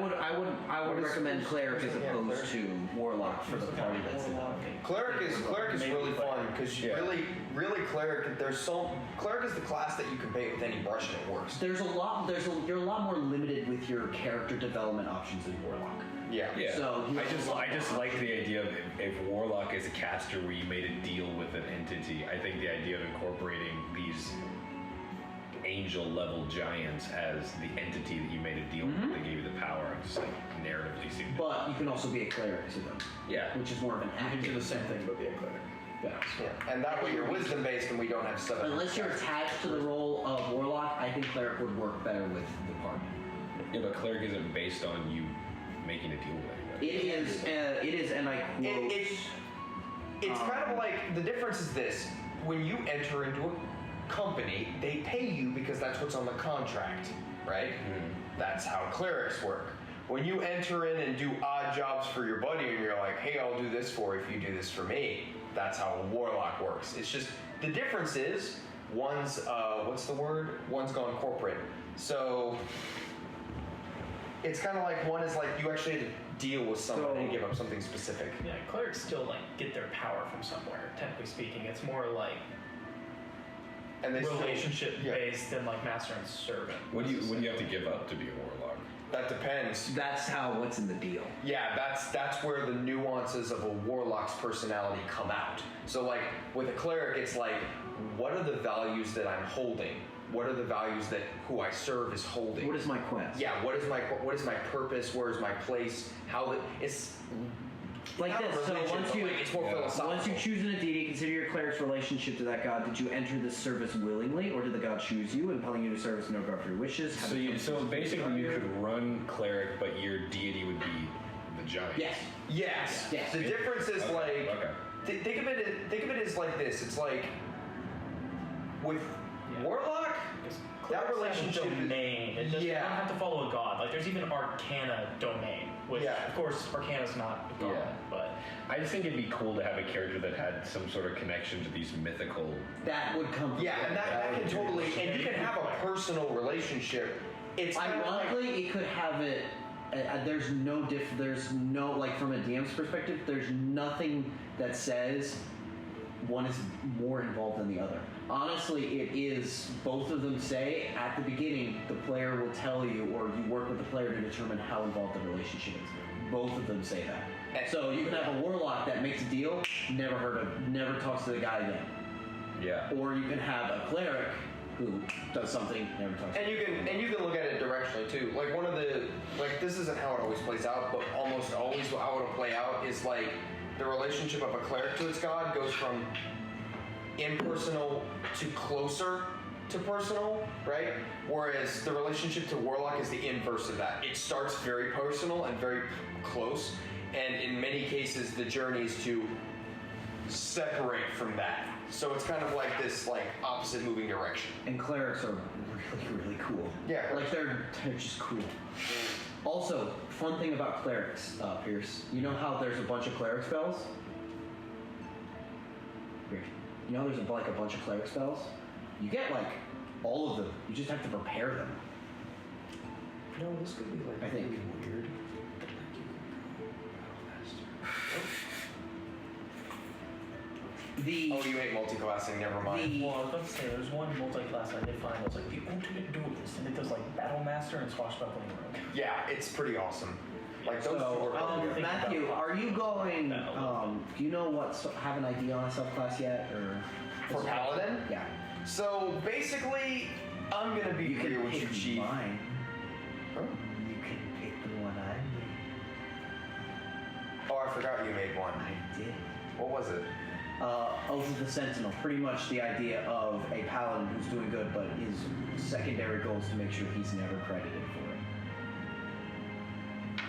would recommend Cleric as opposed to Warlock for the party that's in Cleric is really fun because Yeah. really cleric. Cleric is the class that you can paint with any brush and it works. you're a lot more limited with your character development options in Warlock. Yeah. Yeah. So you have a lot I just more like the idea of if Warlock is a caster where you made a deal with an entity. I think the idea of incorporating these angel level giants as the entity that you made a deal with that gave you the power, just like narratively seemed. But you can also be a cleric to them, Yeah. which is more of an You can do active. the same thing, but be a cleric. Yeah. And that way you're wisdom based, and we don't have 7. Unless you're attached to the role of Warlock, I think Cleric would work better with the party. Yeah, but cleric isn't based on you making a deal with anybody. It is, and I quote. It's kind of like the difference is this: when you enter into a company, they pay you because that's what's on the contract, right? That's how clerics work. When you enter in and do odd jobs for your buddy, and you're like, "Hey, I'll do this for you if you do this for me," that's how a warlock works. It's just the difference is one's what's the word? One's gone corporate. So it's kind of like one is like you actually had to deal with someone and give up something specific. Yeah, clerics still like get their power from somewhere. Technically speaking, it's more like And they relationship still, yeah, based than like master and servant. What do you have to give up to be a warlock? that depends. That's what's in the deal. Yeah, that's where the nuances of a warlock's personality come out. So like with a cleric, it's like, what are the values that I'm holding? What are the values that who I serve is holding? What is my quest? Yeah, what is my purpose? Where is my place? How it's Like not this. a So religion, once but, you like, it's more philosophical. once you choose an deity, consider your cleric's relationship to that god. Did you enter this service willingly, or did the god choose you, impelling you to service no regard for your wishes? So basically you could run cleric, but your deity would be the giant. Yes. Yes. Yes. The difference is Okay. think of it as like this. It's like with Warlock? That relationship is- domain. It just, Yeah. You don't have to follow a god. Like there's even Arcana domain, which Yeah. of course Arcana's not a god, Yeah. but I just think it'd be cool to have a character that had some sort of connection to these mythical. That would come. From Yeah, and that can totally, and you can have a personal relationship. It's kind of like, Ironically, it could have it. There's no There's no like from a DM's perspective. There's nothing that says one is more involved than the other. Honestly, it is. Both of them say at the beginning, the player will tell you, or you work with the player to determine how involved the relationship is. Both of them say that. So you can have a warlock that makes a deal, never talks to the guy again. Yeah. Or you can have a cleric who does something, never talks. and you can look at it directionally too. Like one of the this isn't how it always plays out, but almost always how it'll play out is like the relationship of a cleric to its god goes from impersonal to closer to personal, right? Whereas the relationship to warlock is the inverse of that. It starts very personal and very close, and in many cases the journey is to separate from that. So it's kind of like this opposite moving direction. And clerics are really, really cool. Yeah. Like they're just cool. Also, fun thing about clerics, Pierce. You know how there's a bunch of cleric spells? Weird. You know there's a bunch of cleric spells? You get all of them. You just have to prepare them. No, this could be I think. weird. The Oh, you hate multi-classing, never mind. well, I was about to say there's one multi-class I did find that was like the ultimate duelist, and it does like Battle Master and Swashbuckling Rogue. Yeah, it's pretty awesome. Like those two So, are really good. Matthew, are you going? Do you know have an idea on a subclass yet, or? For Paladin? Yeah. So basically, I'm gonna be You clear can with you, pick Chief. mine. Huh? You can pick the one I made. Oh, I forgot you made one. I did. What was it? Oath of the Sentinel. Pretty much the idea of a paladin who's doing good, but his secondary goal is to make sure he's never credited for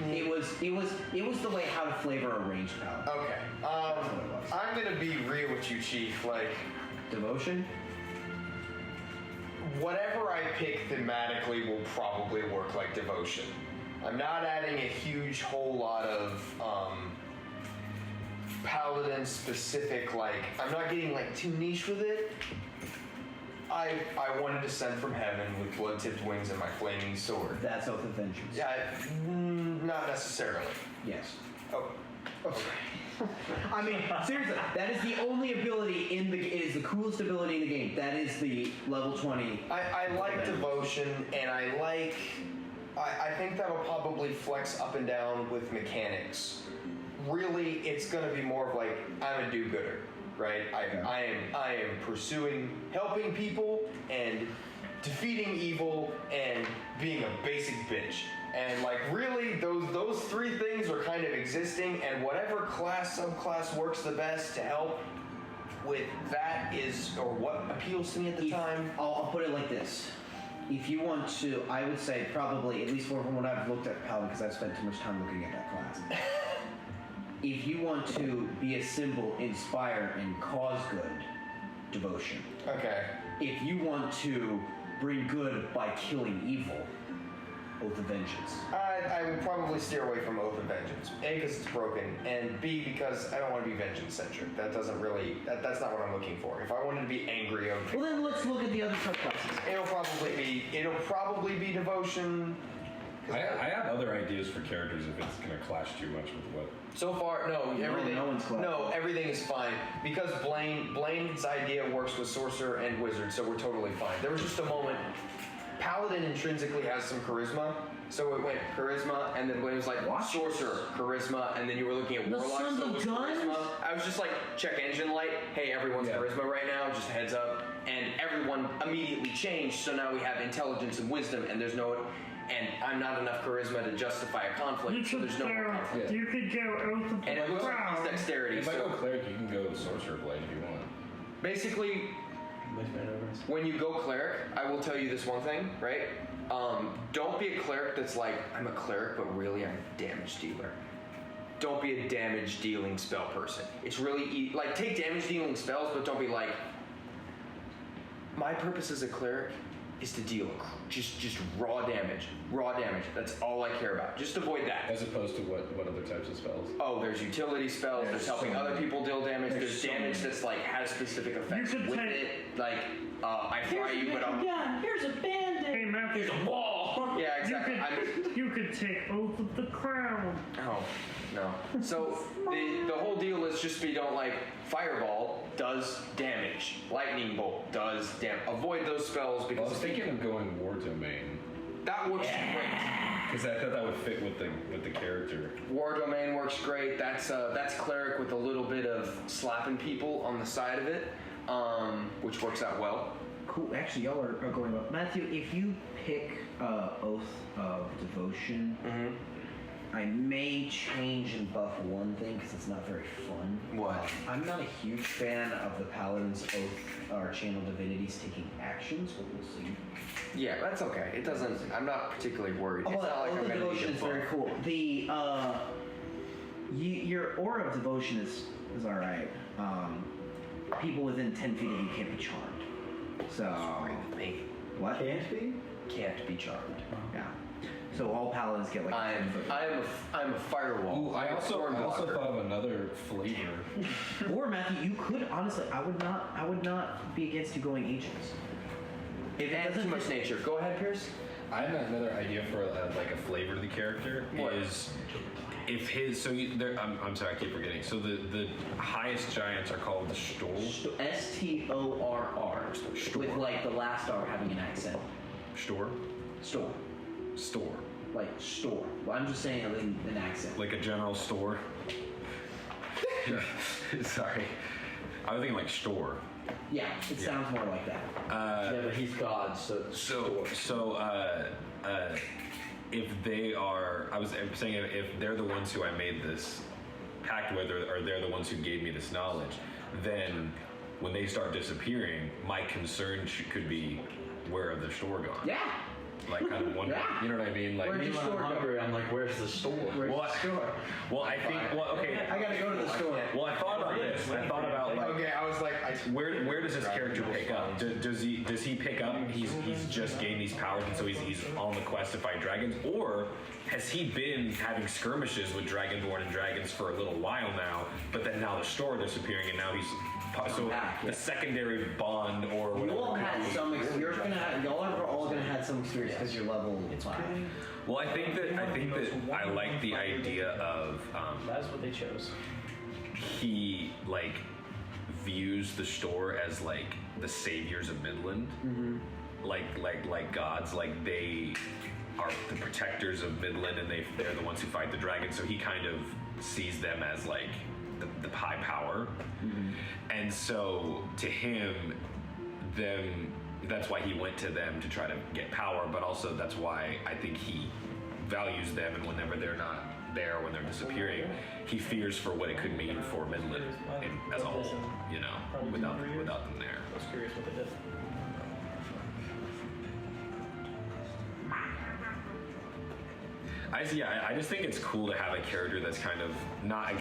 it. It was the way how to flavor a ranged paladin. Okay. what it was. I'm gonna be real with you, Chief. Like, Devotion. whatever I pick thematically will probably work like devotion. I'm not adding a huge whole lot of paladin specific, I'm not getting too niche with it. I wanted to descend from heaven with blood-tipped wings and my flaming sword. That's Oath of Vengeance. Yeah, not necessarily. Yes. Oh, okay. I mean, seriously, that is the only ability is the coolest ability in the game. That is the level 20. I like devotion, and I think that'll probably flex up and down with mechanics. Really, it's gonna be more of I'm a do-gooder, right? I am pursuing helping people and defeating evil and being a basic bitch. And really, those three things are kind of existing, and whatever subclass works the best to help with that is, or what appeals to me at the time. I'll put it like this. If you want to, I would say probably, at least from what I've looked at Paladin, because I've spent too much time looking at that class. If you want to be a symbol, inspire, and cause good, devotion. Okay. If you want to bring good by killing evil, Oath of Vengeance. I would probably steer away from Oath of Vengeance. A, because it's broken, and B, because I don't want to be vengeance-centric. That doesn't really, that's not what I'm looking for. If I wanted to be angry, Well, then let's look at the other subclasses. it'll probably be devotion. I have other ideas for characters if it's gonna clash too much with what. So far, everything is fine because Blaine's idea works with sorcerer and wizard, so we're totally fine. There was just a moment. Paladin intrinsically has some charisma, so it went charisma, and then when it was sorcerer, charisma, and then you were looking at warlock, so it was charisma. I was just check engine light. Hey, everyone's charisma right now. Just a heads up, and everyone immediately changed. So now we have intelligence and wisdom, and there's no. And I'm not enough charisma to justify a conflict, so there's no more conflict. You could go Oath of And it looks like it's dexterity. If I So go cleric, you can go sorcerer blade if you want. basically, when you go cleric, I will tell you this one thing, right? Don't be a cleric that's I'm a cleric, but really I'm a damage dealer. Don't be a damage dealing spell person. It's really take damage dealing spells, but don't be my purpose as a cleric is to deal just raw damage. Raw damage. That's all I care about. Just avoid that. As opposed to what other types of spells? Oh, there's utility spells. There's helping other people deal damage. There's damage that's like has specific effects with it. Like I fry you, but I'm. Yeah, here's a band-aid. Hey, Matthew. Here's a wall. Yeah, exactly. You could take Oath of the Crown. Oh, no. So the whole deal is just we don't like fireball does damage, lightning bolt does damage. Avoid those spells I because was thinking of going War Domain. that works great. Because I thought that would fit with the character. War Domain works great. That's cleric with a little bit of slapping people on the side of it, which works out well. Cool. Actually, y'all are going up. Matthew, if you pick Oath of Devotion, I may change and buff one thing because it's not very fun. What? I'm not a huge fan of the Paladin's Oath or Channel Divinities taking actions, but we'll see. Yeah, that's okay. It doesn't. I'm not particularly worried. It's not like Oath I'm of gonna Devotion need is a very buff. cool. The your Aura of Devotion is all right. People within 10 feet of you can't be charmed. So what? Can't be charmed. Yeah. So all paladins get like. I'm a firewall. Ooh, I also blocker. thought of another flavor. Or Matthew, you could honestly. I would not be against you going ancients. If it And doesn't too much fit- nature. Go ahead, Pierce. I have another idea for like a flavor to the character. What? Is if his I'm sorry, I keep forgetting. So the highest giants are called the Storr. STORR. With like the last R having an accent. Storr. Store. Store. Like store. Well, I'm just saying it in an accent. Like a general store. Sorry, I was thinking like store. Yeah, it sounds more like that. Yeah, but he's God, so. If they are, I'm saying if they're the ones who I made this pact with, or they're the ones who gave me this knowledge, then when they start disappearing, my concern could be where are the store gone? Yeah. Like kind of wondering, Yeah. you know what I mean? Like, Where'd you When store I'm go? hungry, I'm like, where's the store? well, I think, okay. I gotta go to the store. Well, I thought about this. I thought about like, Okay, I was like, where does this character pick up? Does he pick up? He's just gained these powers, and so he's on the quest to fight dragons, or has he been having skirmishes with Dragonborn and dragons for a little while now? But then now the store disappearing, and now he's the secondary bond or whatever. You all had some. Y'all are all gonna have some experience because you're level 5. Well, I think that I like the idea of That's what they chose. he like views the store as like the saviors of Midland, like gods, like they are the protectors of Midland, and they're the ones who fight the dragon. So he kind of sees them as like the high power, and so to him, that's why he went to them to try to get power, but also that's why I think he values them, and whenever they're not there, when they're disappearing, he fears for what it could mean for Midland as a whole, you know, without them there. I was curious what they did. I just think it's cool to have a character that's kind of not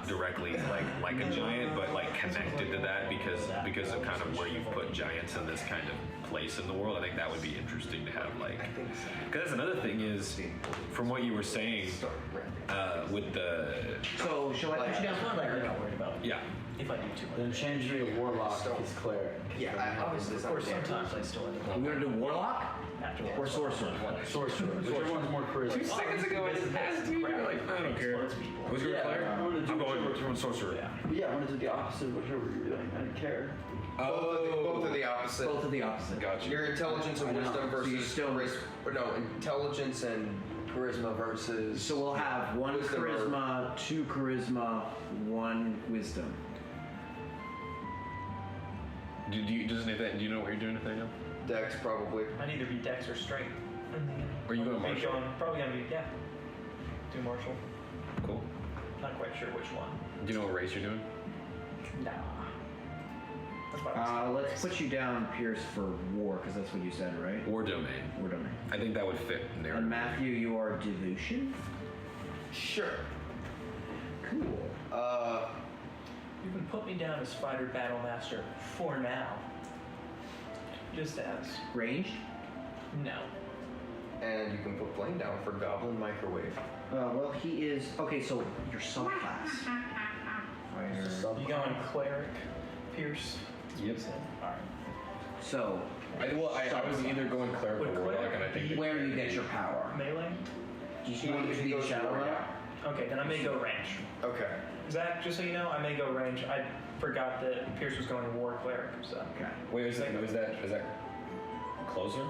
directly like a giant, but like connected to that because of kind of where you've put giants in this kind of place in the world. I think that would be interesting to have, like, because that's another thing is from what you were saying with the So shall I put you down for I'm cleric? not worried about it. yeah. If I do too much. Then change me to Warlock, he's cleric. yeah, obviously it's Of not course, sometimes I still end up We're gonna do warlock afterwards. or sorcerer. Sorcerer. Whichever one's more charisma. 2 seconds ago, I just asked you. You're like, I don't care. Who's going to player? I'm going sorcerer. Yeah. But yeah, I wanted to do the opposite of whatever you're doing. I didn't care. both of the opposite. Both of the opposite. Gotcha. Your intelligence and I know. wisdom So you versus still- intelligence and charisma versus. So we'll have 1 Wisdom or- charisma, 2 charisma, 1 wisdom. Do you know what you're doing, Nathaniel? Dex probably. I'd either be Dex or Strength. Or you going Martial? Probably gonna be, yeah. Do Martial. Cool. Not quite sure which one. Do you know what race you're doing? Nah. That's what I was Let's put you down, Pierce, for war, because that's what you said, right? War domain. War domain. I think that would fit And narrative. Matthew, you are devotion. Sure. Cool. You can put me down as Fighter Battle Master for now. Just as. Ranged? No. And you can put blame down for Goblin Microwave. Well, he is... Okay, so your subclass. Fire. You going cleric, Pierce? Yep. Alright. So, I was either going cleric or Would warlock, cleric and I think be- where do you get your power? Melee? You want to be the shadow realm? Okay, then I may go range. Okay. Zach, just so you know, I may go range. I forgot that Pierce was going war cleric, so. Okay. Wait, is that closer?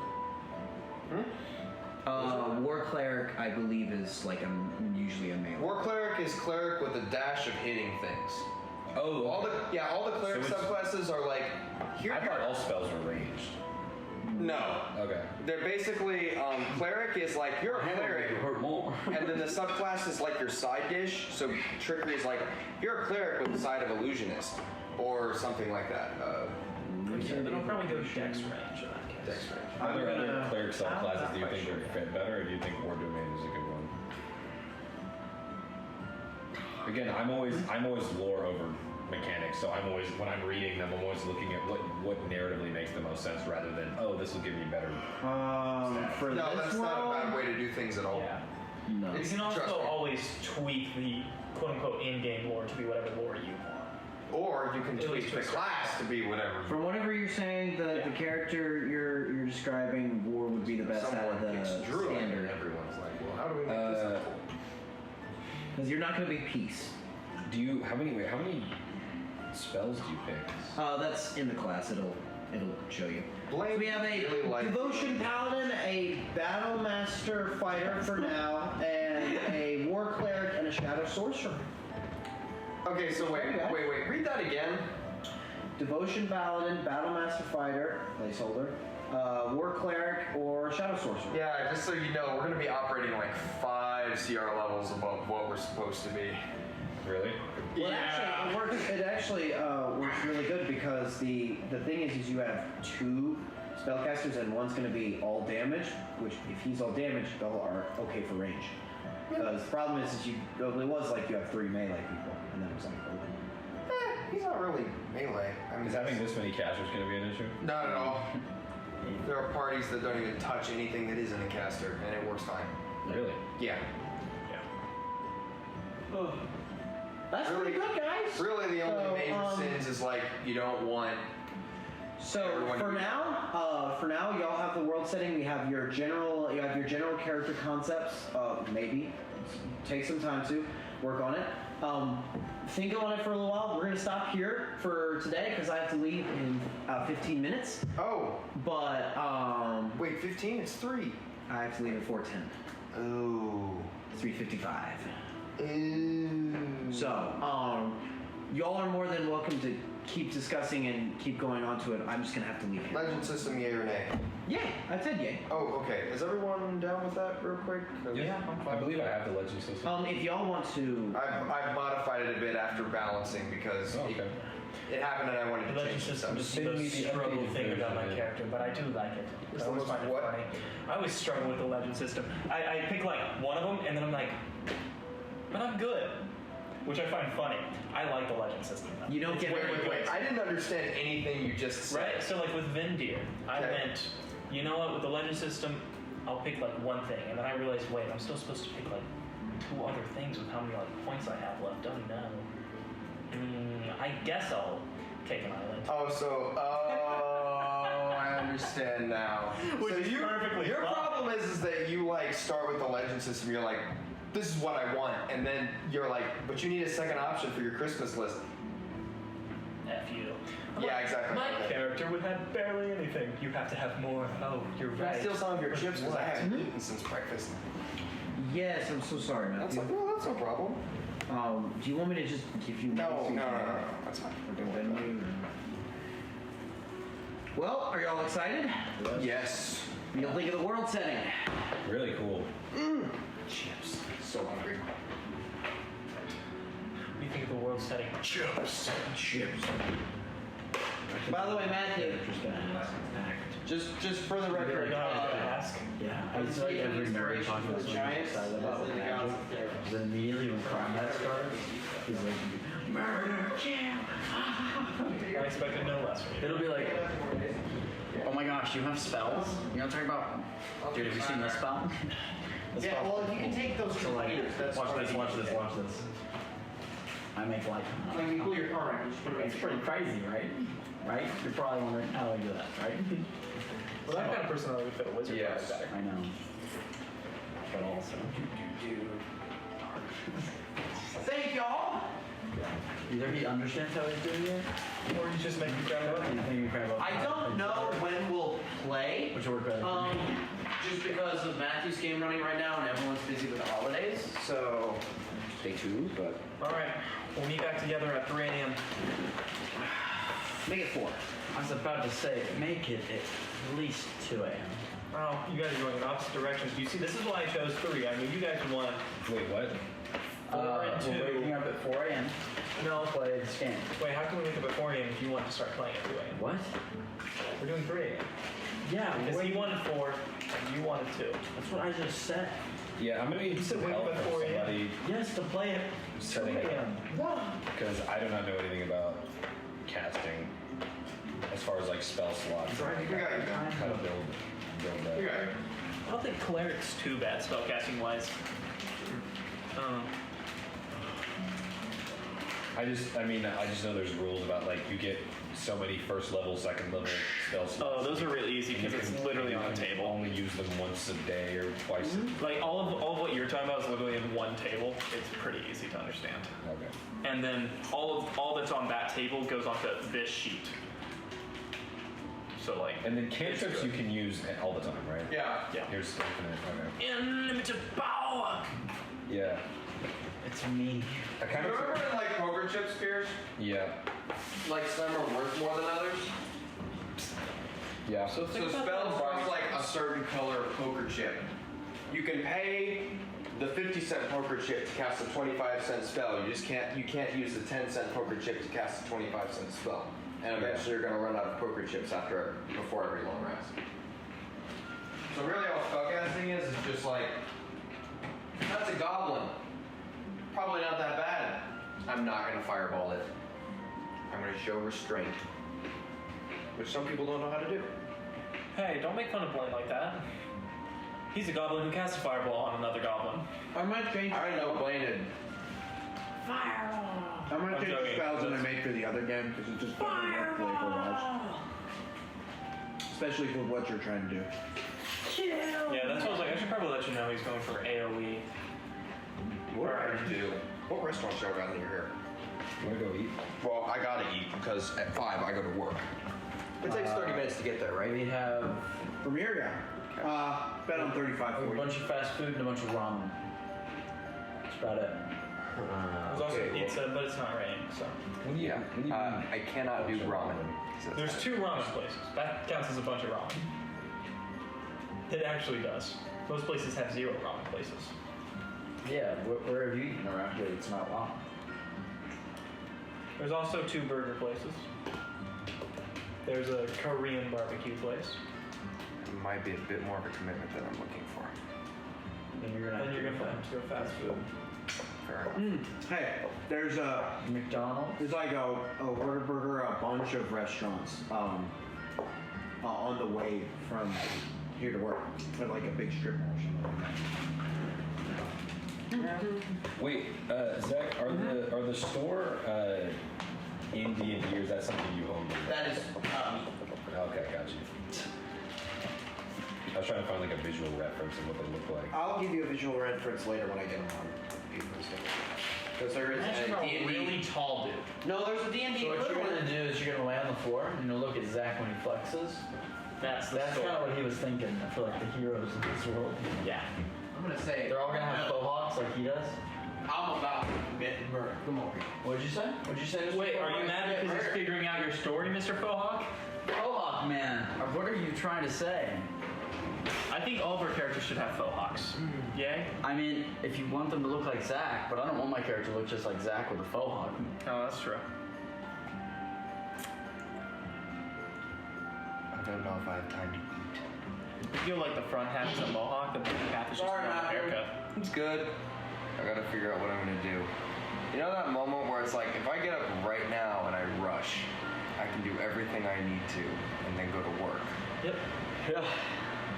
War cleric, I believe, is like usually a melee. War Cleric is cleric with a dash of hitting things. Oh, All the cleric So it's- subclasses are like here. I thought all spells were ranged. No. Okay. They're basically cleric is like you're a cleric, hurt more. and then the subclass is like your side dish. So trickery is like you're a cleric with the side of illusionist, or something like that. Then I'll probably go dex range in that case. Dex range. Are there I'm other gonna- cleric subclasses do you I'm think not would fit better, or do you think War Domain is a good one? Again, I'm always lore over mechanics, so I'm always when I'm reading them, I'm always looking at what narratively makes the most sense, rather than this will give me better. For No, this that's world, not a bad way to do things at all. Yeah. no. You can Trust also me. always tweak the quote-unquote in-game lore to be whatever lore you want. Or you can At tweak least the to a class to be whatever. From whatever you're saying, the character you're describing, War would be the best out of Someone the picks Druid, and standard. everyone's like, well, how do we make this cool? Because you're not going to be peace. Do you how many spells do you pick? That's in the class. It'll show you. Blame So we have a really like- devotion paladin, a battle master fighter for now, and a war cleric and a shadow sorcerer. Okay, so wait. Read that again. Devotion paladin, battle master fighter, placeholder, war cleric, or shadow sorcerer. Yeah, just so you know, we're gonna be operating like 5 CR levels above what we're supposed to be. Really? Well, it actually works really good because the thing is you have 2 spellcasters and one's going to be all damage, which if he's all damage, they are okay for range. Because the problem is you it was like you have 3 melee people, and then it was like He's not really melee. I mean, Is having this many casters going to be an issue? not at all. There are parties that don't even touch anything that isn't a caster, and it works fine. Really? Yeah. that's Really- pretty good, guys. Really, the only So, major sins is like you don't want. So Everyone for do now, y'all have the world setting. You have your general character concepts. Maybe take some time to work on it. Think on it for a little while. We're gonna stop here for today because I have to leave in 15 minutes. Oh, But wait, 15? It's 3. I have to leave at 4:10. Oh. 3:55. Ooh. So y'all are more than welcome to keep discussing and keep going on to it. I'm just gonna have to leave here. Legend system, yay or nay? Yay! I said yay. Oh, okay. Is everyone down with that, real quick? Yeah, I'm fine. I believe I have the legend system. If y'all want to. I've modified it a bit after balancing because Oh, okay. it happened and I wanted The to legend change some system stuff. is the Send me most the struggle updated thing about my version, character, but I do like it. It's I the always most find it what? funny. I always struggle with the legend system. I pick like one of them and then I'm like, but I'm good, which I find funny. I like the legend system. You don't It's get very Wait. good. I didn't understand anything you just said. Right? So like with Vindir, I Okay. went, you know what, with the legend system, I'll pick like one thing, and then I realized, wait, I'm still supposed to pick like 2 other things with how many like points I have left. Oh no. I guess I'll take an island. I understand now. Which so is perfectly your fine. problem is that you like start with the legend system. You're like, this is what I want, and then you're like, but you need a second option for your Christmas list. F you. Yeah, exactly. My Okay. character would have barely anything. You have to have more. Oh, you're Can I right. steal some of your chips because I What? haven't eaten since breakfast? Yes, I'm so sorry, That's Matthew. like, well, that's no problem. Do you want me to just give you No, money? that's fine. We're doing Venue? Well, are y'all excited? that. Yes. What do you think of the world setting? Really cool. Chips. So hungry. What do you think of the world setting? Chips. Chips. By the way, Matthew, just for the Really record, don't have to ask. Yeah, I I was feel like taking every marriage inspiration talks from the about Giants, excited about as in the magic. gods of there. Then immediately when combat started, he's like, Murder, kill. I expected no less from you. it'll be like, Oh my gosh, you have spells? You know what I'm talking about? Dude, have you seen this spell? This Yeah, spell- well, if you can take those So like, containers, that's watch this, fine. watch this, watch this. I make like, Like, you pull your car out, you just put it it's pretty crazy, right? Right? You're probably wondering how do I do that, right? Well, that kind of personality would fit a wizard Yes. probably better. I know. But also, Thank y'all. either he understands how he's doing it, Or you just make me grab or you think you grab up. I don't know when we'll play. Which will work better. Just because of Matthew's game running right now and everyone's busy with the holidays. So stay tuned, but All right, we'll meet back together at 3 a.m. make it 4. I was about to say, make it at least 2 a.m. Oh, you guys are going in opposite directions. You see, this is why I chose 3. I mean, you guys want Wait, what? 4 and 2. We're waking up at 4 a.m. No, Play this game. wait, how can we wake up at 4 a.m. if you want to start playing at 2 a.m.? What? We're doing 3 a.m. Yeah, Because he wanted 4 and you wanted 2. That's what I just said. Yeah, I'm gonna need said some wake help up at from 4 a.m. somebody Yes, to play at 2 setting a.m. because I do not know anything about casting as far as like spell slots. We got you, man. How to build that. You got it. I don't think cleric's too bad spellcasting wise. I just know there's rules about like you get so many first level, second level spell slots. Oh, those are really easy And you because it's can- literally you on a can table. Only use them once a day or twice. Like all of what you're talking about is literally in one table. It's pretty easy to understand. Okay. And then all that's on that table goes onto this sheet. So like And then cantrips you can use all the time, right? Yeah. yeah. Here's infinite. Okay. Unlimited power. Yeah. It's me. I kind Remember of. in like poker chips, Pierce? Yeah. Like some are worth more than others? Yeah. So think So about spells that. cost like a certain color poker chip. You can pay the 50-cent poker chip to cast a 25-cent spell. You can't use the 10-cent poker chip to cast a 25-cent spell. And eventually you're gonna run out of poker chips before every long rest. So really all spellcasting is just like, that's a goblin. Probably not that bad. I'm not gonna fireball it. I'm gonna show restraint. Which some people don't know how to do. Hey, don't make fun of Blaine like that. He's a goblin who casts a fireball on another goblin. I might change. I didn't know Blaine had. I might I'm change the joking. spells that I make for the other game because it just doesn't work playful wise. Especially for what you're trying to do. Yeah, that's what I was like. I should probably let you know he's going for AoE. What are you do? What restaurant show around near here? You wanna go eat? Well, I gotta eat because at 5 I go to work. It takes 30 minutes to get there, right? We have Premier, yeah. Bet on 35 a 40. bunch of fast food and a bunch of ramen. That's about it. There's also pizza, but it's not raining, so. When you, when you I cannot do ramen. There's 2 ramen places. That counts as a bunch of ramen. It actually does. Most places have 0 ramen places. Yeah, where have you eaten around here? It's not long. There's also 2 burger places. There's a Korean barbecue place. It might be a bit more of a commitment than I'm looking for. Then you're gonna Then you're gonna have to go fast food. Fair enough. Hey, there's McDonald's. like a Whataburger, a bunch of restaurants on the way from here to work. At like a big strip mall or something like that. wait, Zach, are the store in D&D or is that something you own? That is Okay, got you. I was trying to find like a visual reference of what they look like. I'll give you a visual reference later when I get them on. Because there is Imagine a a D&D. really tall dude. No, there's a D&D So what you're equivalent. gonna do is you're gonna lay on the floor and you'll look at Zach when he flexes. That's the That's store. kind of what he was thinking for like the heroes in this world. Yeah. I'm gonna say They're all gonna have faux hawks like he does. I'm about to commit murder. Come over here. What'd you say? What'd you say? Mr. Wait, are Faux you Hawk? mad because he's figuring out your story, Mr. Fohawk? Faux hawk, man. What are you trying to say? I think all of our characters should have faux hawks. Yay? I mean, if you want them to look like Zach, but I don't want my character to look just like Zach with a faux hawk. Oh, that's true. I don't know if I have time to eat. You feel like the front half is a mohawk, the back half is just a Sorry, normal Matthew. haircut. It's good. I gotta figure out what I'm gonna do. You know that moment where it's like, if I get up right now and I rush, I I can do everything I need to and then go to work. Yep. Yeah.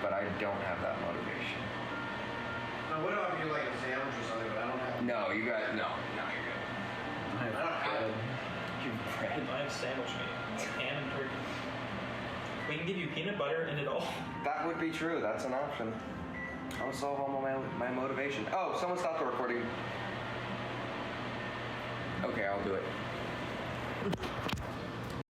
But I don't have that motivation. Now, what about if you like a sandwich or something, but I don't have No, you got no, you're good. I have bread. I have sandwich meat and turkey. We can give you peanut butter in it all. That would be true. That's an option. I would solve all my motivation. Oh, someone stopped the recording. Okay, I'll do it.